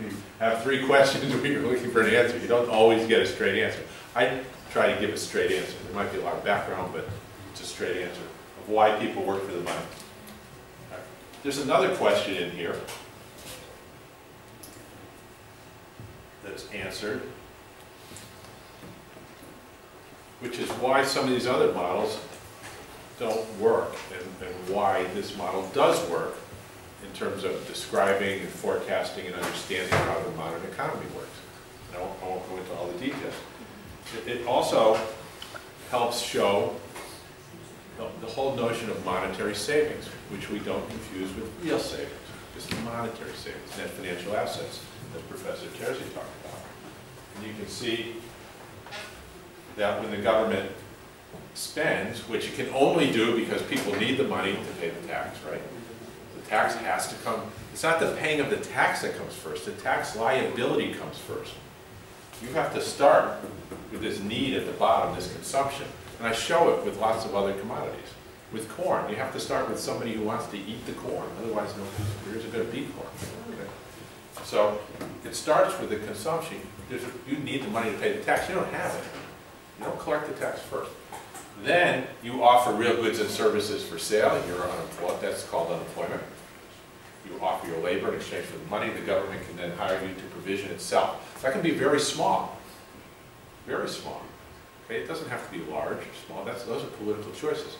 You have three questions where you're looking for an answer. You don't always get a straight answer. I try to give a straight answer. There might be a lot of background, but it's a straight answer of why people work for the money. There's another question in here that's answered, which is why some of these other models don't work and why this model does work in terms of describing and forecasting and understanding how the modern economy works. And I won't go into all the details. It also helps show the whole notion of monetary savings, which we don't confuse with real savings, just monetary savings, net financial assets, as Professor Terzi talked about. And you can see that when the government spends, which it can only do because people need the money to pay the tax, right? The tax has to come. It's not the paying of the tax that comes first. The tax liability comes first. You have to start with this need at the bottom, this consumption. And I show it with lots of other commodities. With corn, you have to start with somebody who wants to eat the corn. Otherwise, there isn't going to be corn. Okay? So it starts with the consumption. You need the money to pay the tax. You don't have it. You don't collect the tax first. Then you offer real goods and services for sale. You're unemployed. That's called unemployment. You offer your labor in exchange for the money. The government can then hire you to provision itself. That can be very small. Very small. Okay? It doesn't have to be large or small. Those are political choices.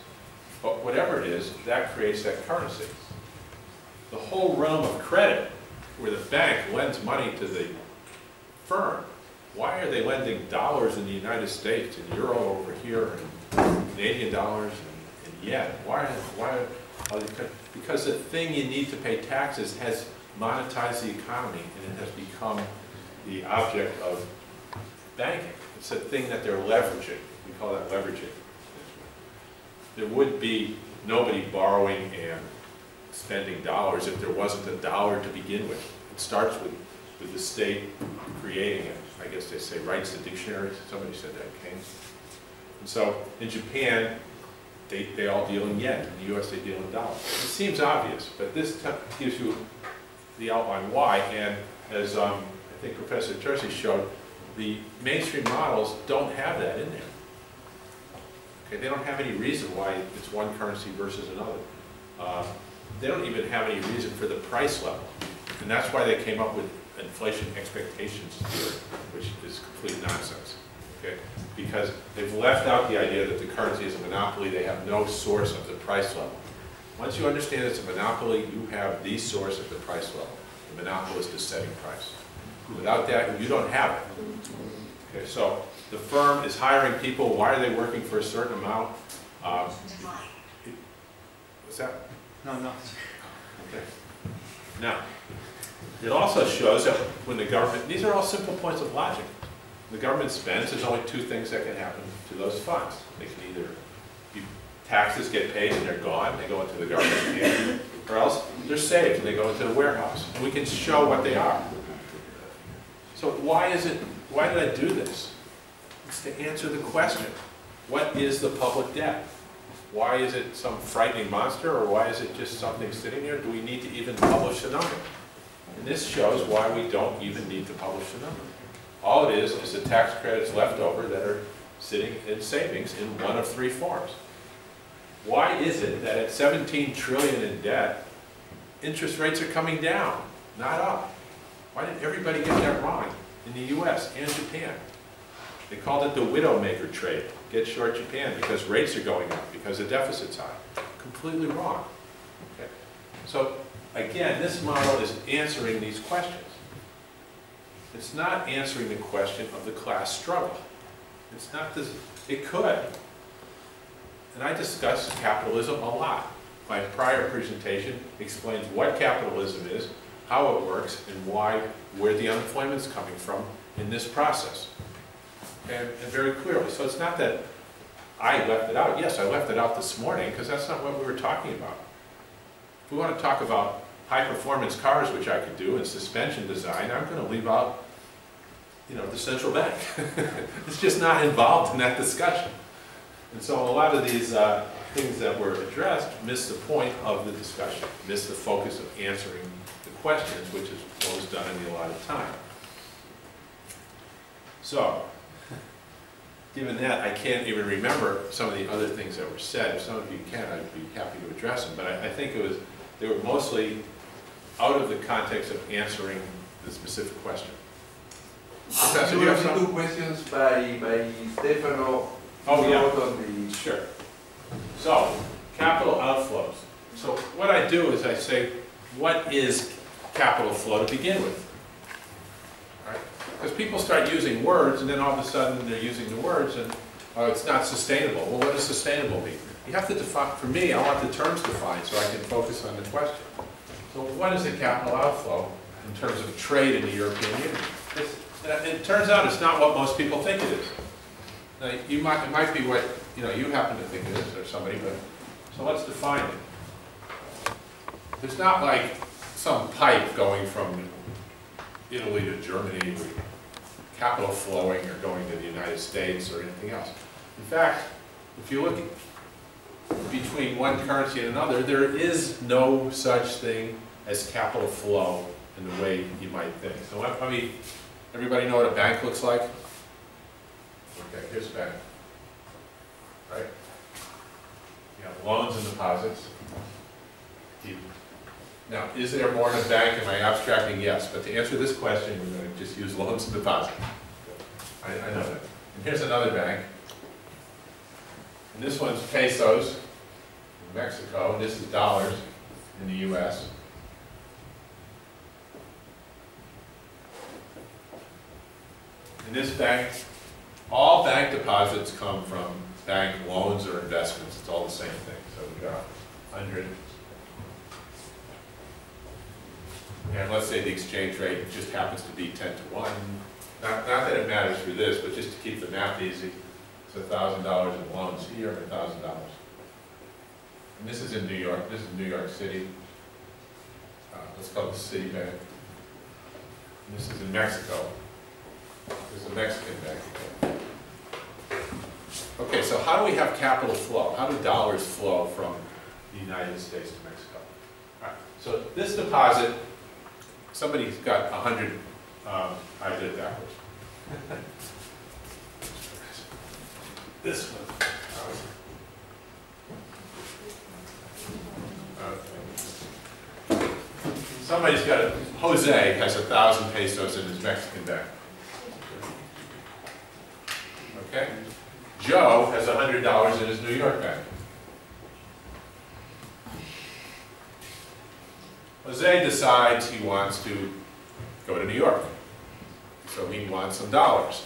But whatever it is, that creates that currency. The whole realm of credit, where the bank lends money to the firm, why are they lending dollars in the United States and euro over here and Canadian dollars and yen? Why? Because the thing you need to pay taxes has monetized the economy and it has become the object of banking. It's a thing that they're leveraging. We call that leveraging. There would be nobody borrowing and spending dollars if there wasn't a dollar to begin with. It starts with the state creating it. I guess they say writes the dictionary. Somebody said that, Keynes. And so in Japan, they all deal in yen. In the US, they deal in dollars. It seems obvious, but this gives you the outline why. And as I think Professor Terzi showed, the mainstream models don't have that in there. Okay, they don't have any reason why it's one currency versus another. They don't even have any reason for the price level. And that's why they came up with inflation expectations theory, which is complete nonsense. Okay? Because they've left out the idea that the currency is a monopoly. They have no source of the price level. Once you understand it's a monopoly, you have the source of the price level. The monopolist is setting price. Without that, you don't have it. Okay, so the firm is hiring people. Why are they working for a certain amount? What's that? No. Okay. Now, it also shows that when the government, these are all simple points of logic. The government spends, there's only two things that can happen to those funds. They can either, taxes get paid and they're gone, they go into the government account, or else they're saved and they go into the warehouse. And we can show what they are. So why did I do this? It's to answer the question, what is the public debt? Why is it some frightening monster, or why is it just something sitting there? Do we need to even publish a number? And this shows why we don't even need to publish a number. All it is the tax credits left over that are sitting in savings in one of three forms. Why is it that at 17 trillion in debt, interest rates are coming down, not up? Why did everybody get that wrong in the US and Japan? They called it the widowmaker trade. Get short Japan because rates are going up, because the deficit's high. Completely wrong. Okay? So again, this model is answering these questions. It's not answering the question of the class struggle. It's not this, it could. And I discuss capitalism a lot. My prior presentation explains what capitalism is, how it works, and where the unemployment is coming from in this process. And very clearly. So it's not that I left it out. Yes, I left it out this morning because that's not what we were talking about. If we want to talk about high-performance cars, which I could do, and suspension design, I'm going to leave out, the central bank. It's just not involved in that discussion. And so a lot of these things that were addressed miss the point of the discussion, miss the focus of answering the questions, which is what was done in the allotted time. So, given that, I can't even remember some of the other things that were said. If some of you can, I'd be happy to address them. But I think they were mostly out of the context of answering the specific question. Professor, do you have some? Two questions by Stefano. Oh, yeah. Sure. So, capital outflows. So what I do is I say, what is capital flow to begin with? Because people start using words, and then all of a sudden they're using the words, and it's not sustainable. Well, what does sustainable mean? You have to define, for me, I want the terms defined so I can focus on the question. So what is a capital outflow in terms of trade in the European Union? It turns out it's not what most people think it is. Now, it might be what you happen to think it is, or somebody, but so let's define it. There's not like some pipe going from Italy to Germany, capital flowing or going to the United States or anything else. In fact, if you look between one currency and another, there is no such thing as capital flow in the way you might think. So everybody know what a bank looks like? Okay, here's a bank, right? You have loans and deposits. Now, is there more in a bank? Am I abstracting? Yes. But to answer this question, we're going to just use loans and deposits. I know that. And here's another bank. And this one's pesos in Mexico. And this is dollars in the U.S. In this bank, all bank deposits come from bank loans or investments. It's all the same thing. So we've got 100. And let's say the exchange rate just happens to be 10 to 1. Not that it matters for this, but just to keep the math easy. It's $1,000 in loans here, $1,000. And this is in New York. This is New York City. Let's call it the Citibank. And this is in Mexico. This is a Mexican bank. Okay, so how do we have capital flow? How do dollars flow from the United States to Mexico? All right, so this deposit, somebody's got 100, I did it backwards. This one. Okay. Somebody's got, Jose has 1,000 pesos in his Mexican bank. Okay? Joe has $100 in his New York bank. Jose decides he wants to go to New York. So he wants some dollars.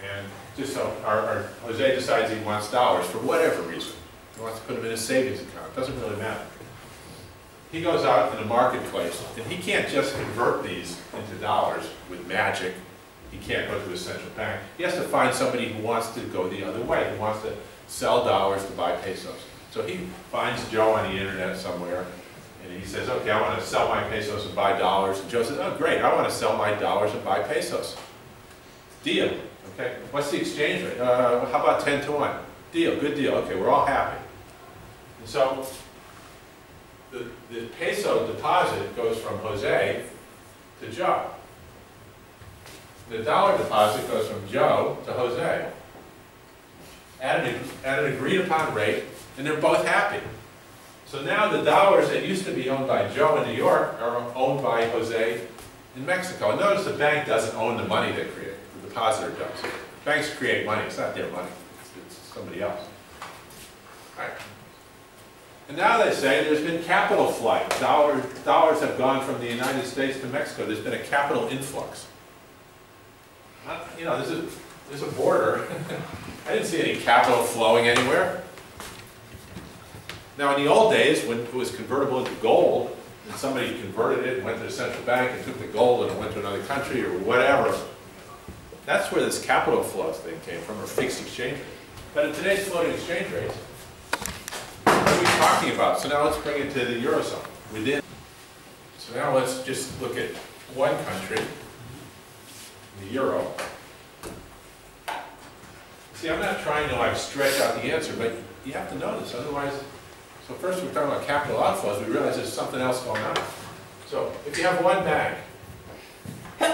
And just so our Jose decides he wants dollars for whatever reason. He wants to put them in his savings account. It doesn't really matter. He goes out in the marketplace, and he can't just convert these into dollars with magic. He can't go to his central bank. He has to find somebody who wants to go the other way, who wants to sell dollars to buy pesos. So he finds Joe on the internet somewhere, and he says, okay, I want to sell my pesos and buy dollars. And Joe says, oh, great, I want to sell my dollars and buy pesos. Deal. Okay, what's the exchange rate? How about 10 to 1? Deal, good deal. Okay, we're all happy. And so the peso deposit goes from Jose to Joe. The dollar deposit goes from Joe to Jose at an agreed upon rate, and they're both happy. So now the dollars that used to be owned by Joe in New York are owned by Jose in Mexico. And notice the bank doesn't own the money they create. The depositor does. Banks create money. It's not their money. It's somebody else. All right. And now they say there's been capital flight. Dollars have gone from the United States to Mexico. There's been a capital influx. You know, there's a border. I didn't see any capital flowing anywhere. Now, in the old days, when it was convertible into gold, and somebody converted it and went to the central bank and took the gold and it went to another country or whatever, that's where this capital flows thing came from, or fixed exchange rate. But in today's floating exchange rates, what are we talking about? So now let's bring it to the Eurozone. Within. So now let's just look at one country, the euro. See, I'm not trying to like stretch out the answer, but you have to know this, otherwise. So first we're talking about capital outflows, we realize there's something else going on. So if you have one bank, and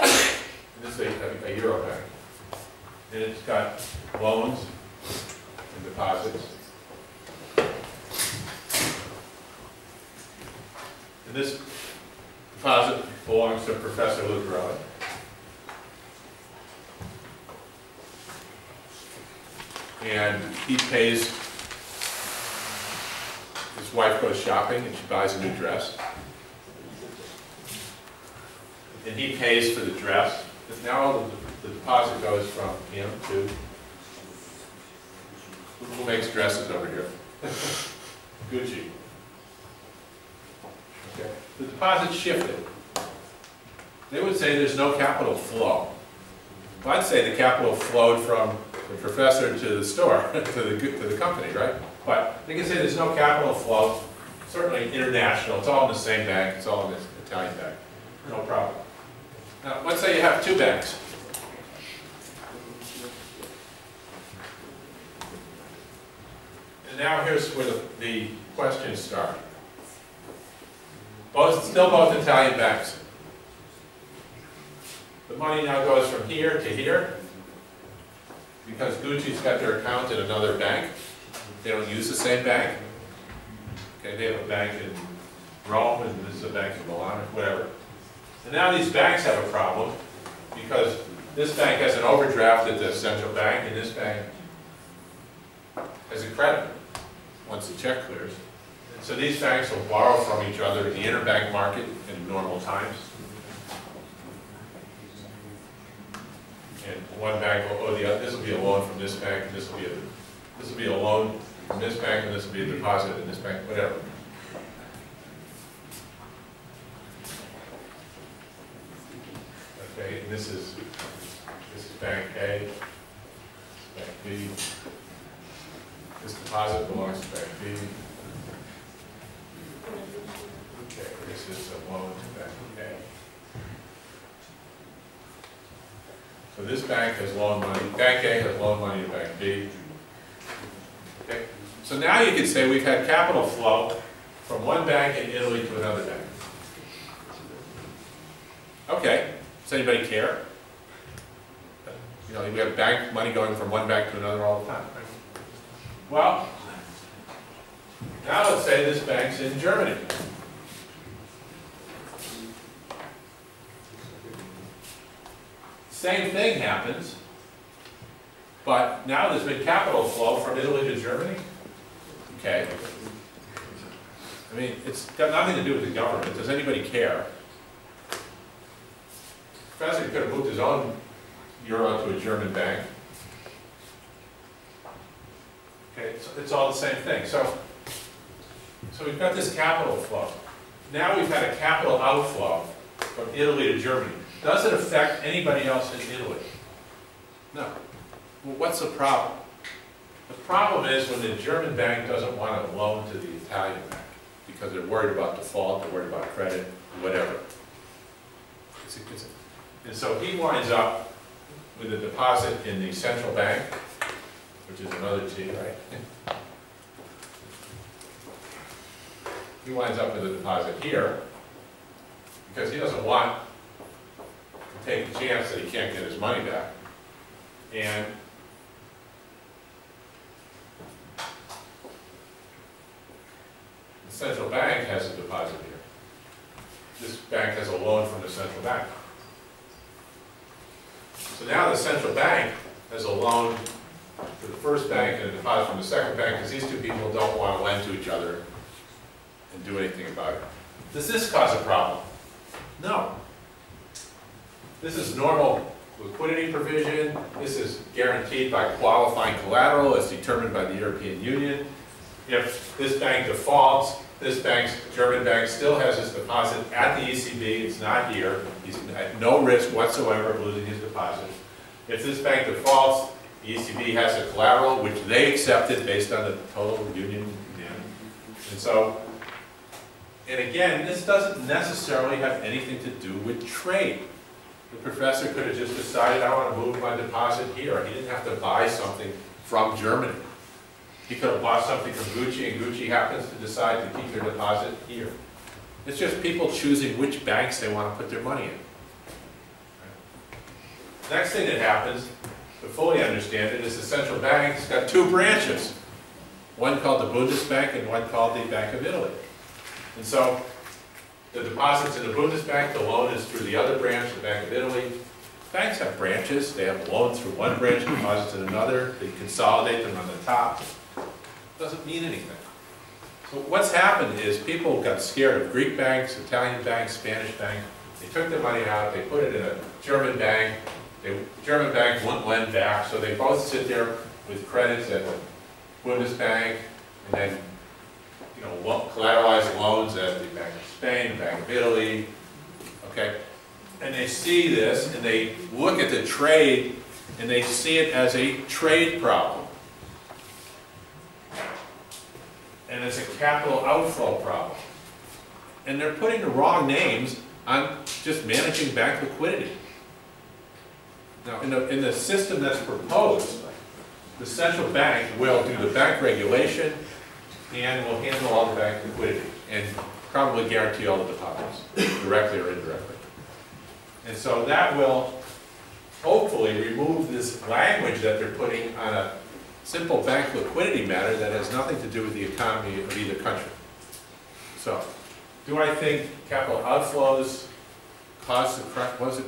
this is a euro bank, and it's got loans and deposits, and this deposit belongs to Professor Lucarelli. And he pays, his wife goes shopping and she buys a new dress. And he pays for the dress. Now the deposit goes from him to, who makes dresses over here? Gucci. Okay. The deposit shifted. They would say there's no capital flow. Well, I'd say the capital flowed from the professor to the store, to the company, right? But they can say there's no capital flow, certainly international, it's all in the same bank, it's all in this Italian bank, no problem. Now, let's say you have two banks. And now here's where the questions start. Still both Italian banks. The money now goes from here to here, because Gucci's got their account in another bank. They don't use the same bank. Okay, they have a bank in Rome, and this is a bank in Milan, or whatever. And now these banks have a problem, because this bank has an overdraft at the central bank, and this bank has a credit once the check clears. And so these banks will borrow from each other in the interbank market in normal times. And one bank will owe the other. This will be a loan from this bank, and this will be a loan from this bank, and this will be a deposit in this bank, whatever. Okay, and this is bank A, bank B. This deposit belongs to bank B. Okay, this is a loan to bank A. So this bank has loaned money, bank A has loaned money to bank B. Okay, so now you can say we've had capital flow from one bank in Italy to another bank. Okay, does anybody care? You know, we have bank money going from one bank to another all the time. Well, now let's say this bank's in Germany. Same thing happens, but now there's been capital flow from Italy to Germany. Okay. I mean, it's got nothing to do with the government. Does anybody care? The president could have moved his own euro to a German bank. Okay, so it's all the same thing. So we've got this capital flow. Now we've had a capital outflow from Italy to Germany. Does it affect anybody else in Italy? No. Well, what's the problem? The problem is when the German bank doesn't want to loan to the Italian bank because they're worried about default, they're worried about credit, whatever. And so he winds up with a deposit in the central bank, which is another T, right? He winds up with a deposit here because he doesn't want to take the chance that he can't get his money back. And the central bank has a deposit here. This bank has a loan from the central bank. So now the central bank has a loan to the first bank and a deposit from the second bank because these two people don't want to lend to each other and do anything about it. Does this cause a problem? No. This is normal liquidity provision. This is guaranteed by qualifying collateral as determined by the European Union. If this bank defaults, this bank's German bank still has his deposit at the ECB. It's not here. He's at no risk whatsoever of losing his deposit. If this bank defaults, the ECB has a collateral which they accepted based on the total union demand. And so, and again, this doesn't necessarily have anything to do with trade. The professor could have just decided, I want to move my deposit here. He didn't have to buy something from Germany. He could have bought something from Gucci, and Gucci happens to decide to keep their deposit here. It's just people choosing which banks they want to put their money in. Next thing that happens, to fully understand it, is the central bank's got two branches. One called the Bundesbank and one called the Bank of Italy. And so the deposits in the Bundesbank, the loan is through the other branch, the Bank of Italy. Banks have branches. They have loans through one branch, deposits in another. They consolidate them on the top. Doesn't mean anything. So what's happened is people got scared of Greek banks, Italian banks, Spanish banks. They took their money out, they put it in a German bank. The German bank wouldn't lend back, so they both sit there with credits at the Bundesbank, and then collateralized loans at the Bank of Spain, Bank of Italy. Okay, and they see this, and they look at the trade, and they see it as a trade problem. And it's a capital outflow problem. And they're putting the wrong names on just managing bank liquidity. Now, in the system that's proposed, the central bank will do the bank regulation and will handle all the bank liquidity and probably guarantee all the deposits, directly or indirectly. And so that will hopefully remove this language that they're putting on a simple bank liquidity matter that has nothing to do with the economy of either country. So, do I think capital outflows caused the crash? What's the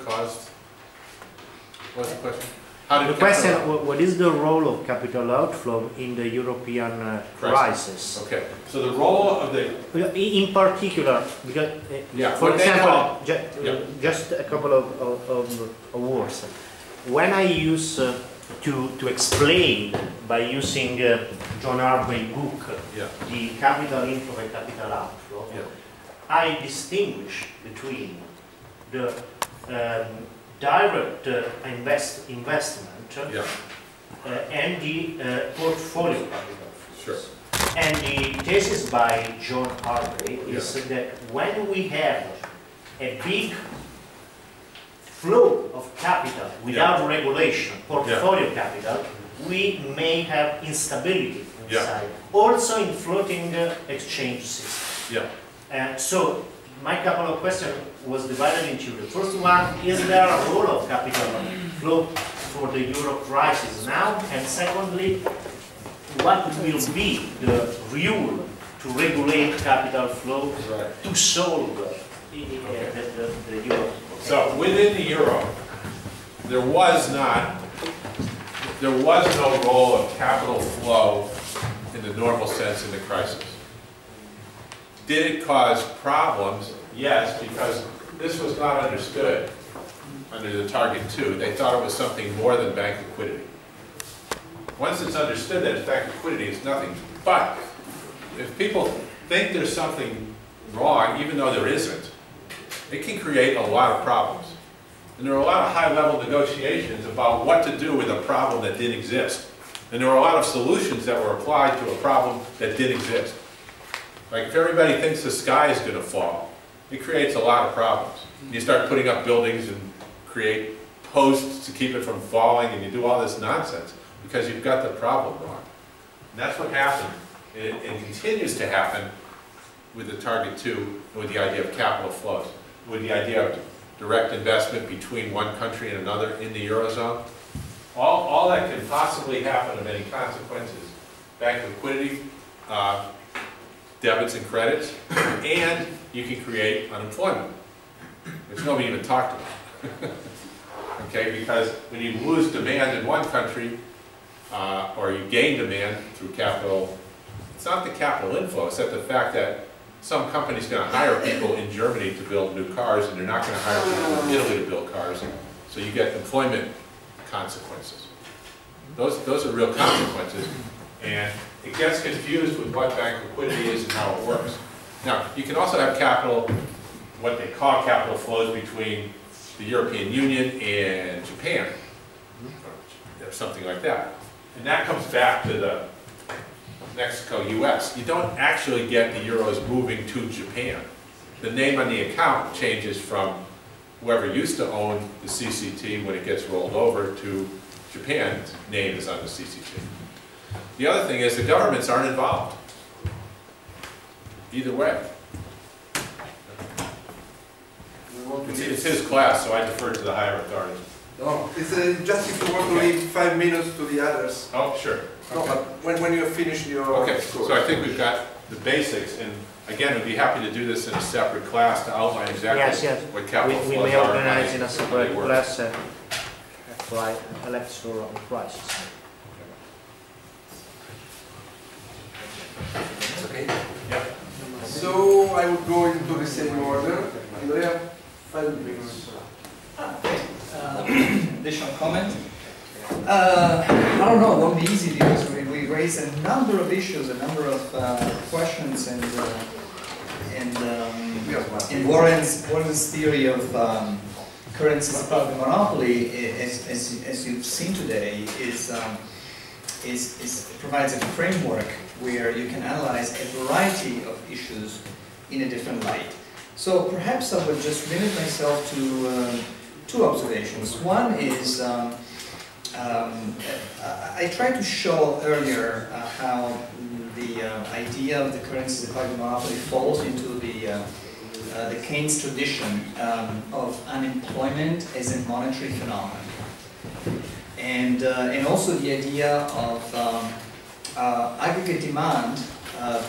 question? How did the question, what is the role of capital outflow in the European crisis? Okay, so the role of the... In particular, because, for example, just a couple of words. when I use to explain by using John Harvey's book, the capital inflow and capital outflow, I distinguish between the direct investment and the portfolio capital. Sure. And the thesis by John Harvey is that when we have a big flow of capital without regulation, portfolio capital, we may have instability inside, also in floating exchange system. So my couple of questions was divided into the first one, is there a role of capital flow for the euro crisis now? And secondly, what will be the rule to regulate capital flow to solve the euro? So within the euro, there was no role of capital flow in the normal sense in the crisis. Did it cause problems? Yes, because this was not understood under the target 2. They thought it was something more than bank liquidity. Once it's understood that bank liquidity is nothing, but if people think there's something wrong, even though there isn't, it can create a lot of problems. And there are a lot of high-level negotiations about what to do with a problem that didn't exist. And there are a lot of solutions that were applied to a problem that didn't exist. Like if everybody thinks the sky is going to fall, it creates a lot of problems. You start putting up buildings and create posts to keep it from falling, and you do all this nonsense because you've got the problem wrong. And that's what happened. It continues to happen with the target 2, with the idea of capital flows, with the idea of direct investment between one country and another in the Eurozone. All that can possibly happen of any consequences. Bank liquidity, debits and credits, and you can create unemployment, which nobody even talked about. Okay, because when you lose demand in one country, or you gain demand through capital, it's not the capital inflow, it's the fact that some company's going to hire people in Germany to build new cars, and they're not going to hire people in Italy to build cars, so you get employment consequences. Those are real consequences, and it gets confused with what bank liquidity is and how it works. Now, you can also have capital, what they call capital flows between the European Union and Japan, or something like that. And that comes back to the Mexico-US. You don't actually get the euros moving to Japan. The name on the account changes from whoever used to own the CCT when it gets rolled over to Japan's name is on the CCT. The other thing is the governments aren't involved. Either way. It's his class, so I defer to the higher authorities. No, it's just if you want to leave 5 minutes to the others. Oh, sure. No, but when you have finished your course. So I think we've got the basics, and again, we'd be happy to do this in a separate class to outline exactly what capital flows are. We may organize in a separate class a lecture on crisis. Okay. Yeah. So I would go into the same order. Andrea, 5 minutes. Additional comment. I don't know, it won't be easy because we raised a number of issues, a number of questions, and Warren's theory of currencies as part of the monopoly, as you've seen today, provides a framework where you can analyze a variety of issues in a different light. So perhaps I would just limit myself to 2 observations. One is I tried to show earlier how the idea of the currency as a part of the monopoly falls into the Keynes tradition of unemployment as a monetary phenomenon, and also the idea of aggregate demand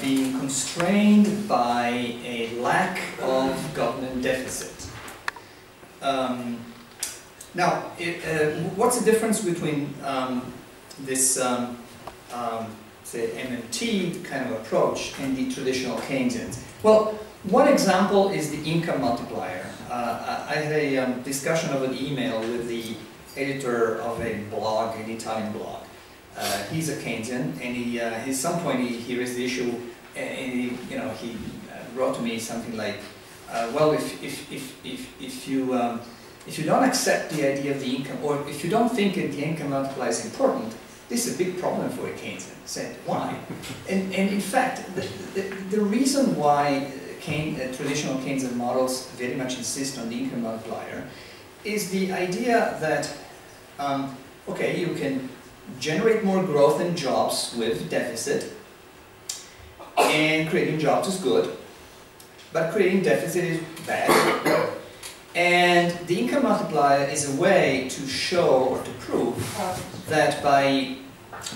being constrained by a lack of government deficit. Now, what's the difference between this, say, MMT kind of approach and the traditional Keynesians? Well, one example is the income multiplier. I had a discussion of an email with the editor of a blog, an Italian blog. He's a Keynesian, and he, at some point he raised the issue, and he wrote to me something like, well, if you don't accept the idea of the income, or if you don't think that the income multiplier is important, this is a big problem for a Keynesian. I said, why? And in fact, the reason why traditional Keynesian models very much insist on the income multiplier is the idea that, okay, you can generate more growth and jobs with deficit, and creating jobs is good, but creating deficit is bad. And the income multiplier is a way to show or to prove that by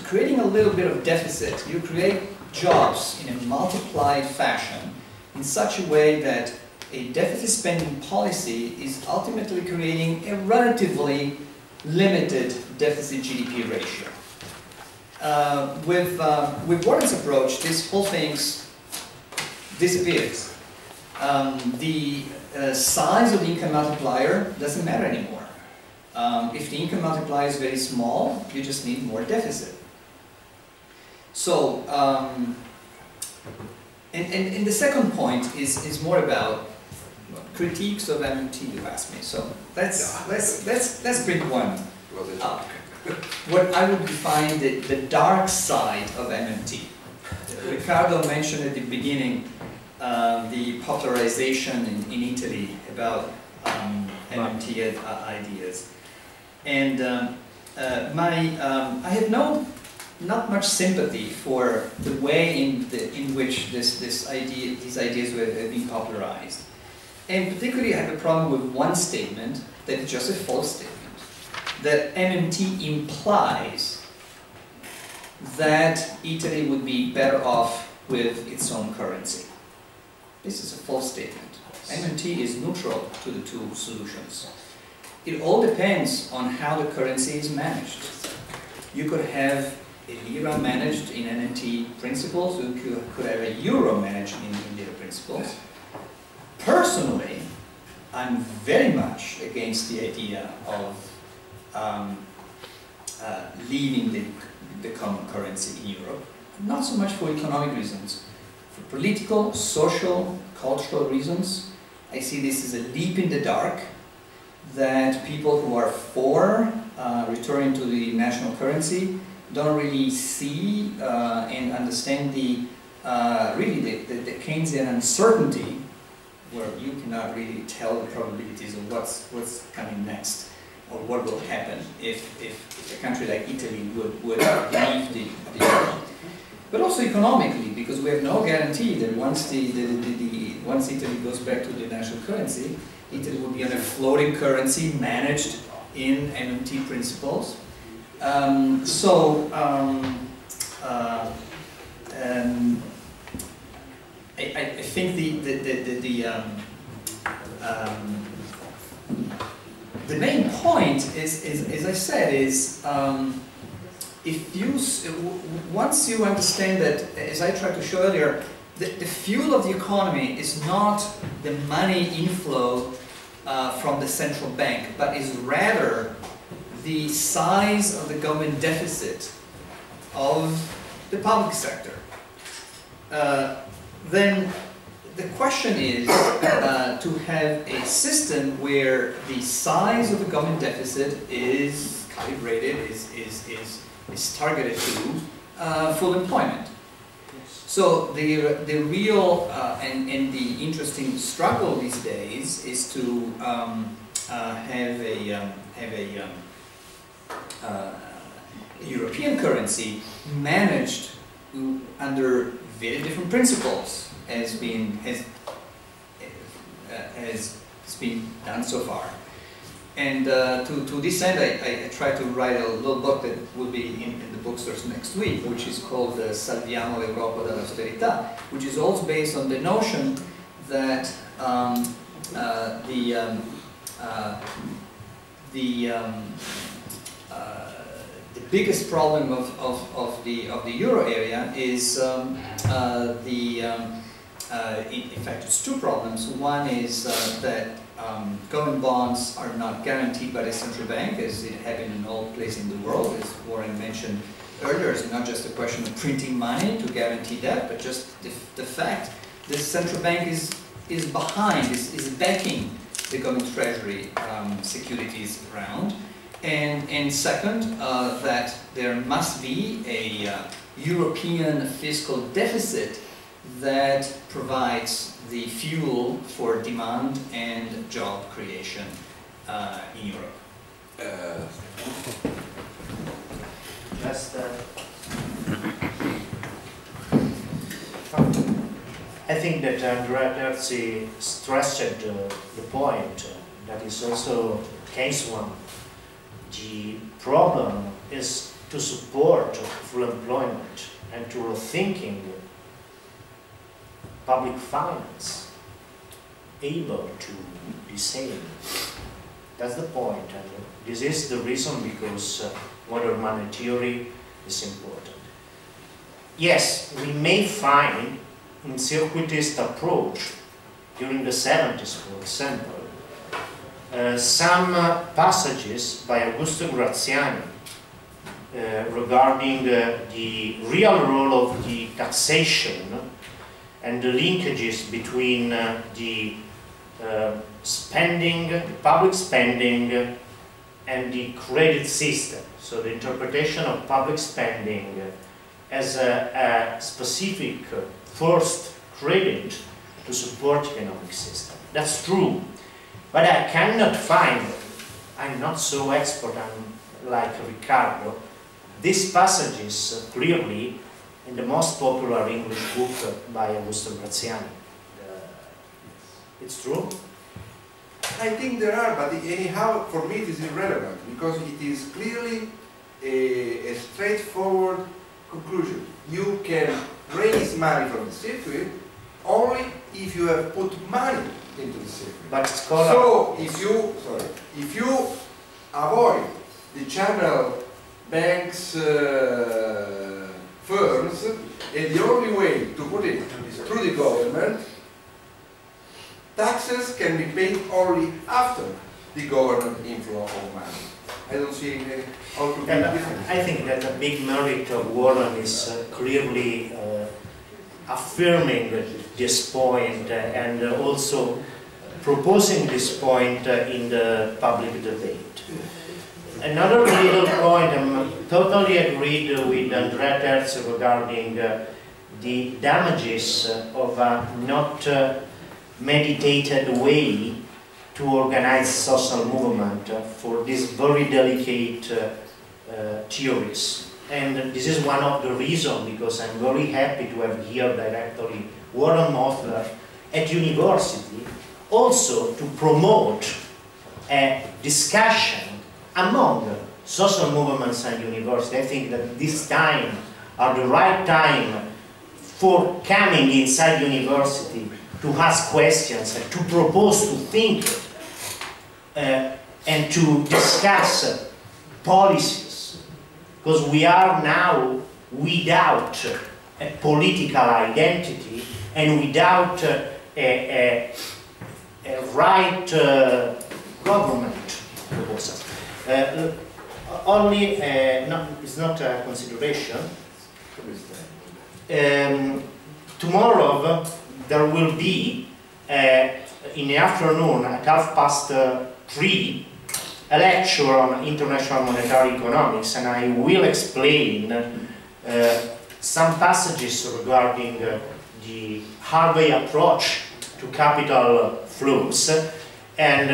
creating a little bit of deficit, you create jobs in a multiplied fashion in such a way that a deficit spending policy is ultimately creating a relatively limited deficit GDP ratio. With Warren's approach, this whole thing disappears. The size of the income multiplier doesn't matter anymore. If the income multiplier is very small, you just need more deficit. So, and the second point is more about critiques of MMT, you asked me. So let's bring one up. What I would define the dark side of MMT. Riccardo mentioned at the beginning the popularization in Italy about MMT ideas, and I have not much sympathy for the way in which these ideas have been popularized, and particularly I have a problem with one statement that is just a false statement, that MMT implies that Italy would be better off with its own currency. This is a false statement. MMT is neutral to the two solutions. It all depends on how the currency is managed. You could have a lira managed in MMT principles, you could have a euro managed in lira principles. Personally, I'm very much against the idea of leaving the common currency in Europe, not so much for economic reasons. For political, social, cultural reasons, I see this as a leap in the dark, that people who are for returning to the national currency don't really see and understand the Keynesian uncertainty, where you cannot really tell the probabilities of what's coming next, or what will happen if a country like Italy would leave the euro. But also economically, because we have no guarantee that once Italy goes back to the national currency, Italy will be on a floating currency managed in MMT principles. I think the main point is, as I said, is once you understand that, as I tried to show earlier, the fuel of the economy is not the money inflow from the central bank, but is rather the size of the government deficit of the public sector. Then the question is to have a system where the size of the government deficit is calibrated, is targeted to full employment. So the real and the interesting struggle these days is to have a European currency managed under very different principles has been done so far. And to this end, I try to write a little book that will be in the bookstores next week, which is called Salviamo l'Europa dall'austerità, which is also based on the notion that the biggest problem of the euro area is in fact it's two problems. One is that government bonds are not guaranteed by the central bank, as it happened in all places in the world, as Warren mentioned earlier. It's not just a question of printing money to guarantee that, but just the fact the central bank is behind, is backing the government treasury securities around. And second, that there must be a European fiscal deficit that provides the fuel for demand and job creation in Europe. I think that Andrea Terzi stressed the point that is also case one. The problem is to support full employment and to rethinking public finance able to be same. That's the point, and this is the reason because modern money theory is important. Yes, we may find in circuitist approach during the 70s, for example, some passages by Augusto Graziani regarding the real role of the taxation and the linkages between the spending, public spending, and the credit system. So the interpretation of public spending as a specific first credit to support the economic system. That's true, but I cannot find, I'm not so expert like Riccardo, these passages clearly in the most popular English book by Augusto Graziani. It's true? I think there are, but anyhow, for me it is irrelevant, because it is clearly a straightforward conclusion. You can raise money from the circuit only if you have put money into the circuit. But so if you avoid the channel banks firms, and the only way to put it through the government, taxes can be paid only after the government inflow of money. I don't see how to be different. I think that the big merit of Warren is clearly affirming this point and also proposing this point in the public debate. Another little point, I'm totally agreed with Andrea Terzi regarding the damages of a not meditated way to organize social movement for these very delicate theories. And this is one of the reasons because I'm very happy to have here directly Warren Mosler at university, also to promote a discussion among social movements and university. I think that this time are the right time for coming inside university to ask questions and to propose, to think and to discuss policies, because we are now without a political identity and without a right government proposal. Only, no, it's not a consideration. Tomorrow there will be, in the afternoon at 3:30, a lecture on international monetary economics, and I will explain some passages regarding the Harvey approach to capital flows. And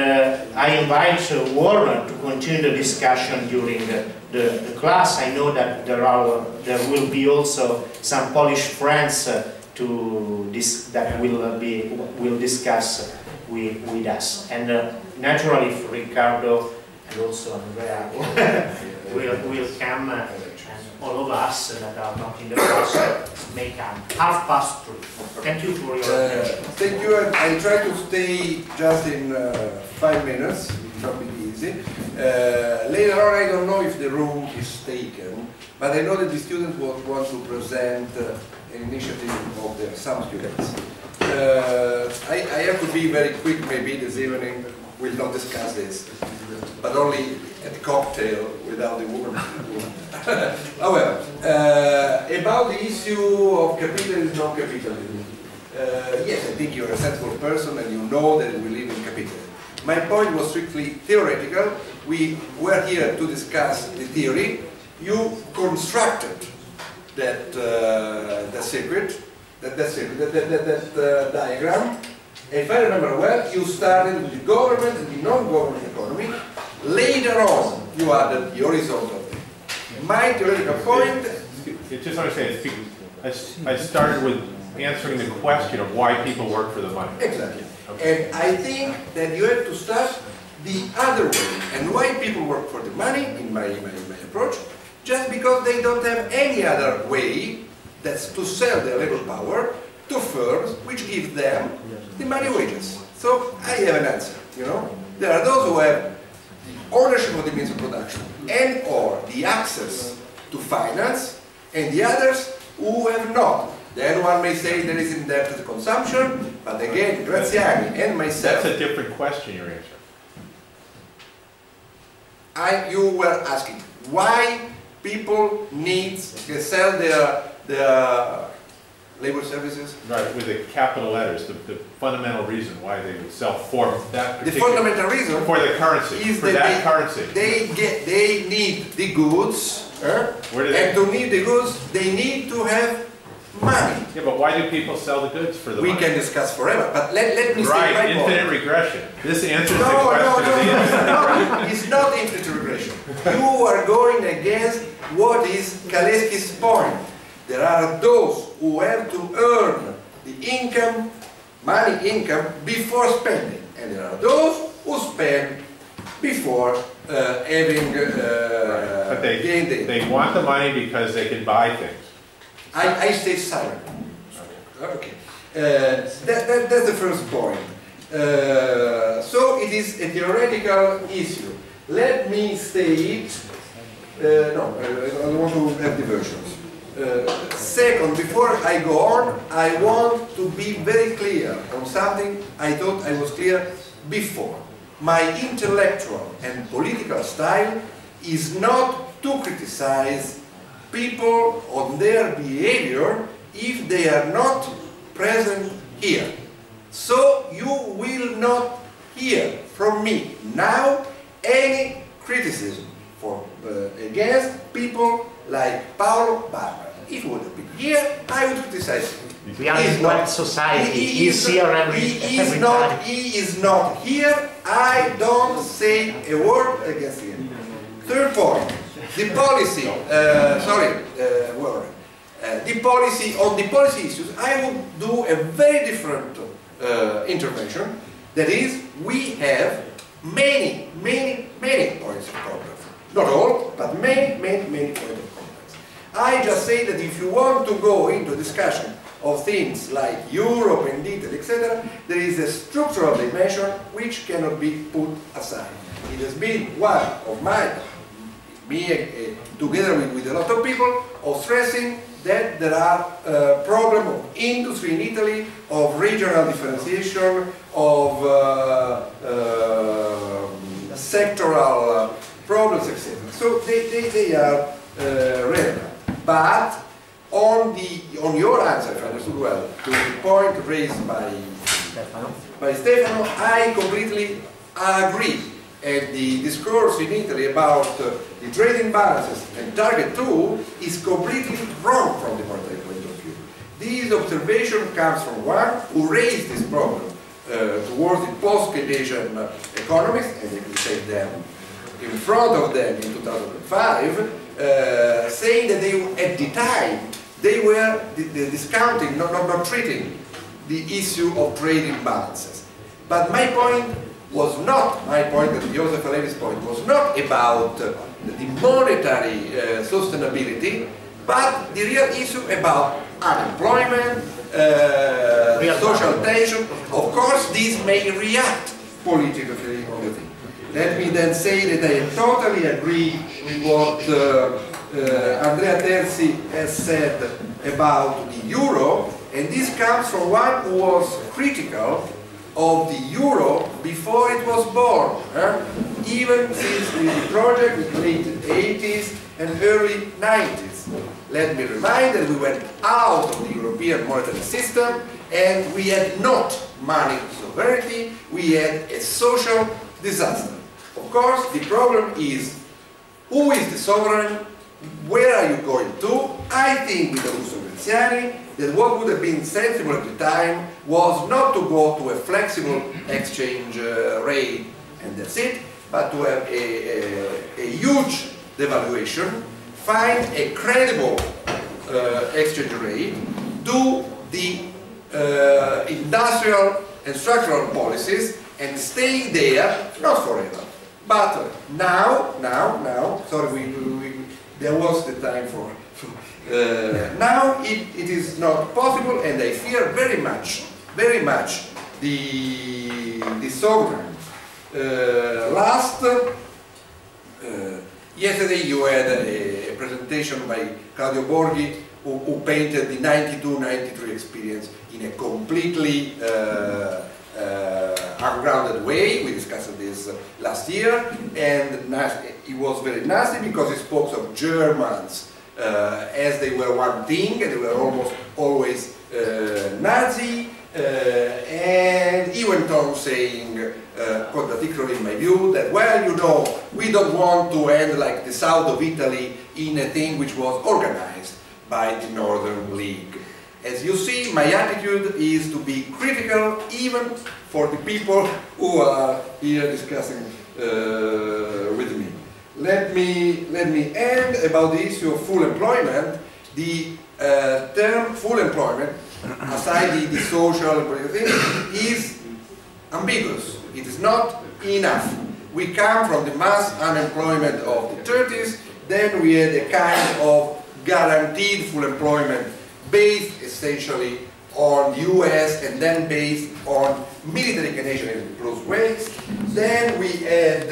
I invite Warren to continue the discussion during the class. I know that there will be also some Polish friends that will discuss with us. And naturally, if Riccardo and also Andrea will come, and all of us that are not in the class may come. 3:30. Thank you for your attention. Thank you, and I try to stay just in 5 minutes. It will not be easy. Later on, I don't know if the room is taken, but I know that the students will want to present an initiative of some students. I have to be very quick maybe this evening. We'll not discuss this, but only at cocktail without the woman. However, about the issue of capitalism, non-capitalism. Yes, I think you're a sensible person and you know that we live in capitalism. My point was strictly theoretical. We were here to discuss the theory. You constructed that diagram. If I remember well, you started with the government and the non-government economy. Later on, you added the horizontal thing. My theoretical point... Just understand, I started with answering the question of why people work for the money. Exactly. Okay. And I think that you have to start the other way. And why people work for the money, in my approach, just because they don't have any other way, that's to sell their labor power to firms which give them the money wages. So I have an answer, you know. There are those who have the ownership of the means of production and or the access to finance, and the others who have not. Then one may say there is in depth to consumption, but again, Graziani and myself... That's a different question you're answering. You were asking why people need to sell their labor services? Right, with the capital letters, the fundamental reason why they would sell for that particular... The fundamental reason for the currency, is for that currency. They need the goods, and to need the goods, they need to have money. Yeah, but why do people sell the goods for the money? We can discuss forever, but let me say my point. Infinite regression. This answers the question. No, it's not infinite regression. You are going against what is Kaleski's point. There are those who have to earn the income, money income, before spending. And there are those who spend before having but gained it. They want the money because they can buy things. I stay silent. Okay. That's the first point. So it is a theoretical issue. Let me state... no, I don't want to have diversions. Second, before I go on, I want to be very clear on something I thought I was clear before. My intellectual and political style is not to criticize people on their behavior if they are not present here. So you will not hear from me now any criticism against people like Paolo Barber. If he would have been here, I would criticize him. We are in one society. He is here every time. He is not here. I don't say a word against him. Third point. The policy, the policy, on the policy issues, I would do a very different intervention. That is, we have many points of contact. Not all, but many points of contact. I just say that if you want to go into discussion of things like Europe and Italy, etc., there is a structural dimension which cannot be put aside. It has been one of together with a lot of people, of stressing that there are problems of industry in Italy, of regional differentiation, of sectoral problems, etc. So they are relevant. But on your answer, if I understood well, to the point raised by Stefano, I completely agree. And the discourse in Italy about the trade imbalances and target 2 is completely wrong from the monetary point of view. This observation comes from one who raised this problem towards the post-Keynesian economists, and they will take them in front of them in 2005, saying that at the time they were discounting, not treating the issue of trade imbalances. But my point was not, Joseph Alevi's point, was not about the monetary sustainability, but the real issue about unemployment, social tension. Of course, these may react politically on the thing. Let me then say that I totally agree with what Andrea Terzi has said about the euro, And this comes from one who was critical of the euro before it was born, even since the project in the late 80s and early 90s. Let me remind that we went out of the European monetary system and we had not money sovereignty, we had a social disaster. Of course, the problem is, who is the sovereign? Where are you going to? I think with the Russo Graziani that what would have been sensible at the time was not to go to a flexible exchange rate and that's it, but to have a huge devaluation, find a credible exchange rate, do the industrial and structural policies and stay there, not forever. But now, sorry, there was the time for now it is not possible, and I fear very much the sovereign. Yesterday you had a presentation by Claudio Borghi who painted the 92-93 experience in a completely ungrounded way. We discussed this last year, and it was very nasty because he spoke of Germans as they were one thing, and they were almost always Nazi, and he went on saying, contradictory in my view, that, well, you know, we don't want to end like the south of Italy in a thing which was organized by the Northern League. As you see, my attitude is to be critical even for the people who are here discussing with me. Let me end about the issue of full employment. The term full employment, aside the social and political thing, is ambiguous. It is not enough. We come from the mass unemployment of the 30s, then we had a kind of guaranteed full employment based essentially on the US and then based on military Keynesianism plus waste. Then we had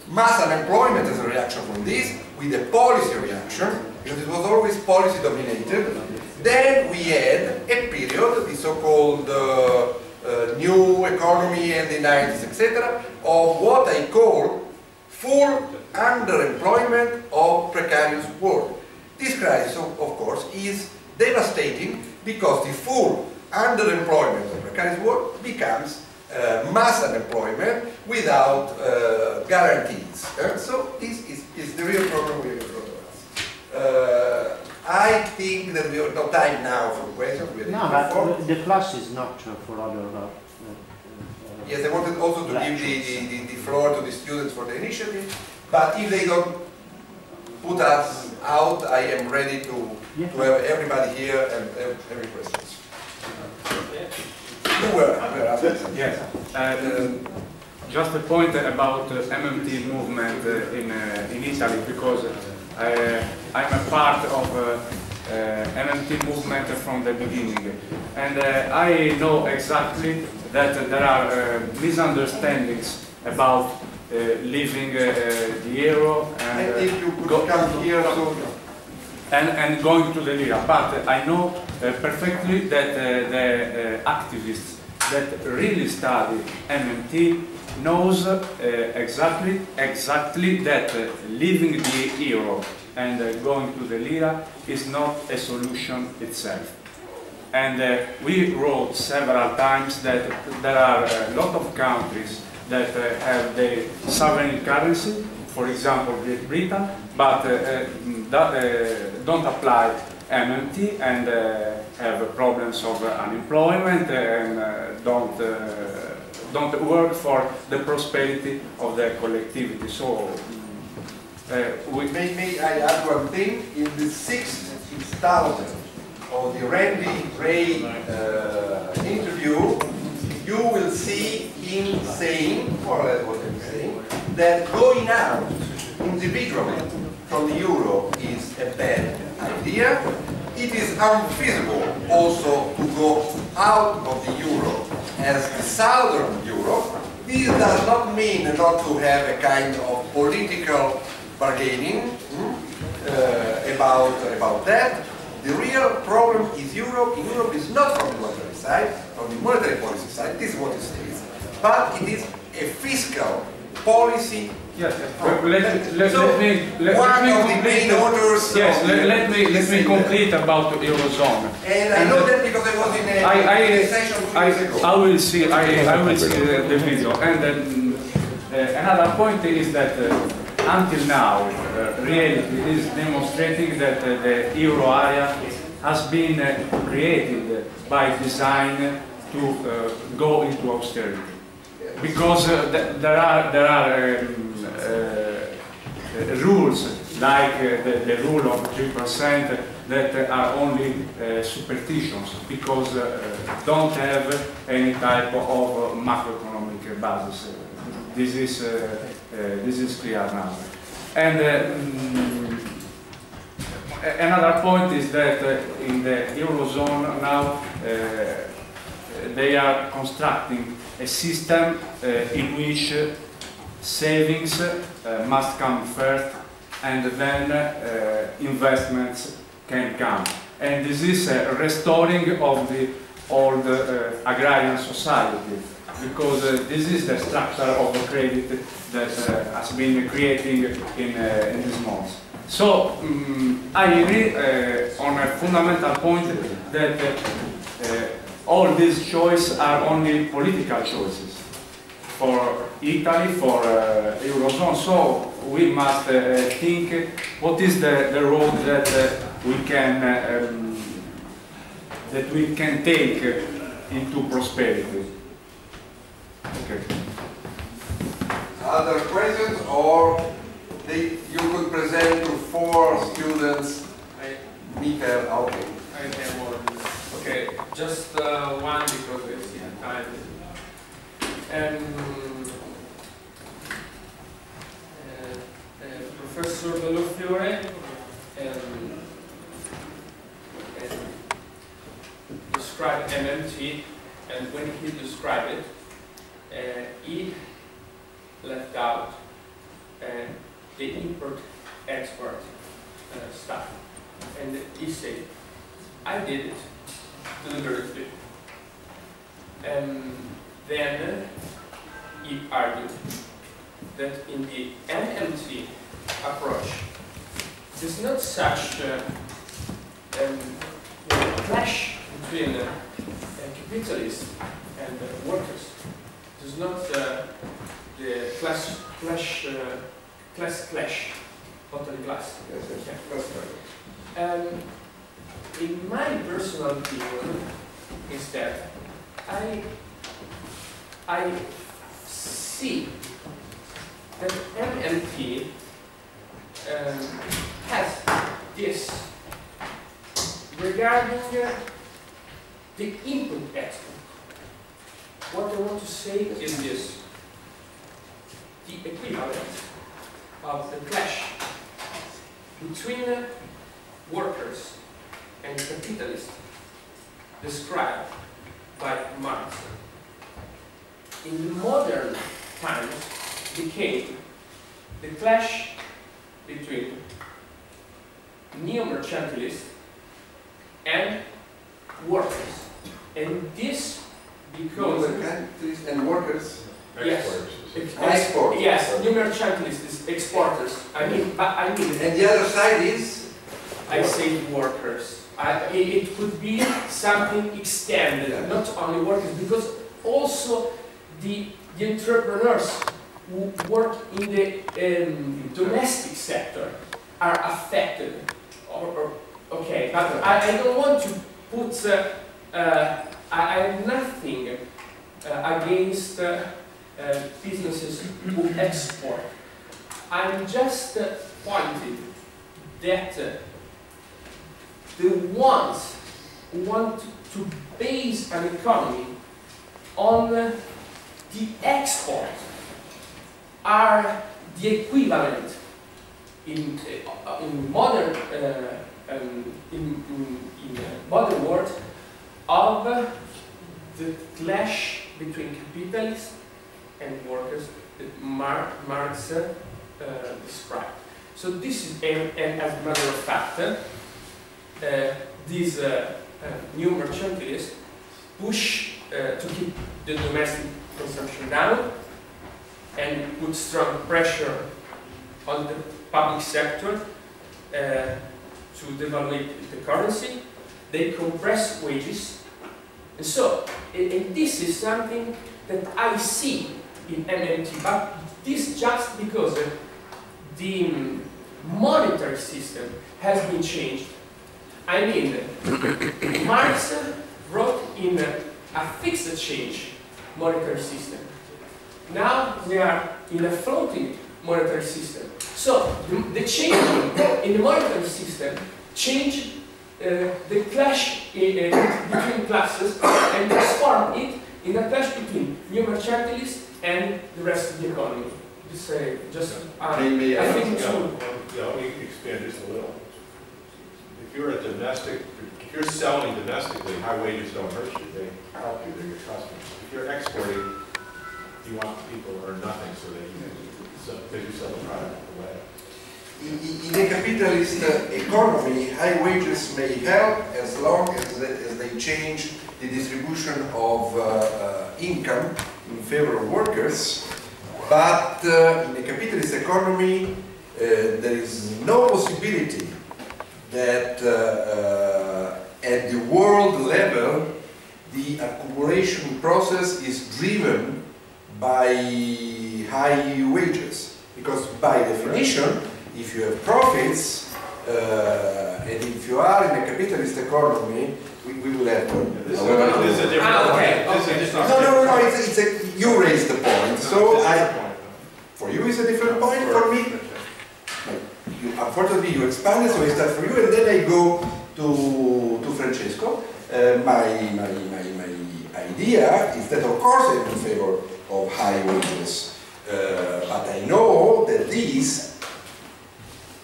mass unemployment as a reaction from this, with a policy reaction, because it was always policy dominated. Then we had a period, the so-called new economy and the 90s, etc., of what I call full underemployment of precarious work. This crisis, of course, is devastating because the full underemployment of precarious work becomes mass unemployment without guarantees. So this is the real problem we have in front of us. I think that we have no time now for questions. No, but the class is not for other. Yes, I wanted also to give the floor to the students for the initiative, but if they don't put us out, I am ready to have everybody here and every questions. Yes. Just a point about MMT movement in Italy, because I'm a part of MMT movement from the beginning, and I know exactly that there are misunderstandings about leaving the euro and going to the lira. But I know perfectly that the activists that really study MMT knows exactly that leaving the euro and going to the lira is not a solution itself. And we wrote several times that there are a lot of countries that have the sovereign currency, for example Great Britain, but don't apply MMT and have problems of unemployment and don't work for the prosperity of their collectivity. So may I add one thing? In the 6th installment of the Randy Ray interview, you will see him saying, more or less what I'm saying, that going out individually from the euro is a bad idea. It is unfeasible also to go out of the euro as the southern Europe. This does not mean not to have a kind of political bargaining about that. The real problem is Europe. In Europe is not from the monetary side, from the monetary policy side. This is what it says, but it is a fiscal policy. Yes, let me complete about the Eurozone. And I know that because I was in a session 2 years ago. I will see the video. And then another point is that until now, reality is demonstrating that the euro area has been created by design to go into austerity. Because there are rules like the rule of 3% that are only superstitions because don't have any type of macroeconomic basis. This is clear now. And another point is that in the Eurozone now they are constructing a system in which savings must come first and then investments can come. And this is a restoring of the old agrarian society, because this is the structure of the credit that has been creating in these months. So I agree on a fundamental point that all these choices are only political choices for Italy, for Eurozone. So we must think what is the road that we can take into prosperity. Okay. Other questions, or you could present to 4 students? Michael, okay. I have one. Okay, just one because we see time. Professor Bellofiore described MMT, and when he described it, he left out the import-export stuff, and he said, I did it deliberately. Then he argued that in the MMT approach, there's not such a clash between capitalists and workers. There's not the class clash, totally class. Yes, Yeah. In my personal opinion, is that I see that MMT has this regarding the input export. What I want to say is this: the equivalent of the clash between workers and capitalists described by Marx in modern times became the clash between neo-mercantilists and workers. And this because mercantilists and workers. Yes, Exporters. yes, neo-mercantilists, exporters. I mean. And the other side is? I say workers. It could be something extended, not only workers, because also the entrepreneurs who work in the domestic sector are affected. Okay, but I don't want to put. I have nothing against businesses who export. I'm just pointing that the ones who want to base an economy on the export are the equivalent in modern modern world of the clash between capitalists and workers that Marx described. So this is, as a matter of fact, these new mercantilists push to keep the domestic consumption down and put strong pressure on the public sector to devalue the currency. They compress wages, and so and this is something that I see in MMT, but this just because the monetary system has been changed. I mean, Marx wrote in a fixed change monetary system. Now we are in a floating monetary system. So the change in the monetary system changed the clash between classes and transformed it in a clash between new mercantilists and the rest of the economy. Just say, I think so. Let me expand just a little. If you're a domestic, if you're selling domestically, high wages don't hurt you. They help you. They're your customers. If you're exporting, you want people to earn nothing so that you because you sell the product away. In a capitalist economy, high wages may help as long as they change the distribution of income in favor of workers. But in a capitalist economy, there is no possibility that at the world level, the accumulation process is driven by high wages. Because by definition, if you have profits, and if you are in a capitalist economy, we will have this is a different point. you raised the point. So for you it's a different point. For me, unfortunately, you expanded, so I start for you, and then I go to Francesco. My idea is that, of course, I'm in favor of high wages, but I know that this,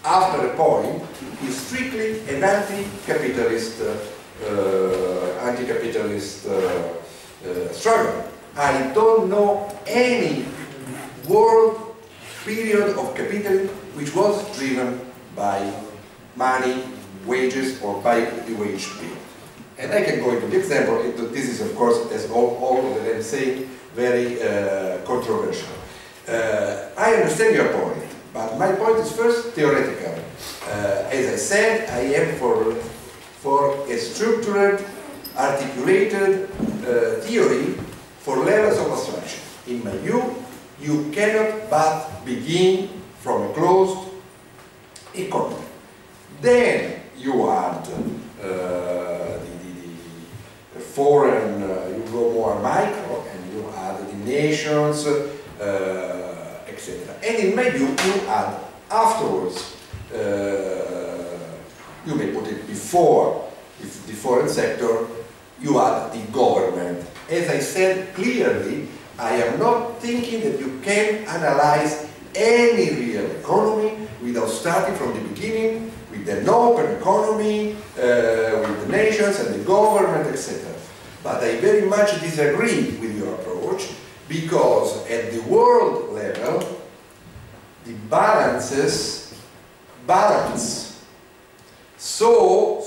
after a point, is strictly an anti-capitalist struggle. I don't know any world period of capitalism which was driven by money, wages, or by the wage bill. And I can go into the example. This is, of course, as all that I'm saying, very controversial. I understand your point, but my point is first theoretical. As I said, I am for a structured, articulated theory for levels of abstraction. In my view, you cannot but begin from a closed economy. Then you add the foreign, you go more micro, and you add the nations, etc. And in my view, you add afterwards, you may put it before the foreign sector, you add the government. As I said clearly, I am not thinking that you can analyze any real economy without starting from the beginning with an open economy, with the nations and the government, etc. But I very much disagree with your approach, because at the world level, the balances balance. So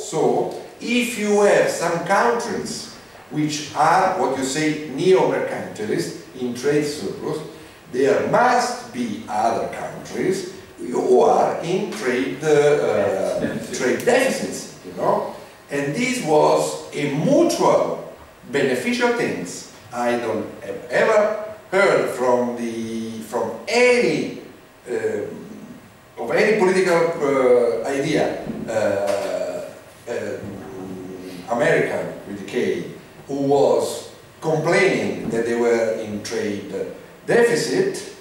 if you have some countries which are what you say neo-mercantilist in trade surplus, there must be other countries who are in trade deficits, you know. And this was a mutual beneficial things. I don't have ever heard from any of any political idea, American with the K, who was complaining that they were in trade deficit.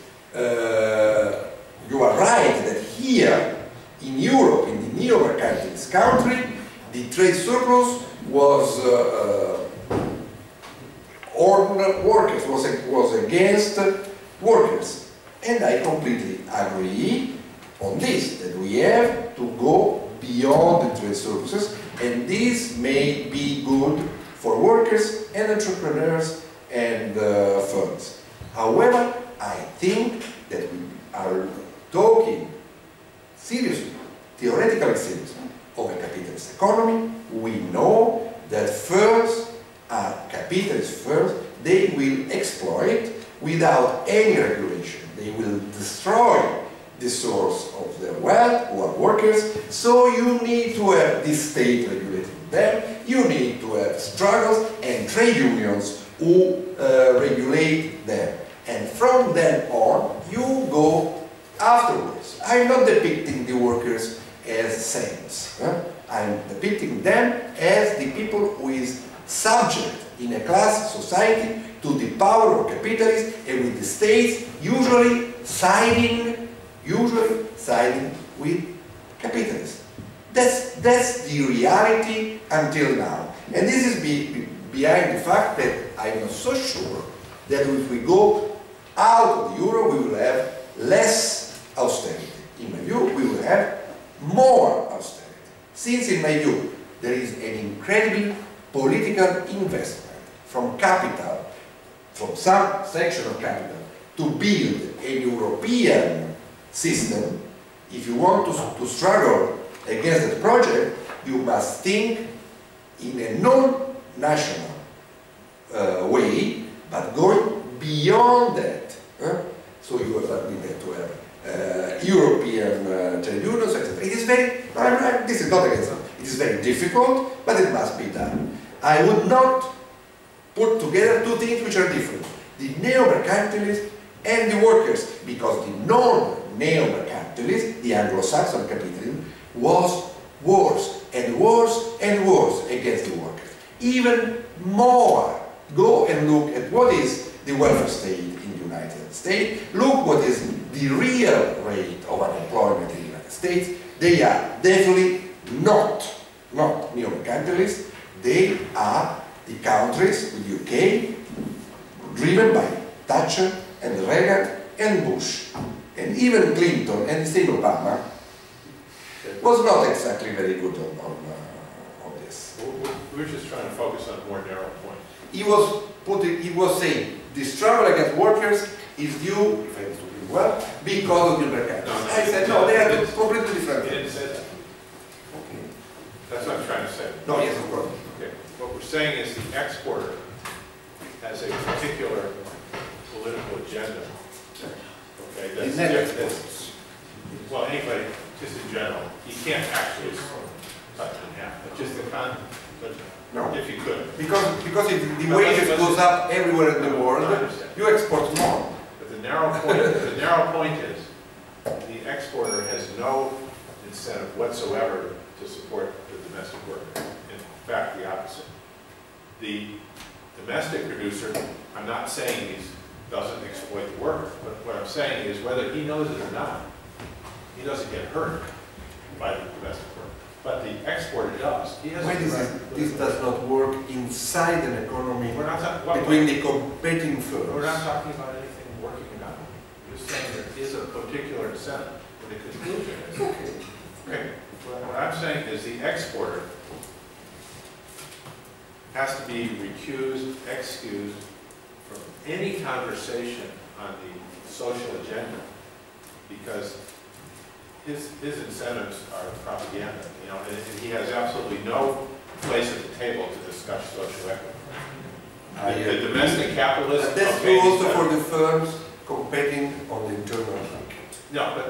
You are right that here in Europe, in the neo-mercantilist country, the trade surplus was on workers, was against workers. And I completely agree on this, that we have to go beyond the trade surpluses, and this may be good for workers and entrepreneurs and firms. However, I think that we are talking seriously, theoretically seriously, of a capitalist economy, we know that first, capitalists first, they will exploit without any regulation. They will destroy the source of their wealth, who are workers, so you need to have this state regulating them, you need to have struggles and trade unions who regulate them. And from then on, you go afterwards. I'm not depicting the workers as saints. I'm depicting them as the people who is subject in a class society to the power of capitalists, and with the states usually siding with capitalists. That's the reality until now. And this is behind the fact that I'm not so sure that if we go out of the euro, we will have less austerity. In my view, we will have more austerity. Since, in my view, there is an incredible political investment from capital, from some section of capital, to build a European system. If you want to struggle against that project, you must think in a non-national way, but going beyond that. So you have to have European trade unions, etc. It is very, this is not against them, it is very difficult, but it must be done. I would not put together two things which are different, the neo-mercantilists and the workers, because the non-neo-mercantilists, the Anglo-Saxon capitalism, was worse and worse and worse against the workers. Even more. Go and look at what is the welfare state in the United States. Look what is the real rate of unemployment in the United States. They are definitely not neo-mercantilists. They are the countries, the UK, driven by Thatcher and Reagan and Bush. And even Clinton and the same Obama was not exactly very good on this. We're just trying to focus on a more narrow point. He was saying the struggle against workers is due, if I understood it well, because of the mercantilists. I said no, they are completely different. He didn't say that. Okay. That's what I'm trying to say. No, yes, of course. Okay. What we're saying is the exporter has a particular political agenda. Okay, that's well, anybody, just in general, you can't actually cut it in half, but just the no. If you could. Because if the wages goes up everywhere in the world, you export more. But the narrow point is the exporter has no incentive whatsoever to support the domestic worker. In fact, the opposite. The domestic producer, I'm not saying he doesn't exploit the worker, but what I'm saying is whether he knows it or not, he doesn't get hurt by the domestic worker. But the exporter does. He has this does not work inside an economy between the competing firms. We're not talking about anything working out. We're just saying there is a particular incentive. But the conclusion is, okay, what I'm saying is the exporter has to be excused from any conversation on the social agenda because his incentives are propaganda, you know, and he has absolutely no place at the table to discuss social equity. The domestic capitalist. But that's true also for the firms competing on the internal market. No, but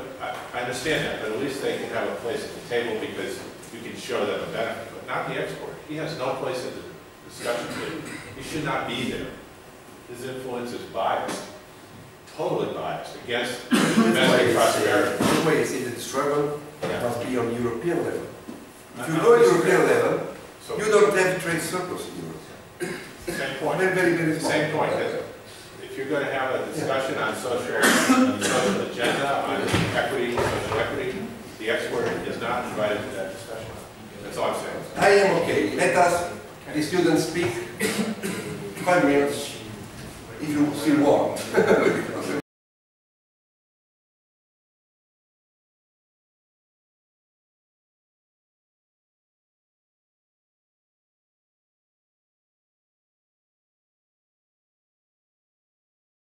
I understand that, but at least they can have a place at the table because you can show them a benefit, but not the exporter. He has no place at the discussion table. He should not be there. His influence is biased. Totally biased against domestic prosperity. That's why you see that the struggle must be on European level. If you go at European level, you don't have trade surplus in Europe. Same point. Very small. Same point. If you're going to have a discussion on social agenda, on equity, social equity, the exporter is not invited to that discussion. That's all I'm saying. I am okay. Let us, the students, speak 5 minutes if you still want.